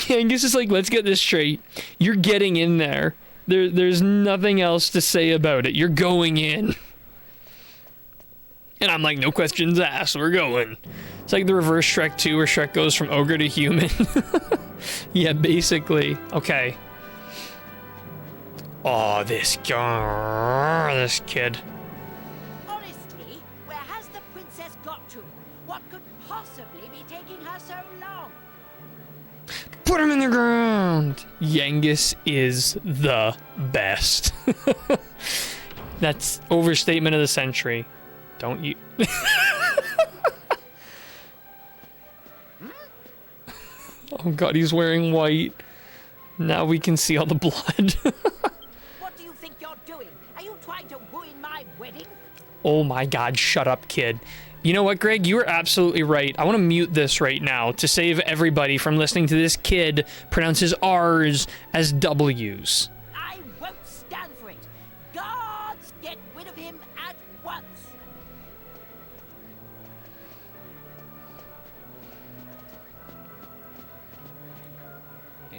Yangus is like, let's get this straight. You're getting in there. There's nothing else to say about it. You're going in. And I'm like, no questions asked. We're going. It's like the reverse Shrek 2 where Shrek goes from ogre to human. Yeah, basically. Okay. Oh, this kid. Honestly, where has the princess got to? What could possibly be taking her so long? Put him in the ground. Yangus is the best. That's overstatement of the century. Don't you? Oh god, he's wearing white. Now we can see all the blood. What do you think you're doing? Are you trying to ruin my wedding? Oh my god, shut up, kid. You know what, Greg? You are absolutely right. I want to mute this right now to save everybody from listening to this kid pronounce his R's as W's. I won't stand for it. Guards, get rid of him at once.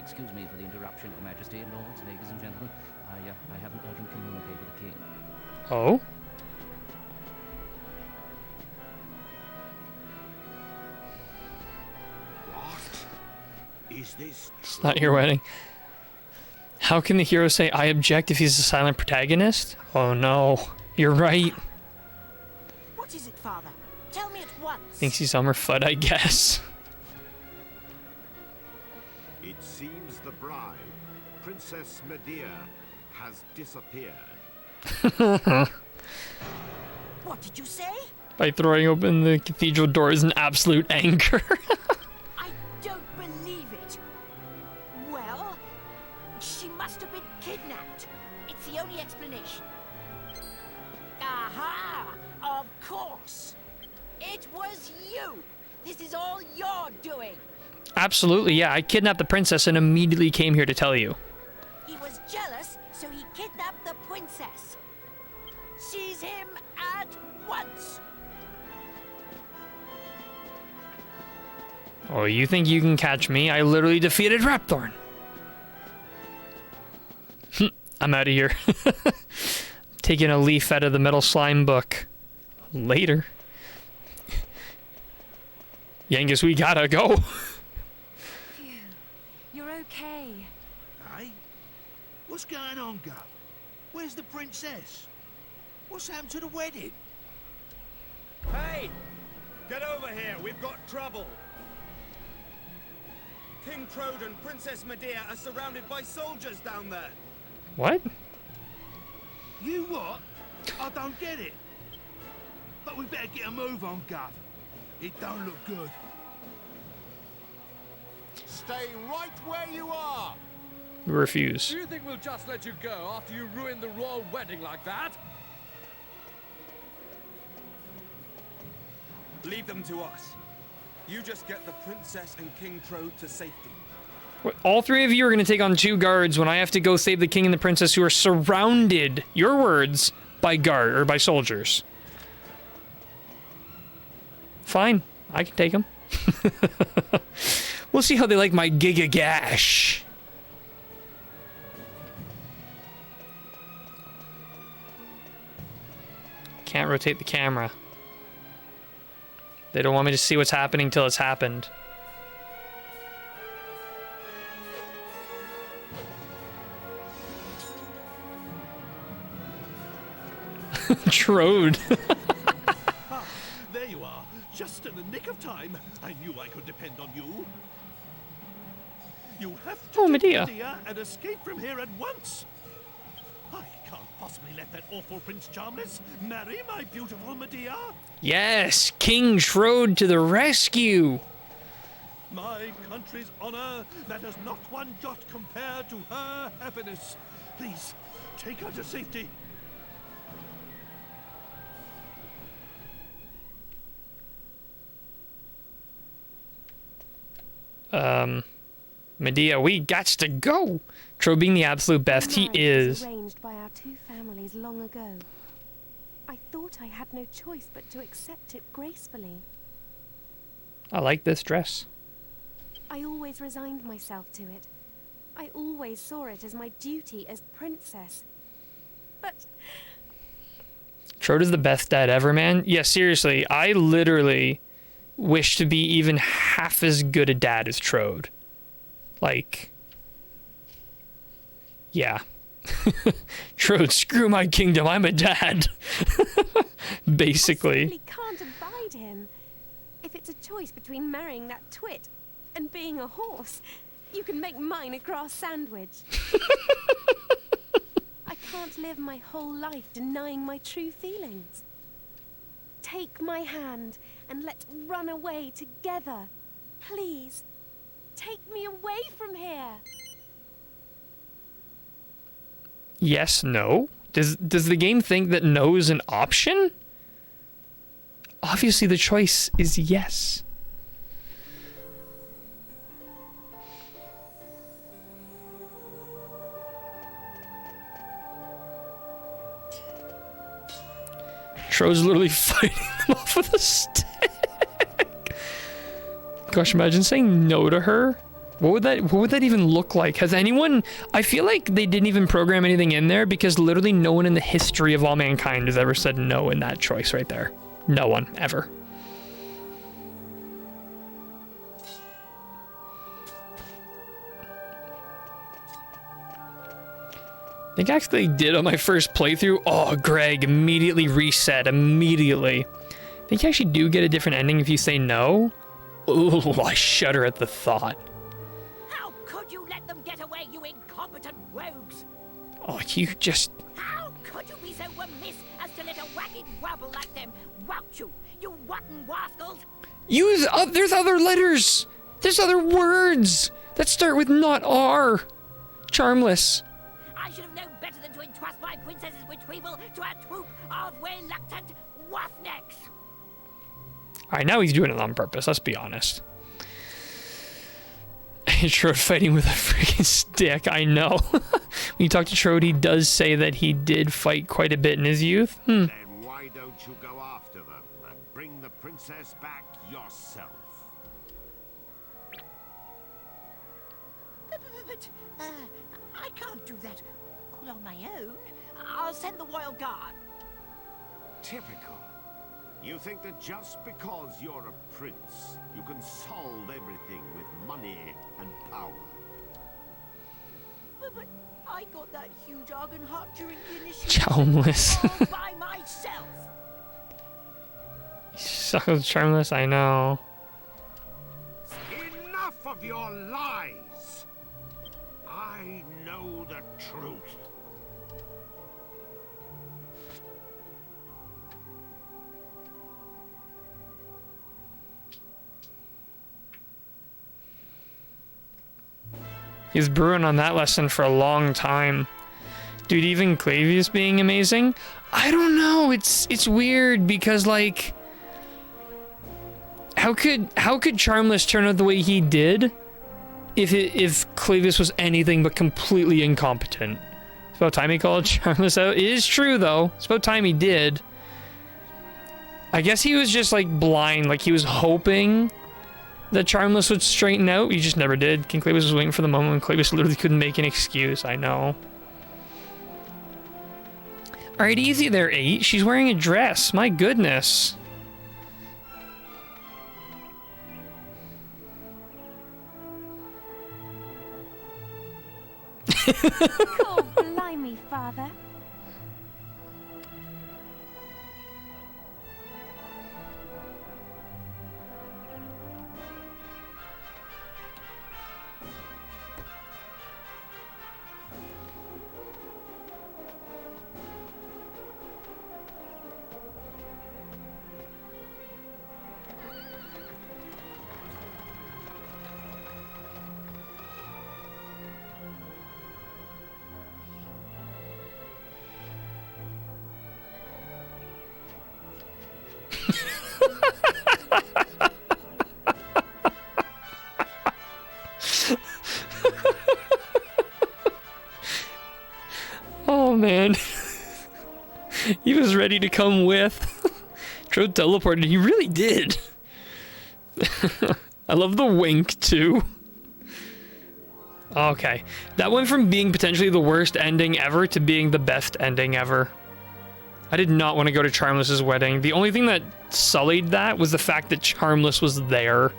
excuse me for the interruption, Your Majesty, lords, ladies and gentlemen. I have an urgent communique with the king. Oh? What? Is this It's not your wedding. How can the hero say, I object if he's a silent protagonist? Oh no. You're right. What is it, Father? Tell me at once. Thinks he's Elmer Fudd, I guess. It seems the bride, Princess Medea, has disappeared. What did you say? By throwing open the cathedral doors in absolute anger. I don't believe it. Well, she must have been kidnapped. It's the only explanation. Aha! Of course. It was you. This is all your doing. Absolutely, yeah. I kidnapped the princess and immediately came here to tell you. He was jealous, so he kidnapped the princess. Seize him at once. Oh, you think you can catch me? I literally defeated Rapthorn. I'm out of here. Taking a leaf out of the Metal Slime book. Later. Yangus, we gotta go. Phew. You're okay. Hey? What's going on, Gov? Where's the princess? What's happened to the wedding? Hey! Get over here, we've got trouble. King Trode and Princess Medea are surrounded by soldiers down there. What? You what? I don't get it. But we better get a move on, Gov. It don't look good. Stay right where you are! Refuse. Do you think we'll just let you go after you ruined the royal wedding like that? Leave them to us. You just get the princess and King Trode to safety. What, all three of you are gonna take on 2 guards when I have to go save the king and the princess who are surrounded, your words, by by soldiers. Fine, I can take them. We'll see how they like my Giga Gash. Can't rotate the camera. They don't want me to see what's happening till it's happened. Trode. Ah, there you are. Just in the nick of time. I knew I could depend on you. You have to Medea. Medea and escape from here at once. I can't possibly let that awful Prince Charmless marry my beautiful Medea. Yes, King Trode to the rescue. My country's honor matters not one jot compared to her happiness. Please, take her to safety. Medea, we gots to go. Trode being the absolute best, he is. Arranged by our 2 families long ago. I thought I had no choice but to accept it gracefully. I like this dress. I always resigned myself to it. I always saw it as my duty as princess. But Trode is the best dad ever, man. Yeah, seriously, I literally wish to be even half as good a dad as Trode. Like, yeah. Trode, screw my kingdom, I'm a dad. Basically. I simply can't abide him. If it's a choice between marrying that twit and being a horse, you can make mine a grass sandwich. I can't live my whole life denying my true feelings. Take my hand and let's run away together. Please, take me away from here. Yes, no? Does the game think that no is an option? Obviously the choice is yes. Trode's literally fighting them off with a stick. Gosh, imagine saying no to her What would that even look like? Has anyone... I feel like they didn't even program anything in there because literally no one in the history of all mankind has ever said no in that choice right there. No one, ever. I think I actually did on my first playthrough. Oh, Greg, immediately reset. Immediately. I think you actually do get a different ending if you say no. Ooh, I shudder at the thought. How could you let them get away, you incompetent rogues? Oh, you just... How could you be so remiss as to let a wagging wabble like them rout you, you rotten rascals? Use... there's other letters! There's other words that start with not R. Charmless. I should have known better than to entrust my princess's retrieval to a troop of reluctant roughnecks. Alright, now he's doing it on purpose, let's be honest. Trode fighting with a freaking stick, I know. When you talk to Trode, he does say that he did fight quite a bit in his youth. Then why don't you go after them and bring the princess back yourself? But I can't do that all on my own. I'll send the royal guard. Typical. You think that just because you're a prince, you can solve everything with money and power. But I got that huge Argon heart during the initiation Charmless. all by myself. So charmless, I know. Enough of your lies! I know the truth. He's brewing on that lesson for a long time. Dude, even Clavius being amazing? I don't know, it's weird because like... How could Charmless turn out the way he did if Clavius was anything but completely incompetent? It's about time he called Charmless out. It is true though. It's about time he did. I guess he was just like blind, like he was hoping that Charmless would straighten out. He just never did. King Clavius was waiting for the moment when Clavius literally couldn't make an excuse. I know. Alright, easy there, 8. She's wearing a dress. My goodness. Oh, blimey, father. Oh man. He was ready to come with. Trode teleported. He really did. I love the wink too. Okay. That went from being potentially the worst ending ever to being the best ending ever. I did not want to go to Charmless's wedding. The only thing that sullied that was the fact that Charmless was there.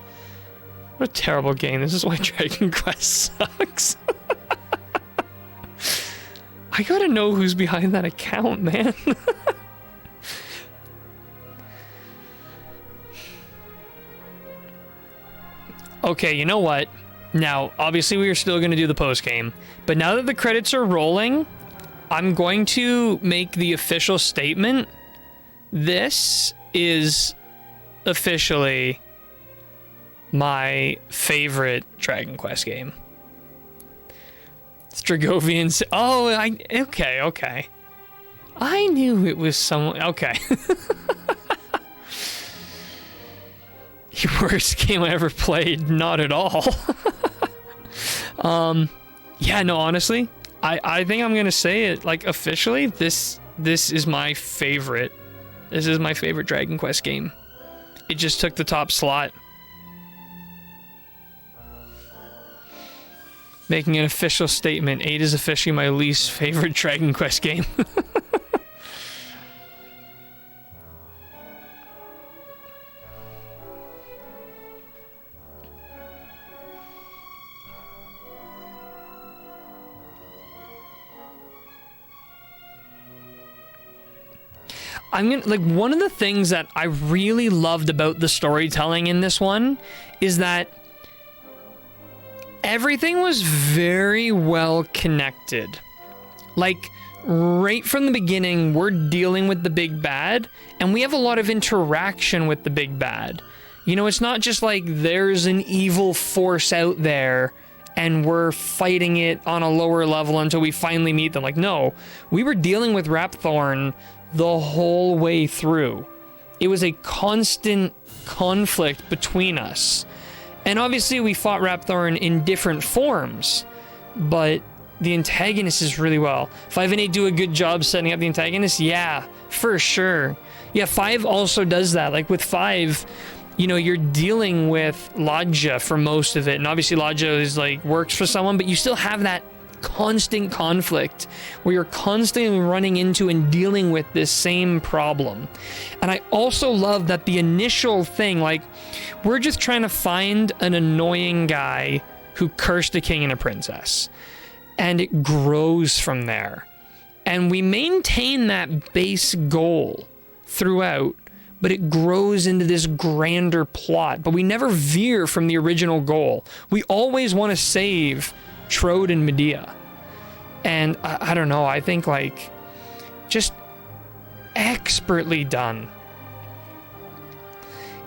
What a terrible game. This is why Dragon Quest sucks. I gotta know who's behind that account, man. Okay, you know what? Now, obviously we are still gonna do the post-game, but now that the credits are rolling, I'm going to make the official statement. This is officially my favorite Dragon Quest game. Stragovians. Oh, okay. I knew it was someone. Okay. The worst game I ever played. Not at all. Yeah, no, honestly, I think I'm gonna say it like officially. This is my favorite. This is my favorite Dragon Quest game. It just took the top slot. Making an official statement. 8 is officially my least favorite Dragon Quest game. I'm gonna, like, one of the things that I really loved about the storytelling in this one is that everything was very well connected. Like, right from the beginning, we're dealing with the big bad, and we have a lot of interaction with the big bad. You know, it's not just like there's an evil force out there and we're fighting it on a lower level until we finally meet them. Like, no, we were dealing with Rapthorn the whole way through. It was a constant conflict between us. And obviously we fought Rapthorn in different forms, but the antagonist is really well. 5 and 8 do a good job setting up the antagonist. Yeah, for sure. Yeah, 5 also does that. Like with 5, you know, you're dealing with Lodja for most of it. And obviously Lodja is like works for someone, but you still have that constant conflict where you're constantly running into and dealing with this same problem. And I also love that the initial thing, like, we're just trying to find an annoying guy who cursed a king and a princess, and it grows from there. And we maintain that base goal throughout, but it grows into this grander plot. But we never veer from the original goal. We always want to save Trode and Medea. And I don't know, I think, like, just expertly done.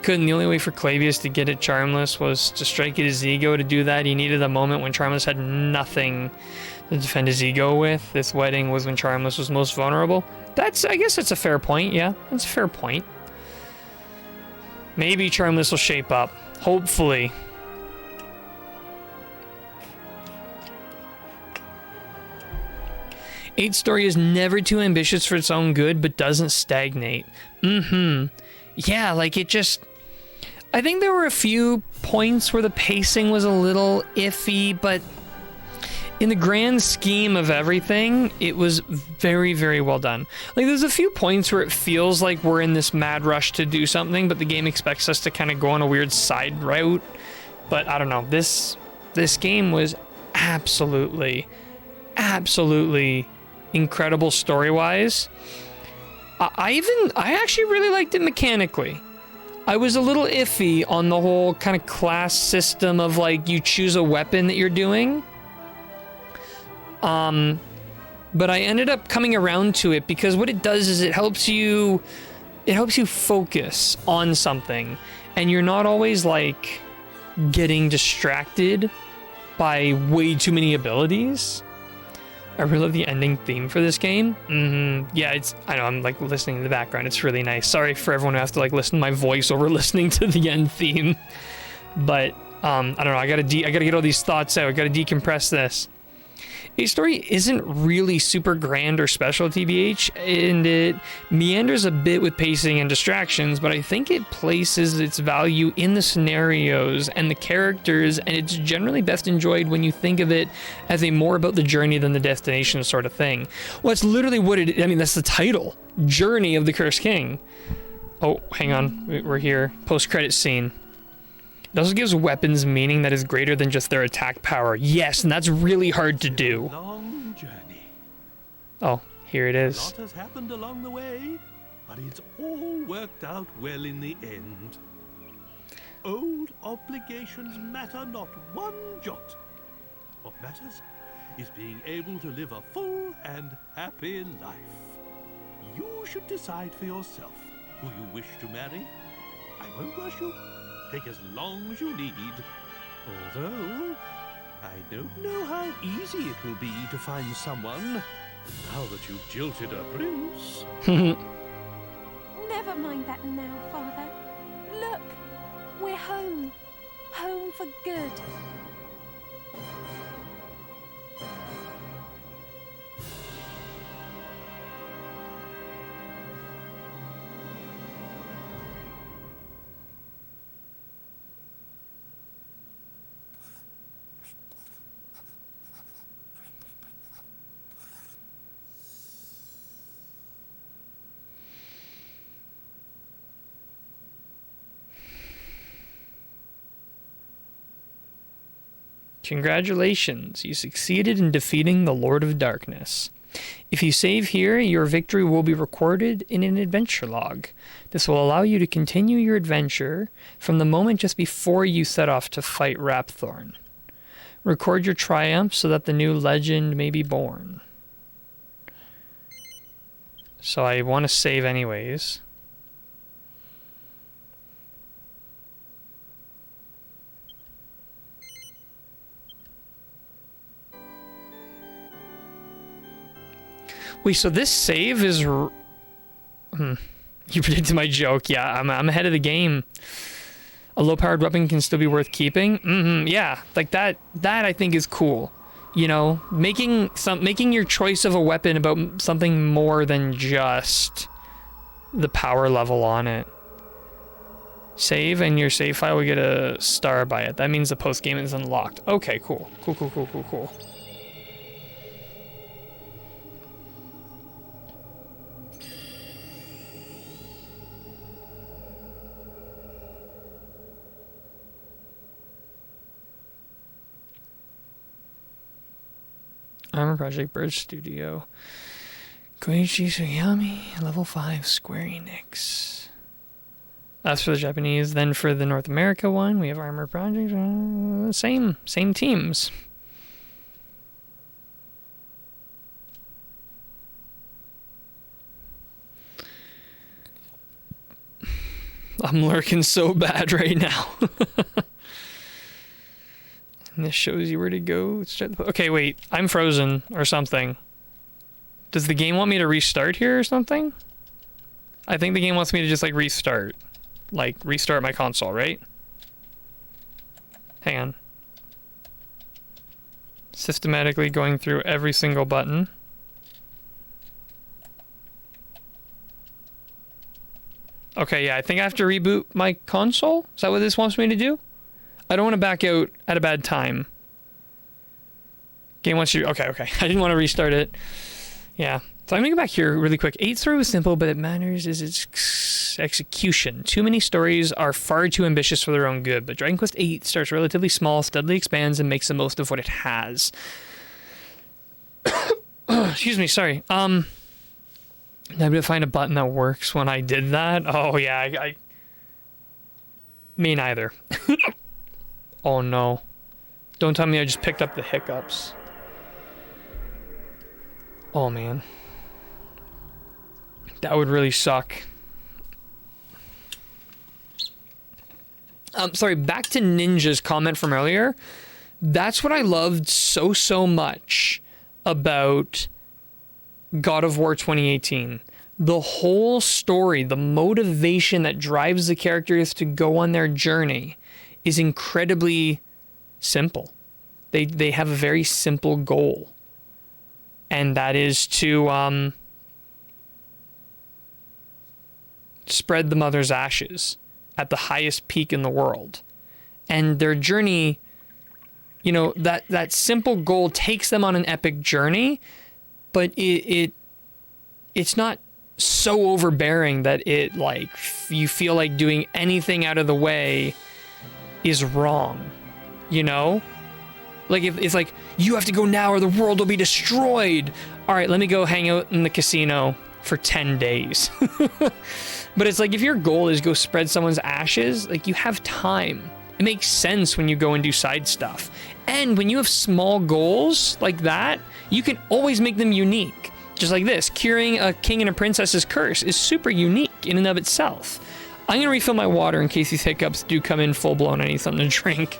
Couldn't the only way for Clavius to get at Charmless was to strike at his ego. To do that, he needed a moment when Charmless had nothing to defend his ego with. This wedding was when Charmless was most vulnerable. I guess that's a fair point, yeah. That's a fair point. Maybe Charmless will shape up. Hopefully. Eight's story is never too ambitious for its own good, but doesn't stagnate. Yeah, like it just... I think there were a few points where the pacing was a little iffy, but in the grand scheme of everything, it was very, very well done. Like, there's a few points where it feels like we're in this mad rush to do something, but the game expects us to kind of go on a weird side route. But I don't know. This game was absolutely incredible story-wise. I actually really liked it mechanically. I was a little iffy on the whole kind of class system of, like, you choose a weapon that you're doing. But I ended up coming around to it because what it does is it helps you focus on something, and you're not always, like, getting distracted by way too many abilities. I really love the ending theme for this game. Yeah, I know, I'm like listening in the background. It's really nice. Sorry for everyone who has to like listen to my voice over listening to the end theme. But I don't know, I gotta get all these thoughts out. I gotta decompress this. A story isn't really super grand or special, TBH, and it meanders a bit with pacing and distractions, but I think it places its value in the scenarios and the characters, and it's generally best enjoyed when you think of it as a more about the journey than the destination sort of thing. Well, it's literally what it is. I mean, that's the title. Journey of the Cursed King. Oh, hang on. We're here. Post-credit scene. It also gives weapons meaning that is greater than just their attack power. Yes, and that's really hard to do. Long journey. Oh, here it is. A lot has happened along the way, but it's all worked out well in the end. Old obligations matter not one jot. What matters is being able to live a full and happy life. You should decide for yourself who you wish to marry. I won't rush you. Take as long as you need. Although, I don't know how easy it will be to find someone now that you've jilted a prince. Never mind that now, Father. Look, we're home. Home for good. Congratulations, you succeeded in defeating the Lord of Darkness. If you save here, your victory will be recorded in an adventure log. This will allow you to continue your adventure from the moment just before you set off to fight Rapthorn. Record your triumph so that the new legend may be born. So I want to save anyways. Wait, so this save is... You predicted my joke. Yeah, I'm ahead of the game. A low-powered weapon can still be worth keeping. Yeah, like that I think is cool. You know, making your choice of a weapon about something more than just the power level on it. Save, and your save file will get a star by it. That means the post-game is unlocked. Okay, cool. Cool. Armor Project Bird Studio. Koichi Sugiyami, level 5, Square Enix. That's for the Japanese. Then for the North America one, we have Armor Project. Same teams. I'm lurking so bad right now. And this shows you where to go. Okay, wait. I'm frozen or something. Does the game want me to restart here or something? I think the game wants me to just, like, restart. Like, restart my console, right? Hang on. Systematically going through every single button. Okay, yeah, I think I have to reboot my console? Is that what this wants me to do? I don't want to back out at a bad time. Game wants you... Okay. I didn't want to restart it. Yeah. So I'm going to go back here really quick. 8 through is simple, but it matters is its execution. Too many stories are far too ambitious for their own good, but Dragon Quest 8 starts relatively small, steadily expands, and makes the most of what it has. Excuse me, sorry. I'm going to find a button that works when I did that. Oh, yeah, I me neither. Oh no. Don't tell me I just picked up the hiccups. Oh man. That would really suck. Sorry, back to Ninja's comment from earlier. That's what I loved so much about God of War 2018. The whole story, the motivation that drives the characters to go on their journey is incredibly simple. They have a very simple goal. And that is to spread the mother's ashes at the highest peak in the world. And their journey, you know, that simple goal takes them on an epic journey, but it's not so overbearing that it, like, you feel like doing anything out of the way is wrong, you know? Like, if it's like, you have to go now or the world will be destroyed. All right, let me go hang out in the casino for 10 days. But it's like, if your goal is go spread someone's ashes, like, you have time. It makes sense when you go and do side stuff. And when you have small goals like that, you can always make them unique. Just like this, curing a king and a princess's curse is super unique in and of itself. I'm going to refill my water in case these hiccups do come in full-blown. I need something to drink.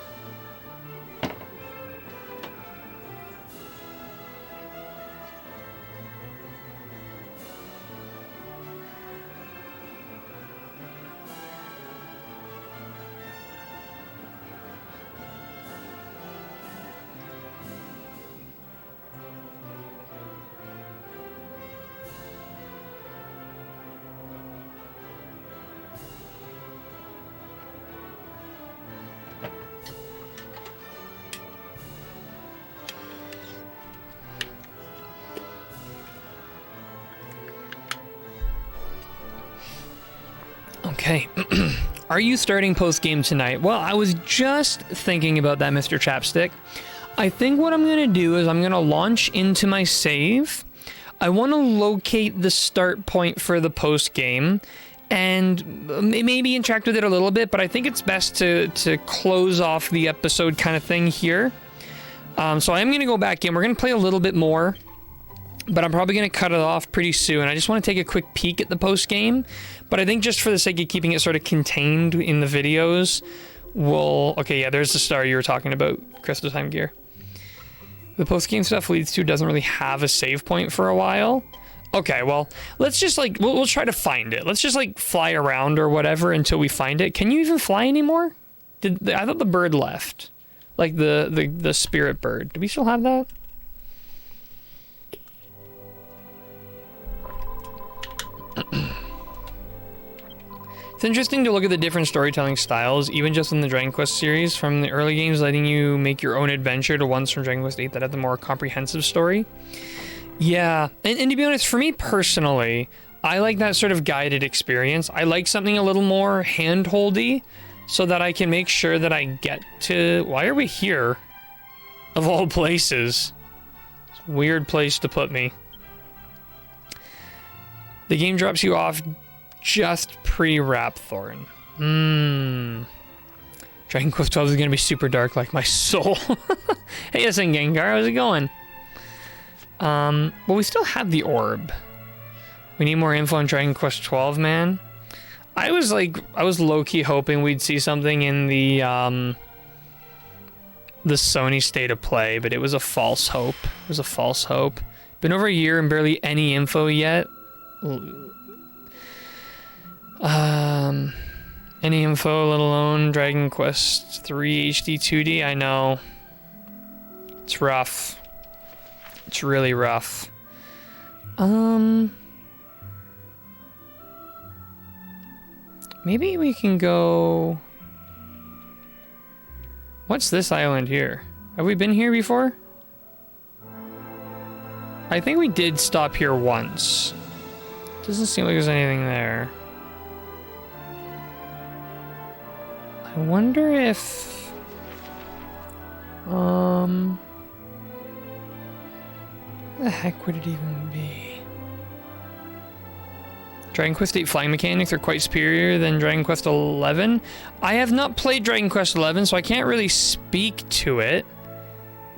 Okay. Are you starting post-game tonight? Well, I was just thinking about that, Mr. Chapstick. I think what I'm going to do is I'm going to launch into my save. I want to locate the start point for the post game and maybe interact with it a little bit, but I think it's best to close off the episode kind of thing here. So I am going to go back in. We're going to play a little bit more, but I'm probably going to cut it off pretty soon. I just want to take a quick peek at the post game, but I think just for the sake of keeping it sort of contained in the videos, we'll... Okay, yeah, there's the star you were talking about, Crystal Time Gear. The post-game stuff leads to doesn't really have a save point for a while. Okay, well, let's just like, we'll try to find it. Let's just like fly around or whatever until we find it. Can you even fly anymore? I thought the bird left. Like the spirit bird. Do we still have that? It's interesting to look at the different storytelling styles, even just in the Dragon Quest series, from the early games letting you make your own adventure to ones from Dragon Quest VIII that have the more comprehensive story. Yeah, and to be honest, for me personally, I like that sort of guided experience. I like something a little more hand-holdy so that I can make sure that I get to... Why are we here? Of all places. It's a weird place to put me. The game drops you off just pre-Rapthorn. Dragon Quest 12 is gonna be super dark like my soul. Hey, yes, Gengar, how's it going? Well, we still have the orb. We need more info on Dragon Quest 12, man. I was low-key hoping we'd see something in the Sony State of Play, but it was a false hope. It was a false hope. Been over a year and barely any info yet. Any info, let alone Dragon Quest 3 HD 2D? I know. It's rough. It's really rough. Maybe we can go... What's this island here? Have we been here before? I think we did stop here once. Doesn't seem like there's anything there. I wonder if... What the heck would it even be? Dragon Quest VIII flying mechanics are quite superior than Dragon Quest XI. I have not played Dragon Quest XI, so I can't really speak to it.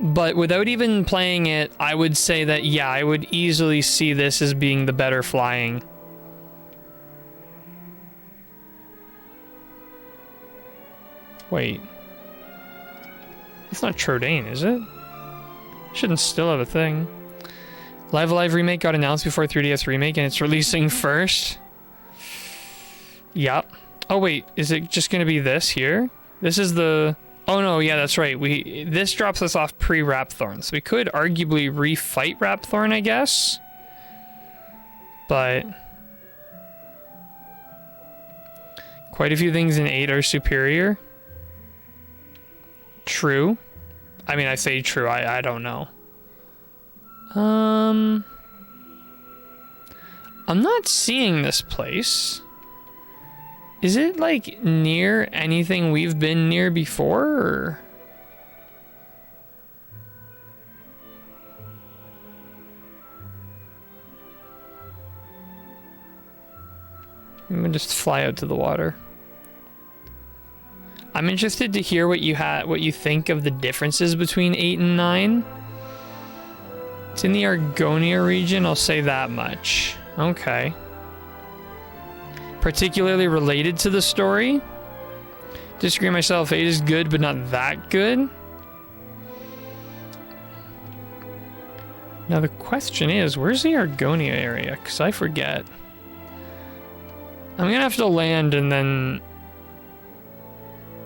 But without even playing it, I would say that, yeah, I would easily see this as being the better flying. Wait. It's not Trodain, is it? Shouldn't still have a thing. Live Alive Remake got announced before 3DS Remake and it's releasing first. Yup. Oh wait, is it just gonna be this here? This is the... Oh no, yeah, that's right. This drops us off pre-Rapthorn, so we could arguably refight Rapthorn, I guess. But... quite a few things in 8 are superior. True. I mean, I say true, I don't know. I'm not seeing this place. Is it, like, near anything we've been near before, or? I'm gonna just fly out to the water. I'm interested to hear what you think of the differences between 8 and 9. It's in the Argonia region, I'll say that much. Okay. Particularly related to the story. Disagree myself, 8 is good, but not that good. Now the question is, where's the Argonia area? Because I forget. I'm gonna have to land and then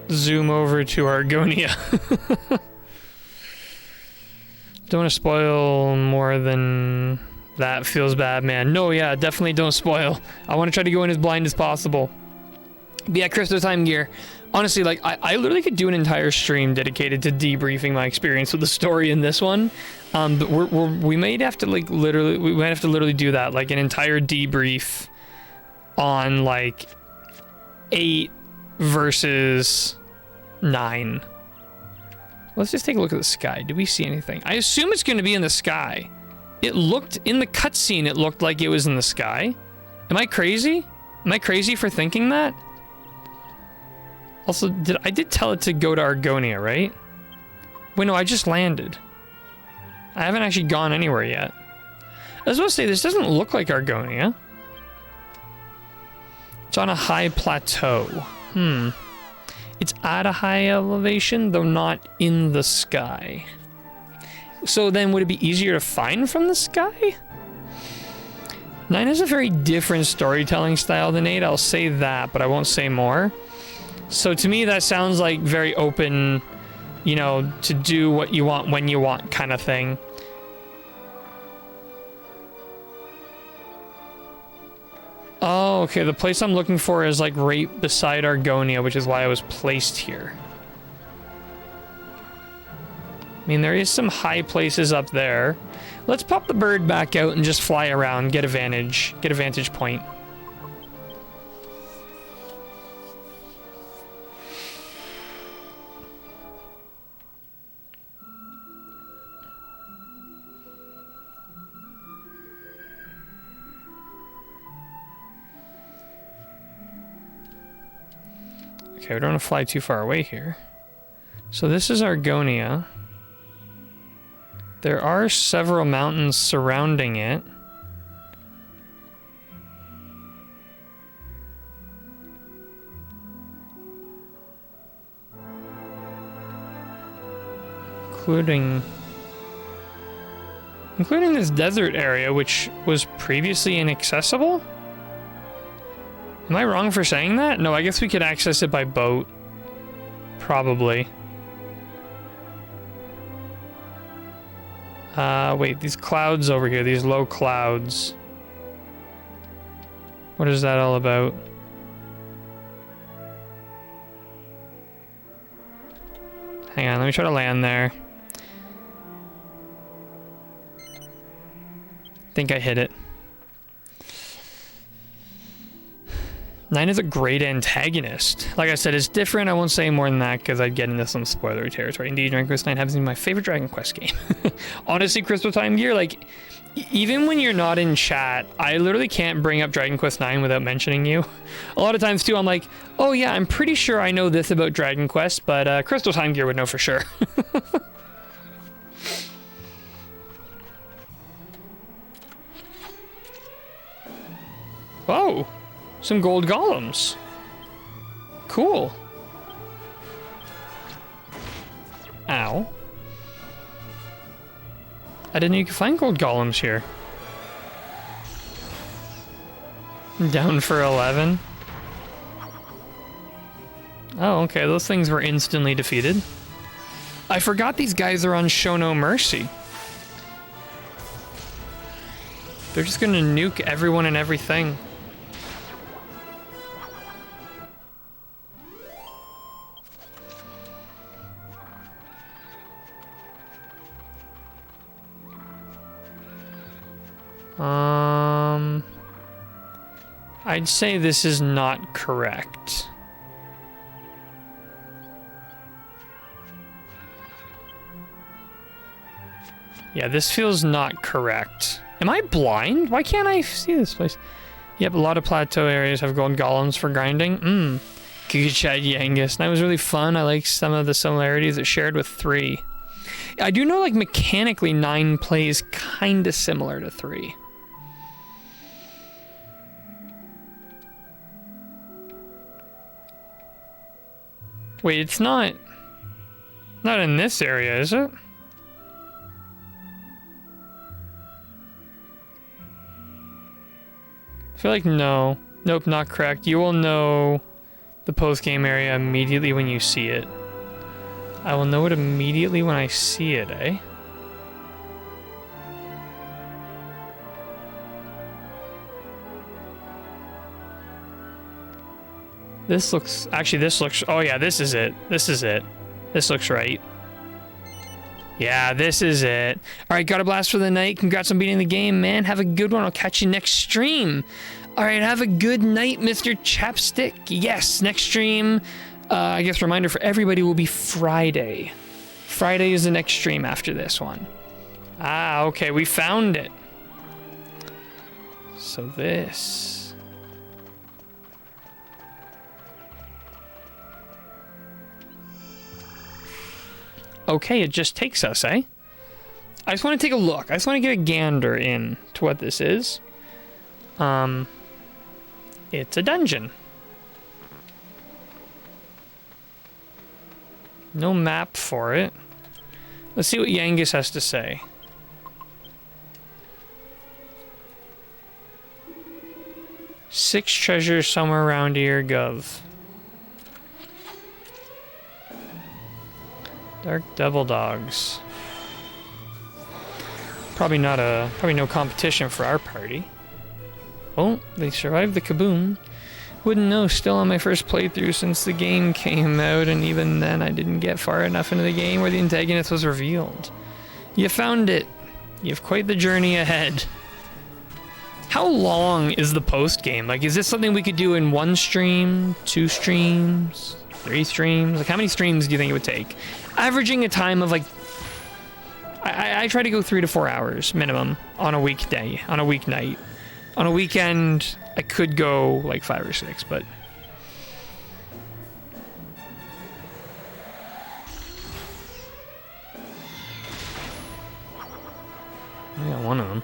zoom over to Argonia. Don't want to spoil more than that. Feels bad, man. No, yeah, definitely don't spoil. I want to try to go in as blind as possible. But yeah, Crystal Time Gear. Honestly, like, I literally could do an entire stream dedicated to debriefing my experience with the story in this one. But we might have to, like, literally do that, like, an entire debrief on, like, 8 versus 9. Let's just take a look at the sky. Do we see anything? I assume it's going to be in the sky. It looked, in the cutscene, it looked like it was in the sky. Am I crazy? Am I crazy for thinking that? Also, I did tell it to go to Argonia, right? Wait, no, I just landed. I haven't actually gone anywhere yet. I was about to say, this doesn't look like Argonia. It's on a high plateau. It's at a high elevation, though not in the sky. So then would it be easier to find from the sky? 9 has a very different storytelling style than 8, I'll say that, but I won't say more. So to me that sounds like very open, you know, to do what you want when you want kind of thing. Oh, okay, the place I'm looking for is like right beside Argonia, which is why I was placed here. I mean, there is some high places up there. Let's pop the bird back out and just fly around, get a vantage point. Okay, we don't want to fly too far away here. So this is Argonia. There are several mountains surrounding it. Including this desert area, which was previously inaccessible? Am I wrong for saying that? No, I guess we could access it by boat. Probably. Wait, these clouds over here, these low clouds. What is that all about? Hang on, let me try to land there. Think I hit it. 9 is a great antagonist. Like I said, it's different. I won't say more than that because I'd get into some spoilery territory. Indeed, Dragon Quest 9 happens to be my favorite Dragon Quest game. Honestly, Crystal Time Gear, like, even when you're not in chat, I literally can't bring up Dragon Quest 9 without mentioning you. A lot of times, too, I'm like, oh yeah, I'm pretty sure I know this about Dragon Quest, but Crystal Time Gear would know for sure. Whoa! Some gold golems. Cool. Ow. I didn't know you could find gold golems here. Down for 11. Oh, okay. Those things were instantly defeated. I forgot these guys are on Show No Mercy. They're just gonna nuke everyone and everything. I'd say this is not correct. Yeah, this feels not correct. Am I blind? Why can't I see this place? Yep, a lot of plateau areas have gold golems for grinding. Good chat, Yangus. That was really fun. I like some of the similarities it shared with 3. I do know, like, mechanically 9 plays kinda similar to 3. Wait, it's not in this area, is it? I feel like no. Nope, not correct. You will know the post-game area immediately when you see it. I will know it immediately when I see it, eh? This looks... Actually, this looks... Oh, yeah, this is it. This is it. This looks right. Yeah, this is it. All right, got a blast for the night. Congrats on beating the game, man. Have a good one. I'll catch you next stream. All right, have a good night, Mr. Chapstick. Yes, next stream, I guess reminder for everybody will be Friday. Friday is the next stream after this one. Ah, okay, we found it. So this... Okay, it just takes us, eh? I just want to take a look. I just want to get a gander in to what this is. It's a dungeon. No map for it. Let's see what Yangus has to say. Six treasures somewhere around here, gov. Dark Devil Dogs. Probably no competition for our party. Oh, they survived the kaboom. Wouldn't know, still on my first playthrough since the game came out, and even then I didn't get far enough into the game where the antagonist was revealed. You found it. You have quite the journey ahead. How long is the post-game? Like, is this something we could do in 1 stream, 2 streams, 3 streams? Like, how many streams do you think it would take? Averaging a time of, like... I try to go 3 to 4 hours, minimum, on a weekday, on a weeknight. On a weekend, I could go, like, 5 or 6, but... I got one of them.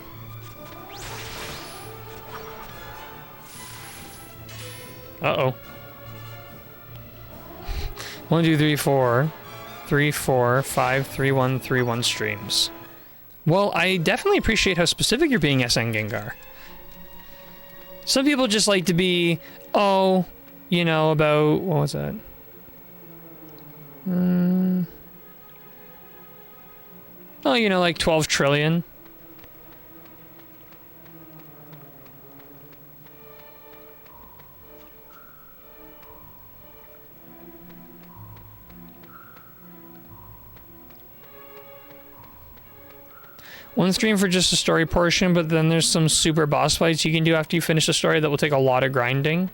1, 2, 3, 4. 3, 4, 5, 3, 1, 3, 1 streams. Well, I definitely appreciate how specific you're being, SN Gengar. Some people just like to be, oh, you know, about, what was that? Oh, you know, like 12 trillion. One stream for just a story portion, but then there's some super boss fights you can do after you finish the story that will take a lot of grinding.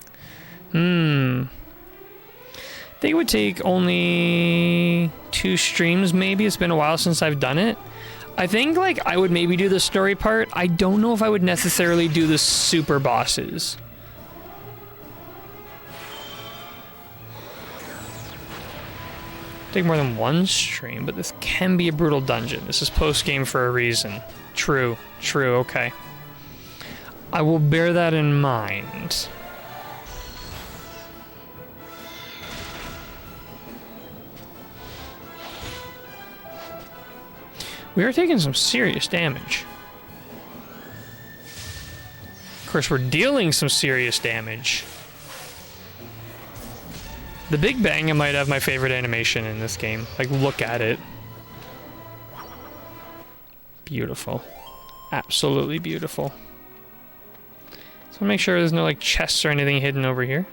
I think it would take only 2 streams, maybe. It's been a while since I've done it. I think, like, I would maybe do the story part. I don't know if I would necessarily do the super bosses. Take more than 1 stream, but this can be a brutal dungeon. This is post-game for a reason. True, okay. I will bear that in mind. We are taking some serious damage. Of course, we're dealing some serious damage. The Big Bang, I might have my favorite animation in this game. Like, look at it. Beautiful. Absolutely beautiful. So make sure there's no, like, chests or anything hidden over here.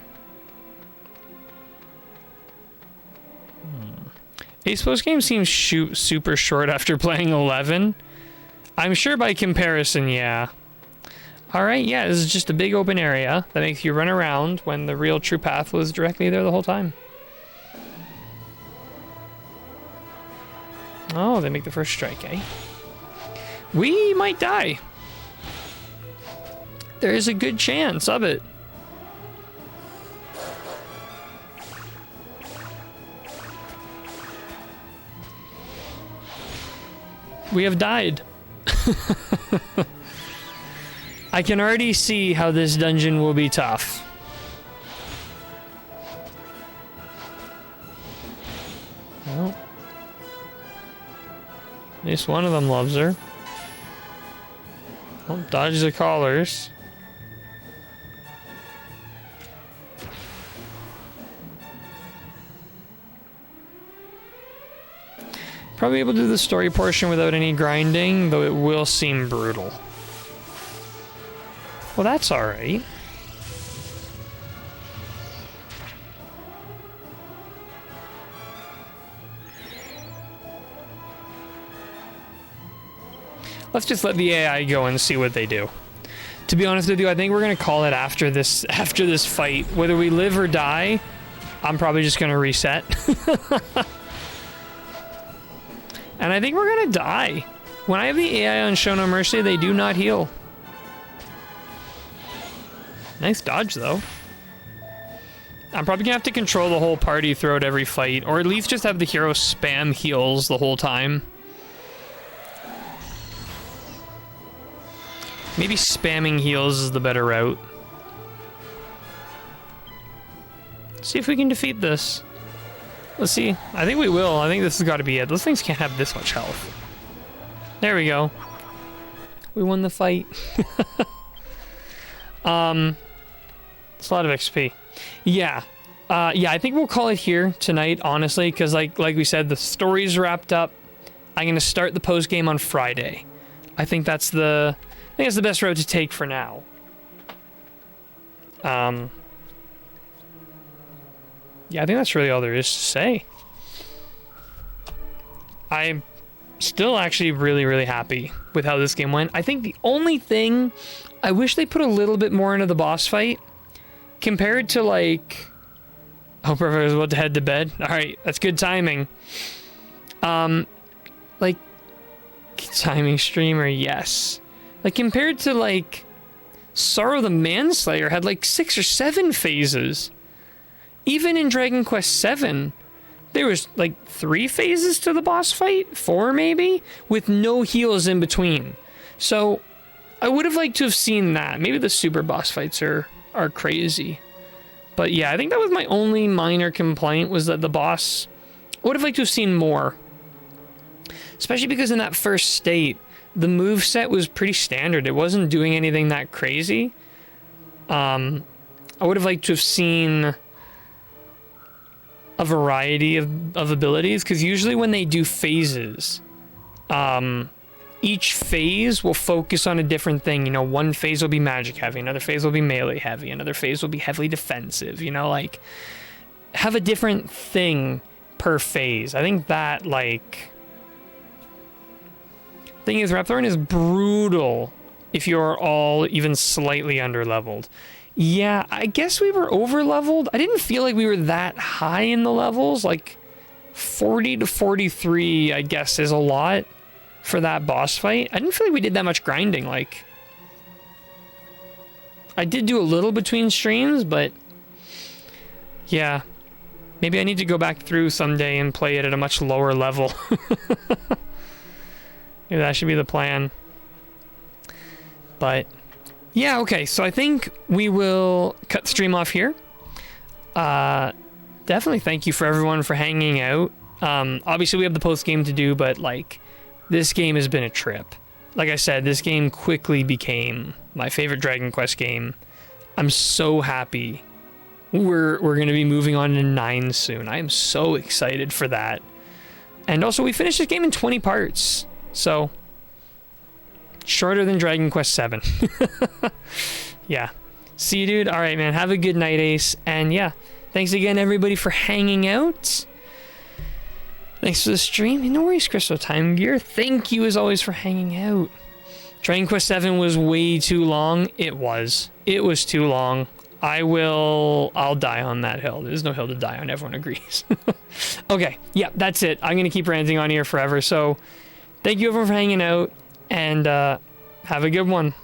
Ace Post game seems super short after playing 11. I'm sure by comparison, yeah. Alright, yeah, this is just a big open area that makes you run around when the real true path was directly there the whole time. Oh, they make the first strike, eh? We might die. There is a good chance of it. We have died. I can already see how this dungeon will be tough. Well, at least one of them loves her. Oh, dodge the collars. Probably able to do the story portion without any grinding, though it will seem brutal. Well, that's alright. Let's just let the AI go and see what they do. To be honest with you, I think we're gonna call it after this fight. Whether we live or die, I'm probably just gonna reset. And I think we're gonna die. When I have the AI on Show No Mercy, they do not heal. Nice dodge, though. I'm probably gonna have to control the whole party throughout every fight, or at least just have the hero spam heals the whole time. Maybe spamming heals is the better route. Let's see if we can defeat this. Let's see. I think we will. I think this has got to be it. Those things can't have this much health. There we go. We won the fight. It's a lot of XP. Yeah. Yeah, I think we'll call it here tonight, honestly, because like we said, the story's wrapped up. I'm going to start the post game on Friday. I think that's the best road to take for now. Yeah, I think that's really all there is to say. I'm still actually really, really happy with how this game went. I think the only thing, I wish they put a little bit more into the boss fight compared to like, oh, perfect, I was about to head to bed. All right, that's good timing. Like, good timing, streamer, yes. Like compared to like Sorrow the Manslayer had like 6 or 7 phases. Even in Dragon Quest VII, there was like 3 phases to the boss fight, 4 maybe, with no heals in between. So I would have liked to have seen that. Maybe the super boss fights are crazy. But yeah, I think that was my only minor complaint, was that the boss, I would have liked to have seen more. Especially because in that first state, the moveset was pretty standard. It wasn't doing anything that crazy. I would have liked to have seen a variety of abilities, because usually when they do phases, each phase will focus on a different thing. You know, one phase will be magic heavy, another phase will be melee heavy, another phase will be heavily defensive, you know, like have a different thing per phase. I think that, like, thing is, Rapthorn is brutal if you're all even slightly under-leveled. Yeah, I guess we were over-leveled. I didn't feel like we were that high in the levels. Like, 40 to 43, I guess, is a lot for that boss fight. I didn't feel like we did that much grinding. Like, I did do a little between streams, but yeah. Maybe I need to go back through someday and play it at a much lower level. Maybe that should be the plan. But yeah, okay, so I think we will cut the stream off here. Definitely thank you for everyone for hanging out. Obviously we have the post game to do, but like, this game has been a trip. Like I said, this game quickly became my favorite Dragon Quest game. I'm so happy we're going to be moving on to 9 soon. I am so excited for that. And also, we finished this game in 20 parts. So, shorter than Dragon Quest VII. Yeah. See you, dude. All right, man. Have a good night, Ace. And yeah, thanks again, everybody, for hanging out. Thanks for the stream. No worries, Crystal Time Gear. Thank you, as always, for hanging out. Dragon Quest VII was way too long. It was. It was too long. I'll die on that hill. There's no hill to die on. Everyone agrees. Okay. Yeah, that's it. I'm going to keep ranting on here forever. So, thank you, everyone, for hanging out. And have a good one.